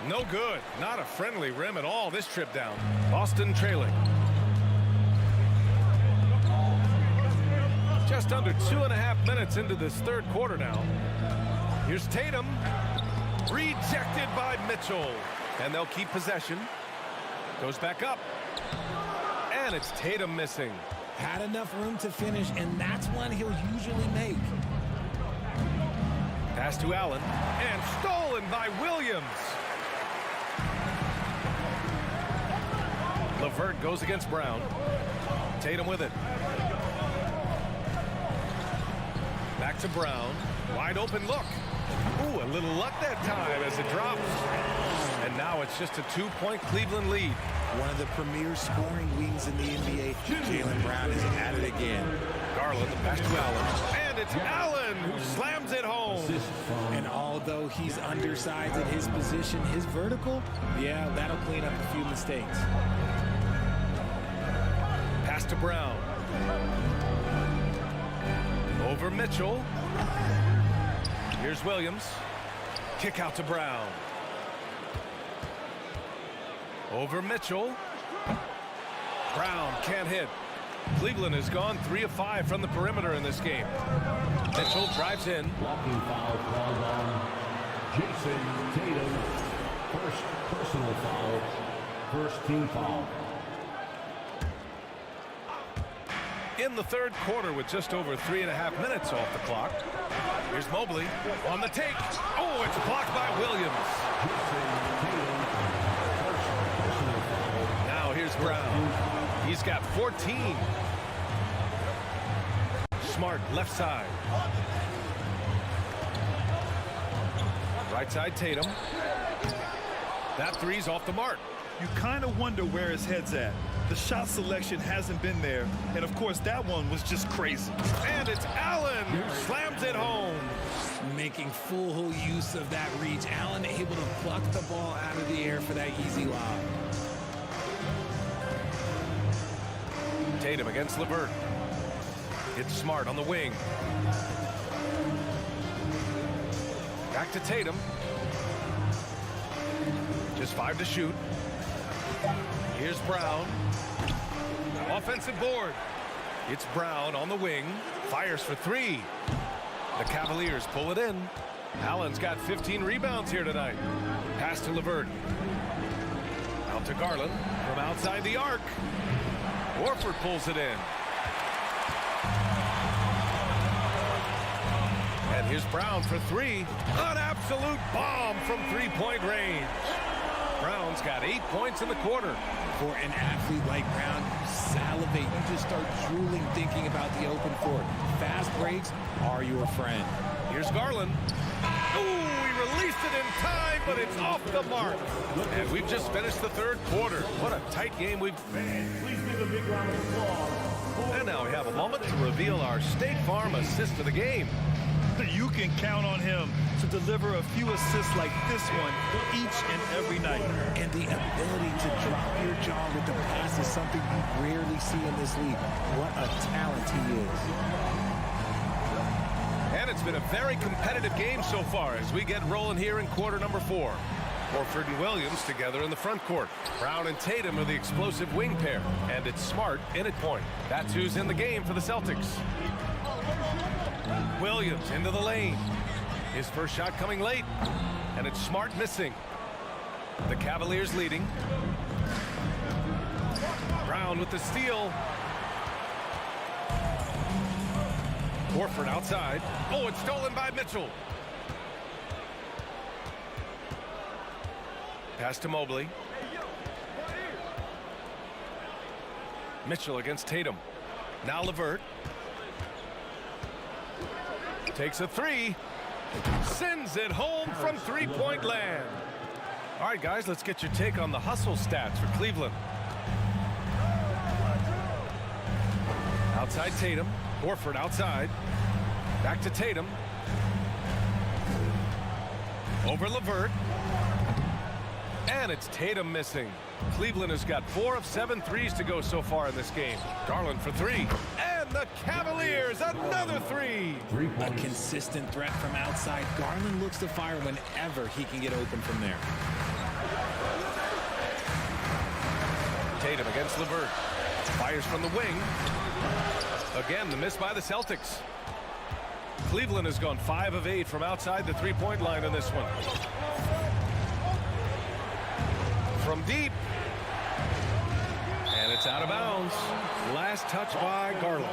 No good. Not a friendly rim at all this trip down. Boston trailing. Just under 2.5 minutes into this third quarter now. Here's Tatum. Rejected by Mitchell. And they'll keep possession. Goes back up. And it's Tatum missing. Had enough room to finish, and that's one he'll usually make. Pass to Allen. And stolen by Williams. LeVert goes against Brown. Tatum with it. Back to Brown. Wide open look. Ooh, a little luck that time as it drops. And now it's just a 2-point Cleveland lead. One of the premier scoring wings in the NBA. Jaylen Brown is at it again. Garland, the pass to Allen. And it's Allen who slams it home. And although he's undersized at his position, his vertical, yeah, that'll clean up a few mistakes. Pass to Brown. Over Mitchell. Here's Williams. Kick out to Brown. Over Mitchell. Brown can't hit. Cleveland has gone 3 of 5 from the perimeter in this game. Mitchell drives in. Walking foul called on Jason Tatum. First personal foul. First team foul. In the third quarter with just over 3.5 minutes off the clock. Here's Mobley on the take. Oh, it's blocked by Williams. Now here's Brown. He's got 14. Smart left side. Right side Tatum. That three's off the mark. You kind of wonder where his head's at. The shot selection hasn't been there, and of course that one was just crazy. And it's Allen who slams it home. Making full use of that reach. Allen able to pluck the ball out of the air for that easy lob. Tatum against LeVert. It's Smart on the wing. Back to Tatum. Just 5 to shoot. Here's Brown. Offensive board. It's Brown on the wing. Fires for 3. The Cavaliers pull it in. Allen's got 15 rebounds here tonight. Pass to LeVert. Out to Garland from outside the arc. Horford pulls it in. And here's Brown for 3. An absolute bomb from 3-point range. Brown's got 8 points in the quarter. For an athlete like Brown, you salivate. You just start drooling thinking about the open court. Fast breaks are your friend. Here's Garland. Ooh, he released it in time, but it's off the mark. And we've just finished the third quarter. What a tight game we've... Please give a big round of applause. And now we have a moment to reveal our State Farm assist of the game. You can count on him to deliver a few assists like this one each and every night. And the ability to drop your jaw with the pass is something you rarely see in this league. What a talent he is. And it's been a very competitive game so far as we get rolling here in quarter number 4. Horford and Williams together in the front court. Brown and Tatum are the explosive wing pair. And it's Smart in at point. That's who's in the game for the Celtics. Williams into the lane. His first shot coming late. And it's Smart missing. The Cavaliers leading. Brown with the steal. Horford outside. Oh, it's stolen by Mitchell. Pass to Mobley. Mitchell against Tatum. Now LeVert. Takes a 3. Sends it home from 3-point land. All right, guys, let's get your take on the hustle stats for Cleveland. Outside Tatum. Horford outside. Back to Tatum. Over LeVert. And it's Tatum missing. Cleveland has got 4 of 7 threes to go so far in this game. Garland for 3. And the Cavaliers, another 3. A consistent threat from outside. Garland looks to fire whenever he can get open from there. Tatum against LeVert. Fires from the wing. Again, the miss by the Celtics. Cleveland has gone 5 of 8 from outside the 3-point line in this one. From deep. And it's out of bounds. Last touch by Garland.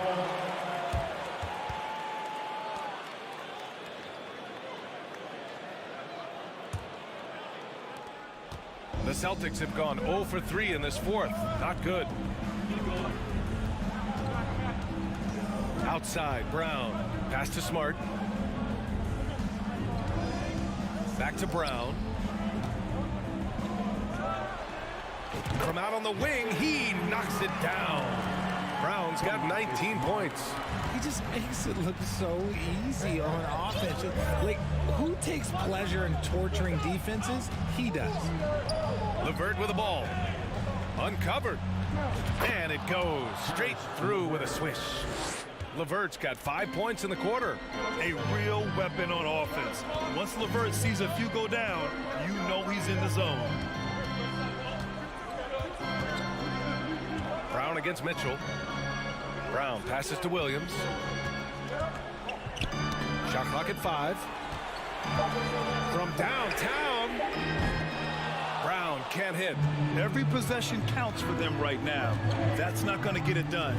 The Celtics have gone 0 for 3 in this fourth. Not good. Outside, Brown. Pass to Smart. Back to Brown. From out on the wing, he knocks it down. Brown's got 19 points. He just makes it look so easy on offense. Like, who takes pleasure in torturing defenses? He does. LeVert with the ball. Uncovered. And it goes straight through with a swish. LeVert's got 5 points in the quarter. A real weapon on offense. Once LeVert sees a few go down, you know he's in the zone. Brown against Mitchell. Brown passes to Williams. Shot clock at 5. From downtown. Brown can't hit. Every possession counts for them right now. That's not going to get it done.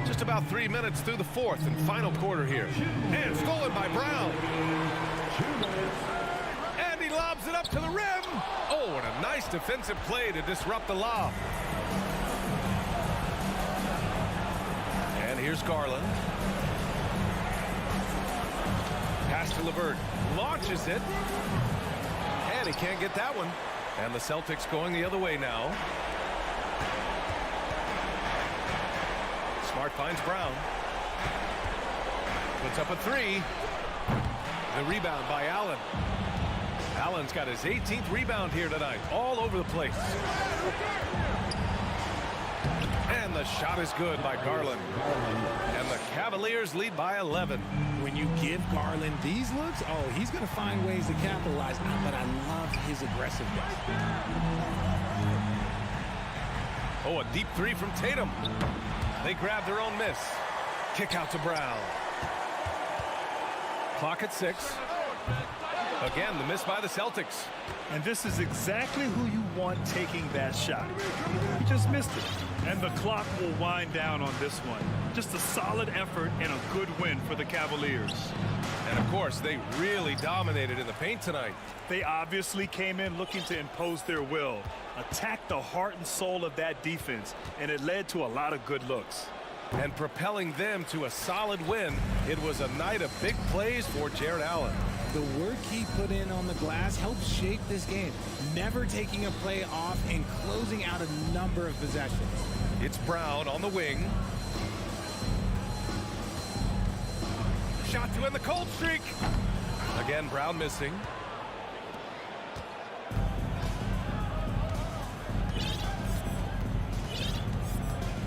Just about 3 minutes through the fourth and final quarter here. And stolen by Brown. And he lobs it up to the rim. Oh, and a nice defensive play to disrupt the lob. And here's Garland. Pass to LeVert. Launches it. And he can't get that one. And the Celtics going the other way now. Smart finds Brown. Puts up a 3. The rebound by Allen. Allen's got his 18th rebound here tonight. All over the place. And the shot is good by Garland. And the Cavaliers lead by 11. When you give Garland these looks, oh, he's going to find ways to capitalize. But I love his aggressiveness. Oh, a deep 3 from Tatum. They grab their own miss. Kick out to Brown. Clock at 6. Again, the miss by the Celtics. And this is exactly who you want taking that shot. He just missed it. And the clock will wind down on this one. Just a solid effort and a good win for the Cavaliers. And of course, they really dominated in the paint tonight. They obviously came in looking to impose their will, attack the heart and soul of that defense, and it led to a lot of good looks. And propelling them to a solid win, it was a night of big plays for Jared Allen. The work he put in on the glass helped shape this game, never taking a play off and closing out a number of possessions. It's Brown on the wing. Shot to end the cold streak. Again, Brown missing.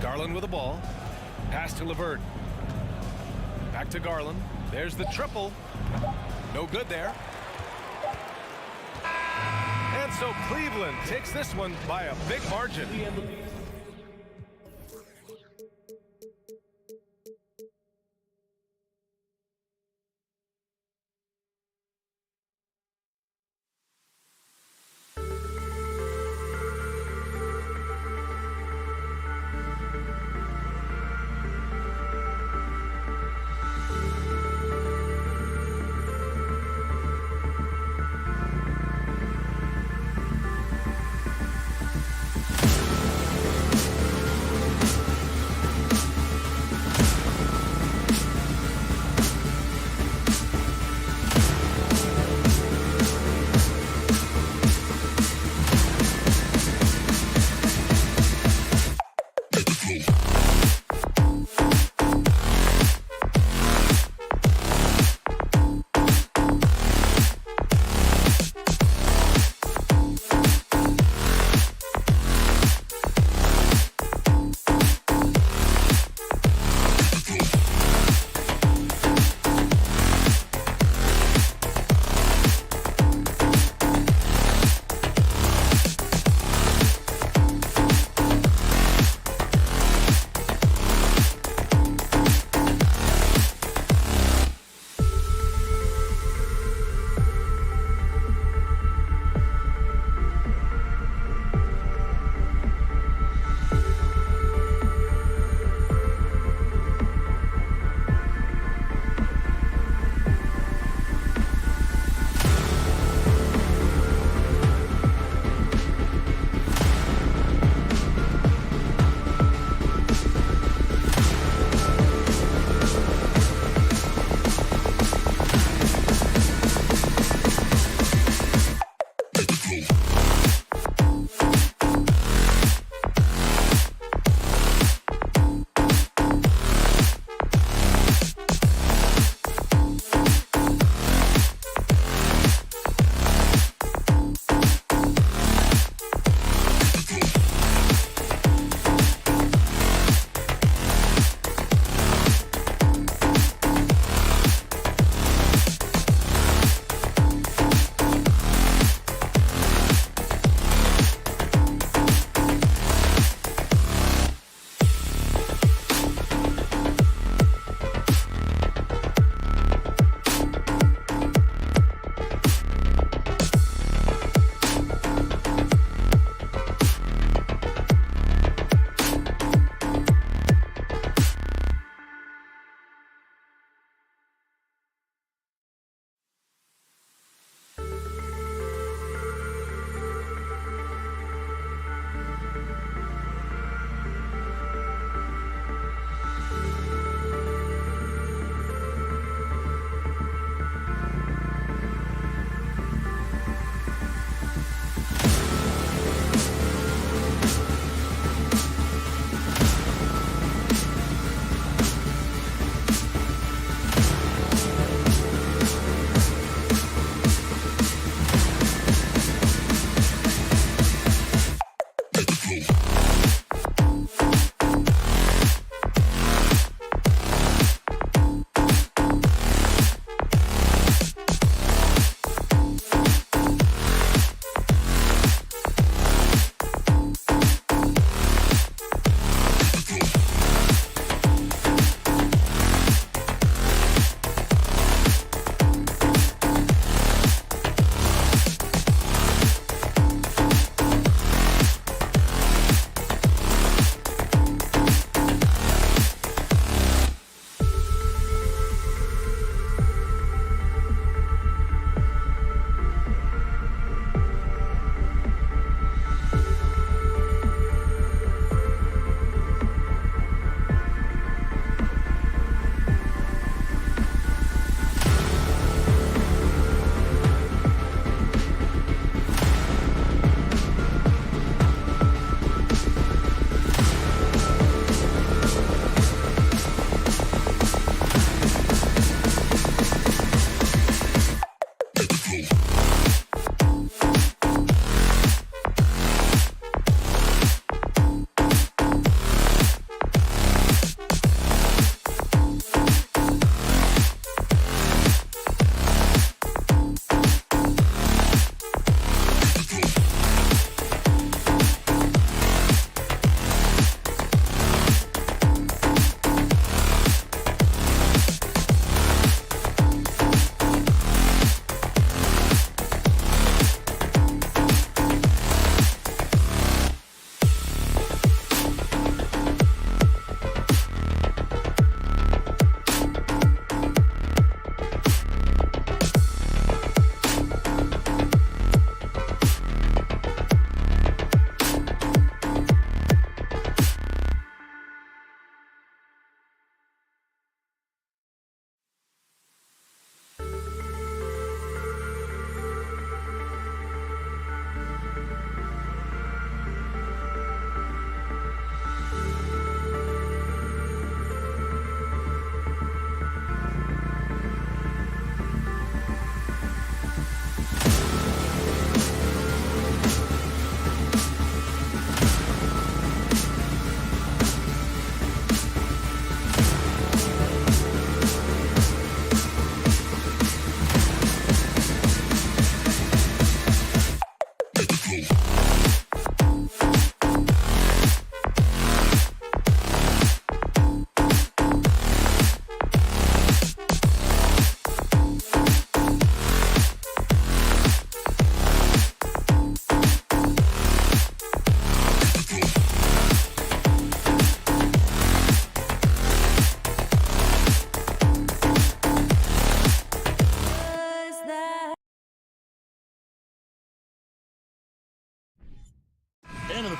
Garland with the ball. Pass to LeVert. Back to Garland. There's the triple. No good there. And so Cleveland takes this one by a big margin.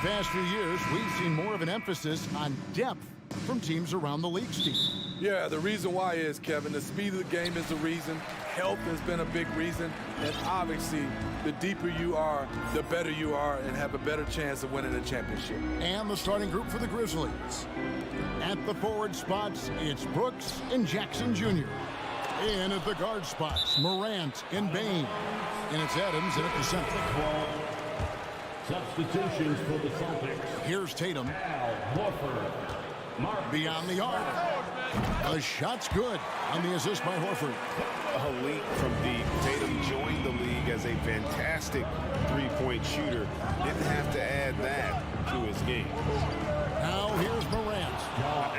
past few years, we've seen more of an emphasis on depth from teams around the league, Steve. Yeah, the reason why is, Kevin, the speed of the game is the reason. Health has been a big reason. And obviously, the deeper you are, the better you are and have a better chance of winning a championship. And the starting group for the Grizzlies. At the forward spots, it's Brooks and Jackson Jr. In at the guard spots, Morant and Bain. And it's Adams in at the center. Substitutions for the Celtics. Here's Tatum. Horford. Beyond the arc. The shot's good on the assist by Horford. A leap from deep. Tatum joined the league as a fantastic three-point shooter. Didn't have to add that to his game. Now here's Morant.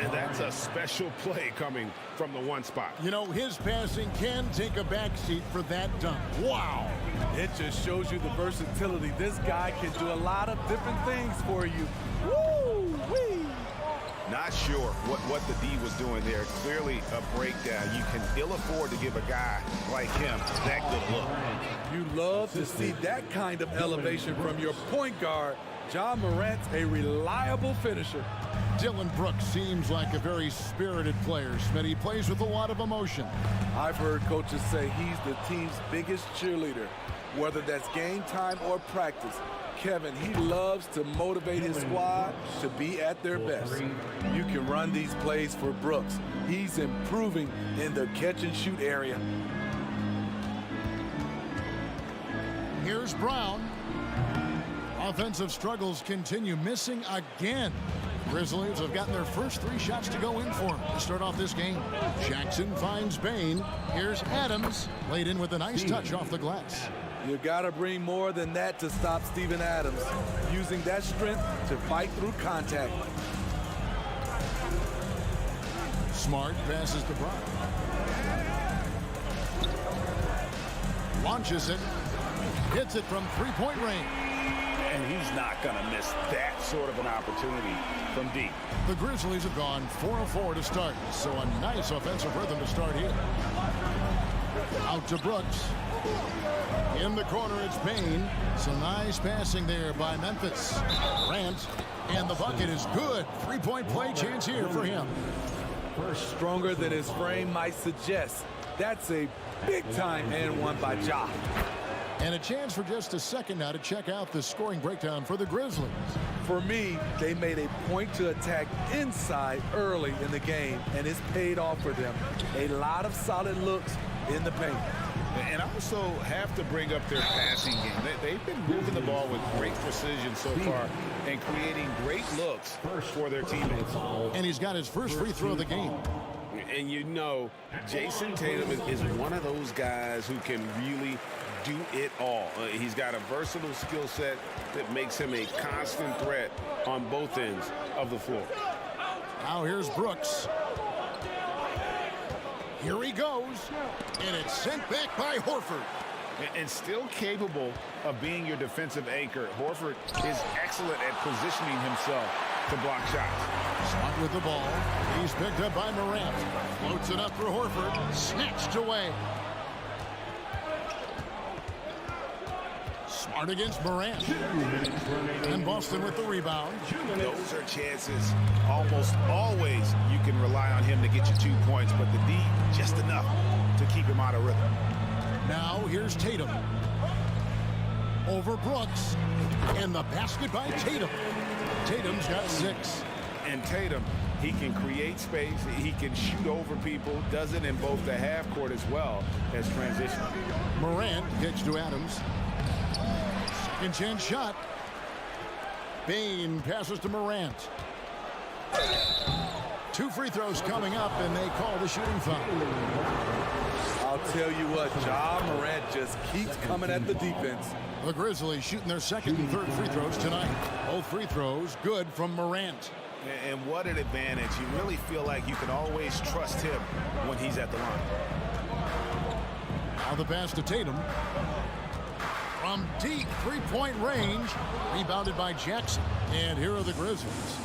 And that's a special play coming from the one spot. You know, his passing can take a backseat for that dunk. Wow. It just shows you the versatility. This guy can do a lot of different things for you. Woo-wee! Not sure what the D was doing there. Clearly a breakdown. You can ill afford to give a guy like him that good look. You love to see that kind of elevation from your point guard. Ja Morant's a reliable finisher. Dillon Brooks seems like a very spirited player, Smith. He plays with a lot of emotion. I've heard coaches say he's the team's biggest cheerleader, whether that's game time or practice. Kevin, he loves to motivate his squad to be at their best. You can run these plays for Brooks. He's improving in the catch-and-shoot area. Here's Brown. Offensive struggles continue, missing again. Grizzlies have gotten their first 3 shots to go in for him to start off this game. Jackson finds Bain. Here's Adams, laid in with a nice touch off the glass. You got to bring more than that to stop Steven Adams, using that strength to fight through contact. Smart passes to Brown. Launches it. Hits it from three-point range. And he's not going to miss that sort of an opportunity from deep. The Grizzlies have gone 4 of 4 to start, so a nice offensive rhythm to start here. Out to Brooks. In the corner, it's Bain. Some nice passing there by Memphis. Grant, and the bucket is good. 3-point play chance here for him. Stronger than his frame might suggest. That's a big-time and one by Ja. And a chance for just a second now to check out the scoring breakdown for the Grizzlies. For me, they made a point to attack inside early in the game, and it's paid off for them. A lot of solid looks in the paint. And I also have to bring up their passing game. They've been moving the ball with great precision so far and creating great looks for their teammates. And he's got his first free throw of the game. And you know, Jason Tatum is one of those guys who can really do it all. He's got a versatile skill set that makes him a constant threat on both ends of the floor. Now here's Brooks. Here he goes, and it's sent back by Horford. And still capable of being your defensive anchor. Horford is excellent at positioning himself to block shots. Smart with the ball. He's picked up by Morant. Floats it up for Horford. Snatched away. Smart against Morant. And Boston with the rebound. Those are chances. Almost always you can rely on him to get you 2 points, but the D just enough to keep him out of rhythm. Now here's Tatum. Over Brooks. And the basket by Tatum. Tatum's got 6. And Tatum, he can create space. He can shoot over people. Does it in both the half court as well as transition. Morant gets to Adams. Second chance shot. Bain passes to Morant. 2 free throws coming up, and they call the shooting foul. I'll tell you what, Ja Morant just keeps coming at the defense. The Grizzlies shooting their second and third free throws tonight. Both free throws good from Morant. And what an advantage. You really feel like you can always trust him when he's at the line. Now the pass to Tatum. From deep 3-point range. Rebounded by Jackson. And here are the Grizzlies.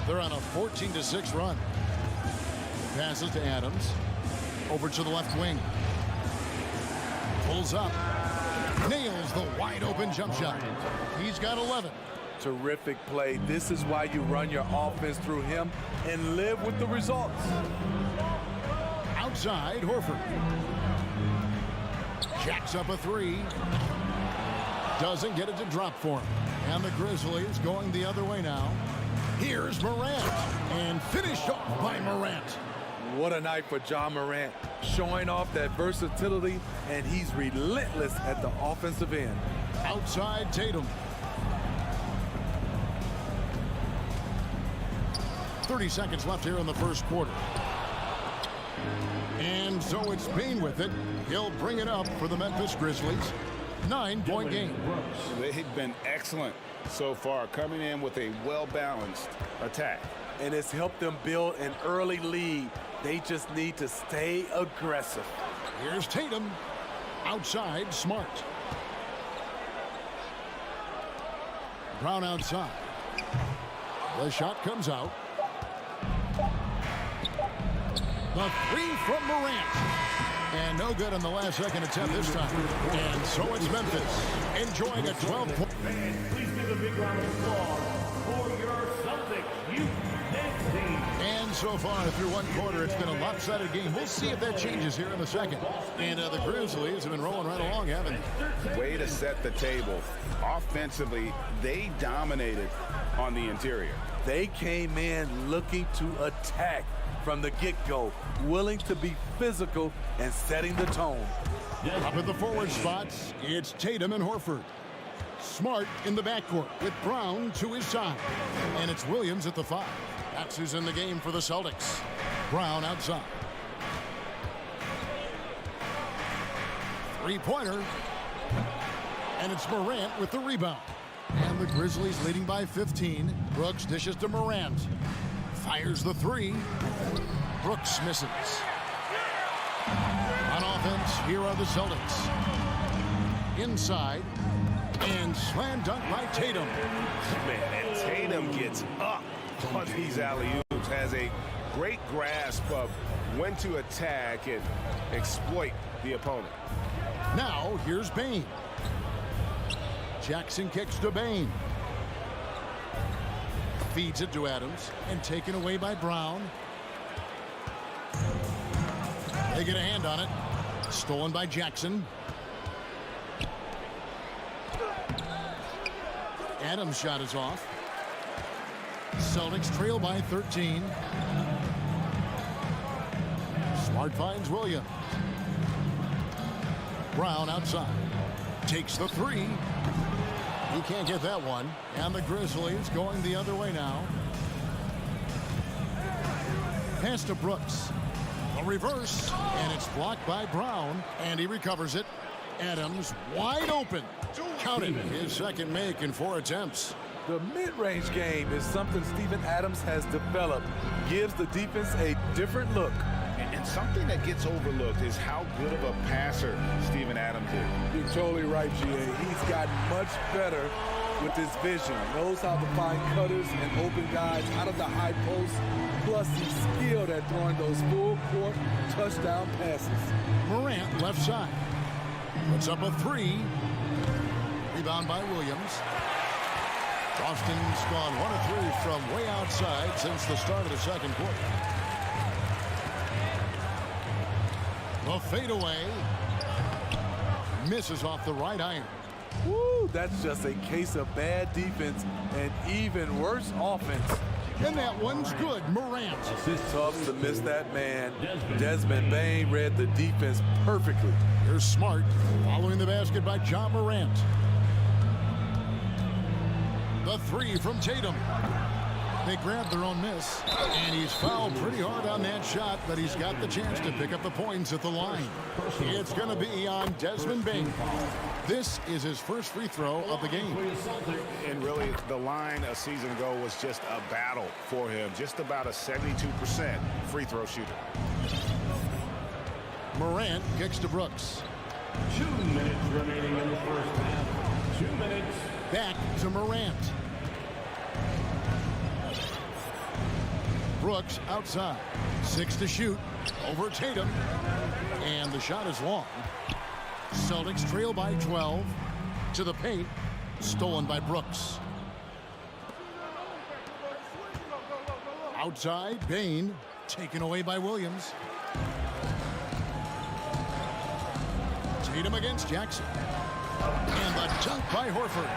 They're on a 14-6 run. Passes to Adams. Over to the left wing. Pulls up. Nails the wide open jump shot. He's got 11. Terrific play. This is why you run your offense through him and live with the results. Outside, Horford. Jacks up a three. Doesn't get it to drop for him. And the Grizzlies going the other way now. Here's Morant. And finished off by Morant. What a night for John Morant. Showing off that versatility, and he's relentless at the offensive end. Outside, Tatum. 30 seconds left here in the first quarter. And so it's Bane with it. He'll bring it up for the Memphis Grizzlies. 9-point game. They've been excellent so far, coming in with a well-balanced attack. And it's helped them build an early lead. They just need to stay aggressive. Here's Tatum. Outside, Smart. Brown outside. The shot comes out. The three from Morant. And no good on the last second attempt this time. And so it's Memphis enjoying a 12-point. Please give a big round of applause for your Celtics youth team. And so far through one quarter, it's been a lopsided game. We'll see if that changes here in the second. And the Grizzlies have been rolling right along, haven't they? Way to set the table. Offensively, they dominated on the interior. They came in looking to attack from the get-go, willing to be physical and setting the tone. Up at the forward spots, it's Tatum and Horford. Smart in the backcourt with Brown to his side. And it's Williams at the 5. That's who's in the game for the Celtics. Brown outside. Three-pointer. And it's Morant with the rebound. And the Grizzlies leading by 15. Brooks dishes to Morant. Fires the three. Brooks misses. On offense, here are the Celtics. Inside. And slam dunk by Tatum. Man, and Tatum gets up on these alley-oops. Has a great grasp of when to attack and exploit the opponent. Now, here's Bane. Jackson kicks to Bane. Feeds it to Adams and taken away by Brown. They get a hand on it. Stolen by Jackson. Adams' shot is off. Celtics trail by 13. Smart finds Williams. Brown outside. Takes the three. He can't get that one. And the Grizzlies going the other way now. Pass to Brooks. A reverse. And it's blocked by Brown. And he recovers it. Adams wide open. Counted. His second make in 4 attempts. The mid-range game is something Steven Adams has developed. Gives the defense a different look. And something that gets overlooked is how good of a passer Steven Adams is. You're totally right, GA. He's gotten much better with his vision. Knows how to find cutters and open guys out of the high post. Plus, he's skilled at throwing those full-court touchdown passes. Morant left side. Puts up a three. Rebound by Williams. Boston's gone 1 of 3 from way outside since the start of the second quarter. The fadeaway misses off the right iron. Woo, that's just a case of bad defense and even worse offense. And that one's good. Morant. It's tough to miss that man. Desmond Bane read the defense perfectly. Here's Smart following the basket by John Morant. The three from Tatum. They grabbed their own miss, and he's fouled pretty hard on that shot, but he's got the chance to pick up the points at the line. It's going to be on Desmond Bane. This is his first free throw of the game. And really, the line a season ago was just a battle for him. Just about a 72% free throw shooter. Morant kicks to Brooks. 2 minutes remaining in the first half. 2 minutes. Back to Morant. Brooks outside. 6 to shoot. Over Tatum. And the shot is long. Celtics trail by 12. To the paint. Stolen by Brooks. Outside, Bain, taken away by Williams. Tatum against Jackson. And the dunk by Horford.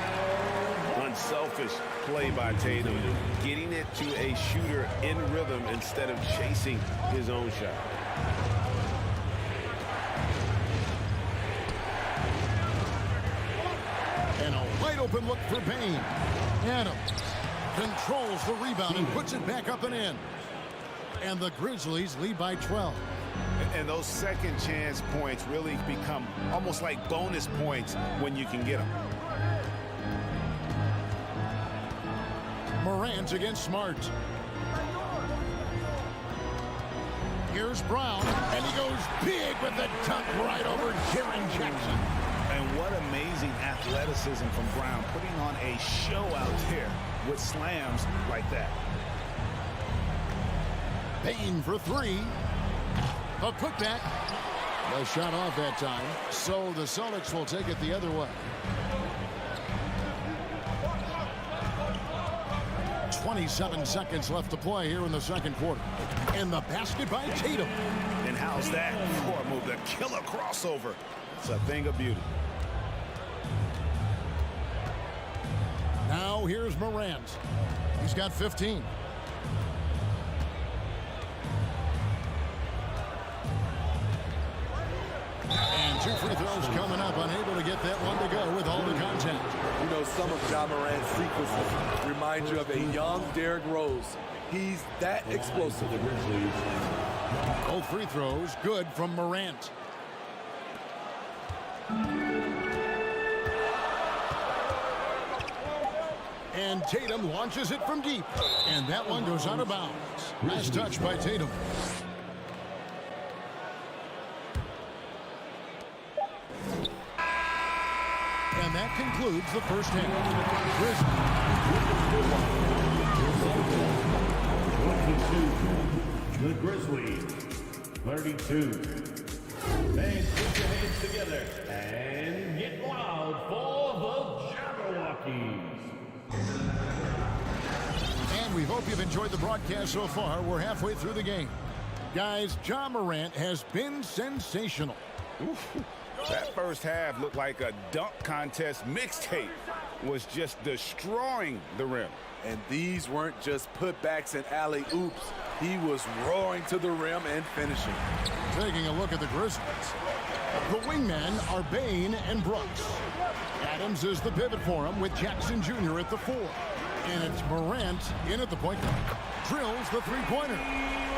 Unselfish play by Tatum, getting it to a shooter in rhythm instead of chasing his own shot. And a wide open look for Bain. Adams controls the rebound and puts it back up and in. And the Grizzlies lead by 12. And those second chance points really become almost like bonus points when you can get them. Morant against Smart. Here's Brown, and he goes big with the dunk right over Jaren Jackson. And what amazing athleticism from Brown, putting on a show out there with slams like that. Bain for three. A putback. The shot off that time. So the Celtics will take it the other way. 27 seconds left to play here in the second quarter. And the basket by Tatum. And how's that core move? The killer crossover. It's a thing of beauty. Now here's Morant. He's got 15. And 2 free throws coming up. Unable to get that one to go with all the contact. You know, some of Ja Morant's sequences remind you of a young Derrick Rose. He's that explosive. Both free throws good from Morant. And Tatum launches it from deep. And that one goes out of bounds. Nice touch by Tatum. And that concludes the first half. Grizzlies. 22. Fans, put your hands together and get loud for the Jabberwockies. And we hope you've enjoyed the broadcast so far. We're halfway through the game. Guys, Ja Morant has been sensational. That first half looked like a dunk contest mixtape. Was just destroying the rim. And these weren't just putbacks and alley-oops. He was roaring to the rim and finishing. Taking a look at the Grizzlies. The wingmen are Bain and Brooks. Adams is the pivot for him with Jackson Jr. at the 4. And it's Morant in at the point guard. Drills the three-pointer.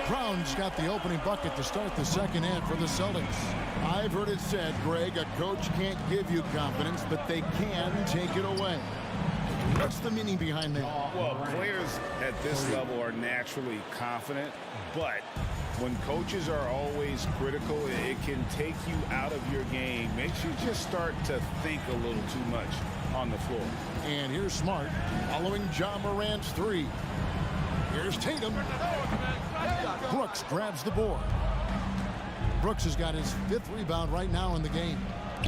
Brown's got the opening bucket to start the second half for the Celtics. I've heard it said, Greg, a coach can't give you confidence, but they can take it away. What's the meaning behind that? Well, players at this level are naturally confident, but when coaches are always critical, it can take you out of your game. Makes you just start to think a little too much on the floor. And here's Smart following Ja Morant's 3. Here's Tatum. Brooks grabs the board. Brooks has got his 5th rebound right now in the game.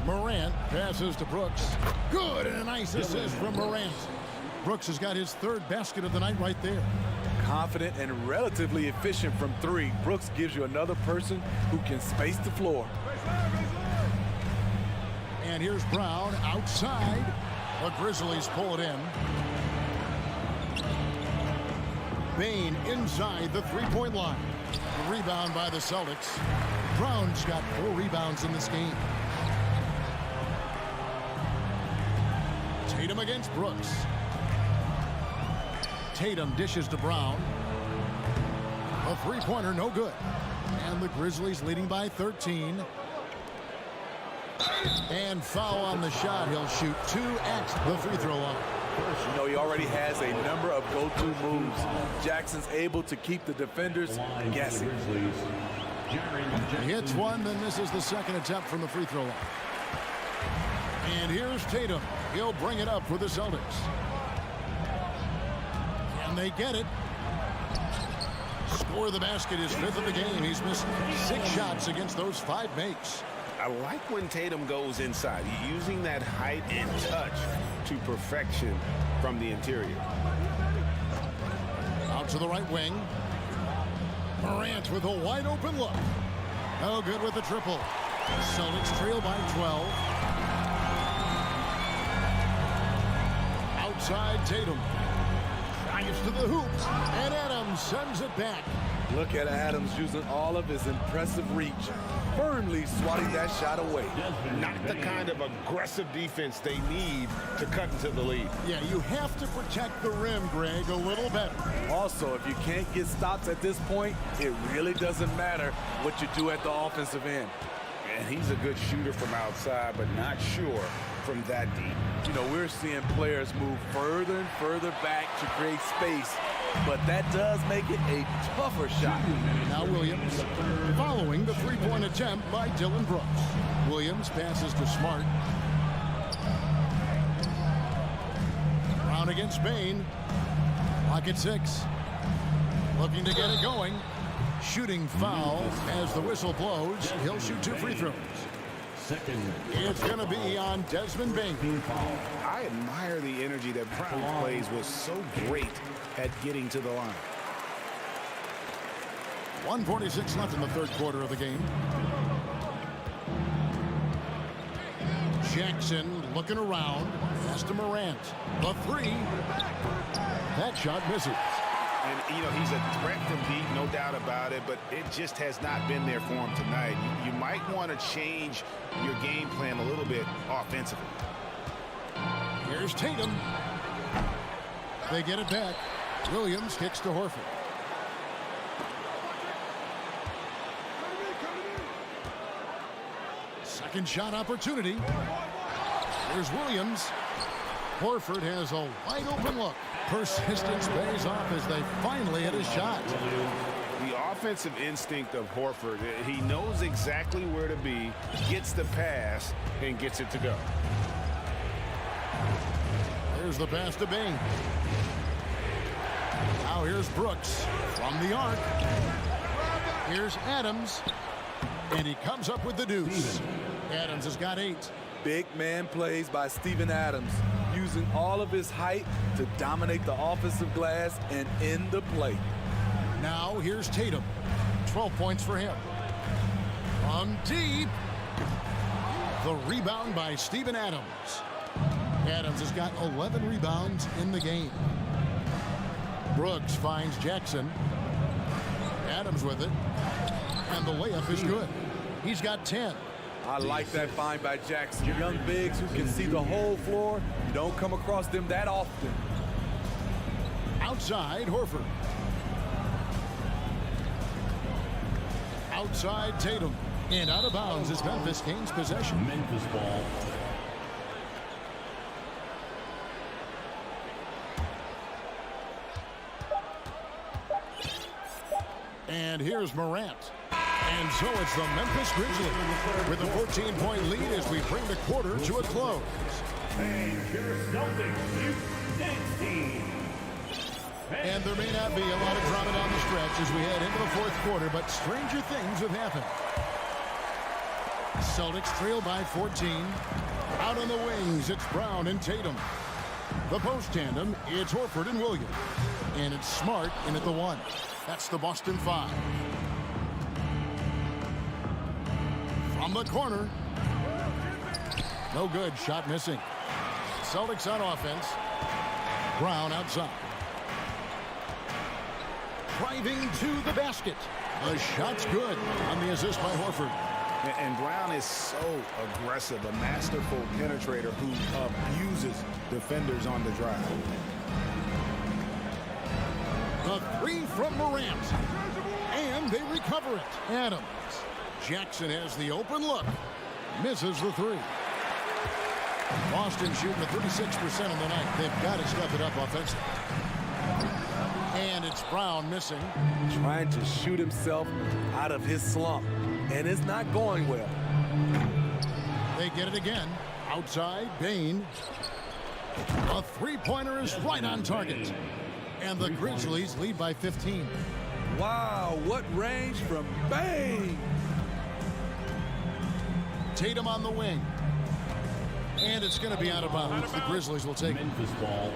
Morant passes to Brooks. Good, and a nice assist from Morant. Brooks has got his 3rd basket of the night right there. Confident and relatively efficient from 3. Brooks gives you another person who can space the floor. And here's Brown outside. The Grizzlies pull it in. Bain inside the three-point line. Rebound by the Celtics. Brown's got 4 rebounds in this game. Tatum against Brooks. Tatum dishes to Brown. A three-pointer, no good. And the Grizzlies leading by 13. And foul on the shot. He'll shoot 2 at the free throw line. You know, he already has a number of go-to moves. Jackson's able to keep the defenders guessing. He hits one, then misses the second attempt from the free throw line. And here's Tatum. He'll bring it up for the Celtics. Can they get it? Score the basket, his 5th of the game. He's missed 6 shots against those 5 makes. I like when Tatum goes inside, using that height and touch to perfection from the interior. Out to the right wing. Morant with a wide open look. No good with the triple. Celtics trail by 12. Outside Tatum. Drives to the hoop. And Adams sends it back. Look at Adams using all of his impressive reach. Firmly swatting that shot away. Not the kind of aggressive defense they need to cut into the lead. Yeah, you have to protect the rim, Greg, a little better. Also, if you can't get stops at this point, it really doesn't matter what you do at the offensive end. And he's a good shooter from outside, but not sure from that deep. You know, we're seeing players move further and further back to create space, but that does make it a tougher shot. Now Williams following the three-point attempt by Dillon Brooks. Williams passes to Smart. Brown against Bain. Clock at 6. Looking to get it going. Shooting foul as the whistle blows. He'll shoot 2 free throws. It's going to be on Desmond Bain. I admire the energy that Brown plays was so great at getting to the line. 1:46 left in the third quarter of the game. Jackson looking around. Pass to Morant. The 3. That shot misses. And, you know, he's a threat from deep, no doubt about it, but it just has not been there for him tonight. You might want to change your game plan a little bit offensively. Here's Tatum. They get it back. Williams kicks to Horford. Second shot opportunity. Here's Williams. Horford has a wide open look. Persistence pays off as they finally hit a shot. The offensive instinct of Horford, he knows exactly where to be, gets the pass, and gets it to go. There's the pass to Bain. Now here's Brooks from the arc. Here's Adams, and he comes up with the deuce. Adams has got 8. Big man plays by Steven Adams, using all of his height to dominate the offensive glass and end the play. Now here's Tatum. 12 points for him. From deep. The rebound by Steven Adams. Adams has got 11 rebounds in the game. Brooks finds Jackson. Adams with it. And the layup is good. He's got 10. I like that find by Jackson. Young bigs who can see the whole floor. You don't come across them that often. Outside, Horford. Outside, Tatum. And out of bounds as Memphis gains possession. Memphis ball. And here's Morant. And so it's the Memphis Grizzlies with a 14-point lead as we bring the quarter to a close. And there may not be a lot of drama down the stretch as we head into the fourth quarter, but stranger things have happened. Celtics trail by 14. Out on the wings, it's Brown and Tatum. The post tandem, it's Horford and Williams. And it's Smart in at the 1. That's the Boston 5. From the corner. No good. Shot missing. Celtics on offense. Brown outside. Driving to the basket. The shot's good on the assist by Horford. And Brown is so aggressive, a masterful penetrator who abuses defenders on the drive. The 3 from Morant. And they recover it. Adams. Jackson has the open look. Misses the 3. Boston shooting at 36% on the night. They've got to step it up offensively. And it's Brown missing. Trying to shoot himself out of his slump. And it's not going well. They get it again. Outside, Bain. A three-pointer is right on target. And the Grizzlies lead by 15. Wow, what range from Bain! Tatum on the wing. And it's going to be out of bounds. The Grizzlies will take Memphis ball.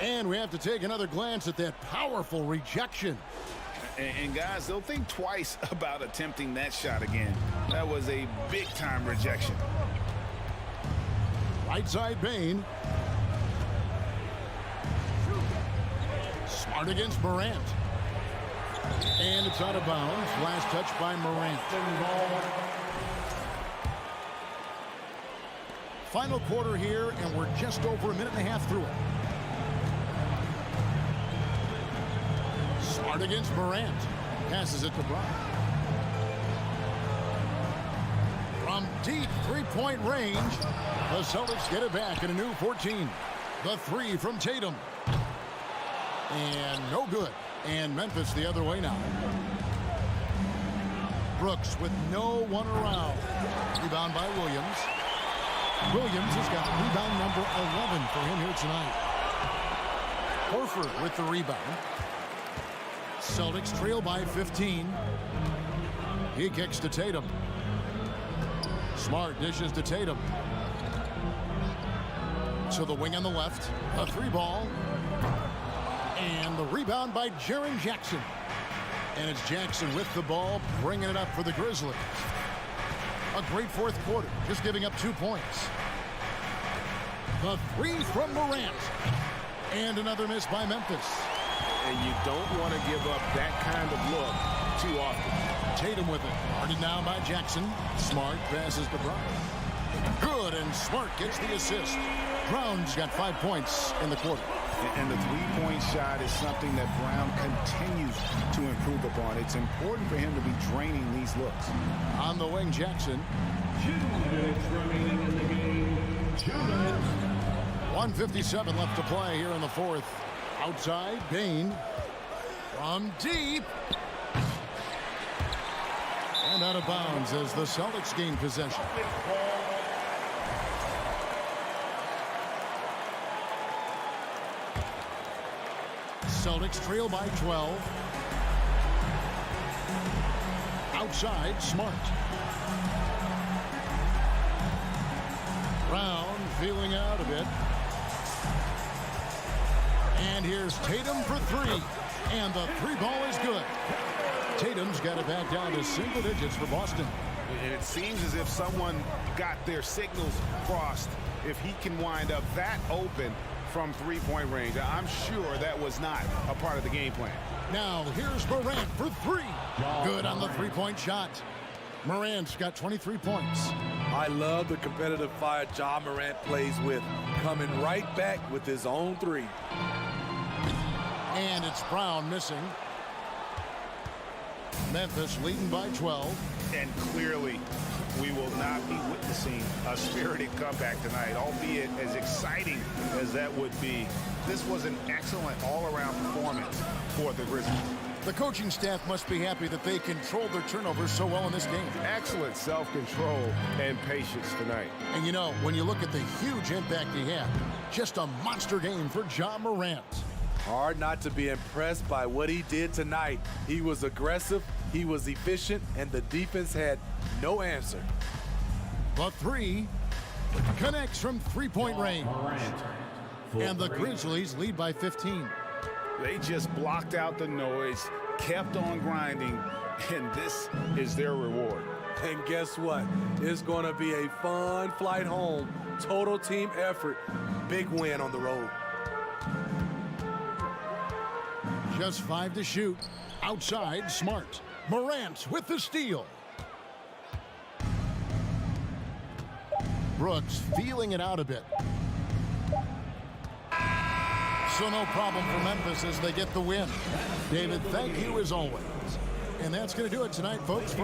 And we have to take another glance at that powerful rejection. And guys, they'll think twice about attempting that shot again. That was a big-time rejection. Right side, Bain. Smart against Morant. And it's out of bounds. Last touch by Morant. Final quarter here, and we're just over a minute and a half through it. Smart against Morant. Passes it to Brown. From deep three-point range, the Celtics get it back in a new 14. The three from Tatum. And no good. And Memphis the other way now. Brooks with no one around. Rebound by Williams. Williams has got rebound number 11 for him here tonight. Horford with the rebound. Celtics trail by 15. He kicks to Tatum. Smart dishes to Tatum. To the wing on the left. A three ball. And the rebound by Jaren Jackson. And it's Jackson with the ball, bringing it up for the Grizzlies. A great fourth quarter, just giving up 2 points. The three from Morant. And another miss by Memphis. And you don't want to give up that kind of look too often. Tatum with it. Guarded now by Jackson. Smart passes to Brown. Good, and Smart gets the assist. Brown's got 5 points in the quarter. And the three-point shot is something that Brown continues to improve upon. It's important for him to be draining these looks. On the wing, Jackson. 2 minutes remaining in the game. 2 minutes. 1:57 left to play here in the fourth. Outside, Bain. From deep. And out of bounds as the Celtics gain possession. Celtics trail by 12. Outside, Smart. Brown feeling out a bit. And here's Tatum for three. And the three ball is good. Tatum's got it back down to single digits for Boston. And it seems as if someone got their signals crossed. If he can wind up that open from three-point range, I'm sure that was not a part of the game plan. Now here's Morant for three. Good on the three-point shot. Morant's got 23 points. I love the competitive fire Ja Morant plays with, coming right back with his own three. And it's Brown missing. Memphis leading by 12. And clearly, we will not be witnessing a spirited comeback tonight, albeit as exciting as that would be. This was an excellent all-around performance for the Grizzlies. The coaching staff must be happy that they controlled their turnovers so well in this game. Excellent self-control and patience tonight. And you know, when you look at the huge impact he had, just a monster game for Ja Morant. Hard not to be impressed by what he did tonight. He was aggressive, he was efficient, and the defense had no answer. The three connects from three-point range. And the Grizzlies lead by 15. They just blocked out the noise, kept on grinding, and this is their reward. And guess what? It's going to be a fun flight home. Total team effort. Big win on the road. Just 5 to shoot. Outside, Smart. Morant with the steal. Brooks feeling it out a bit. So no problem for Memphis as they get the win. David, thank you as always. And that's going to do it tonight, folks.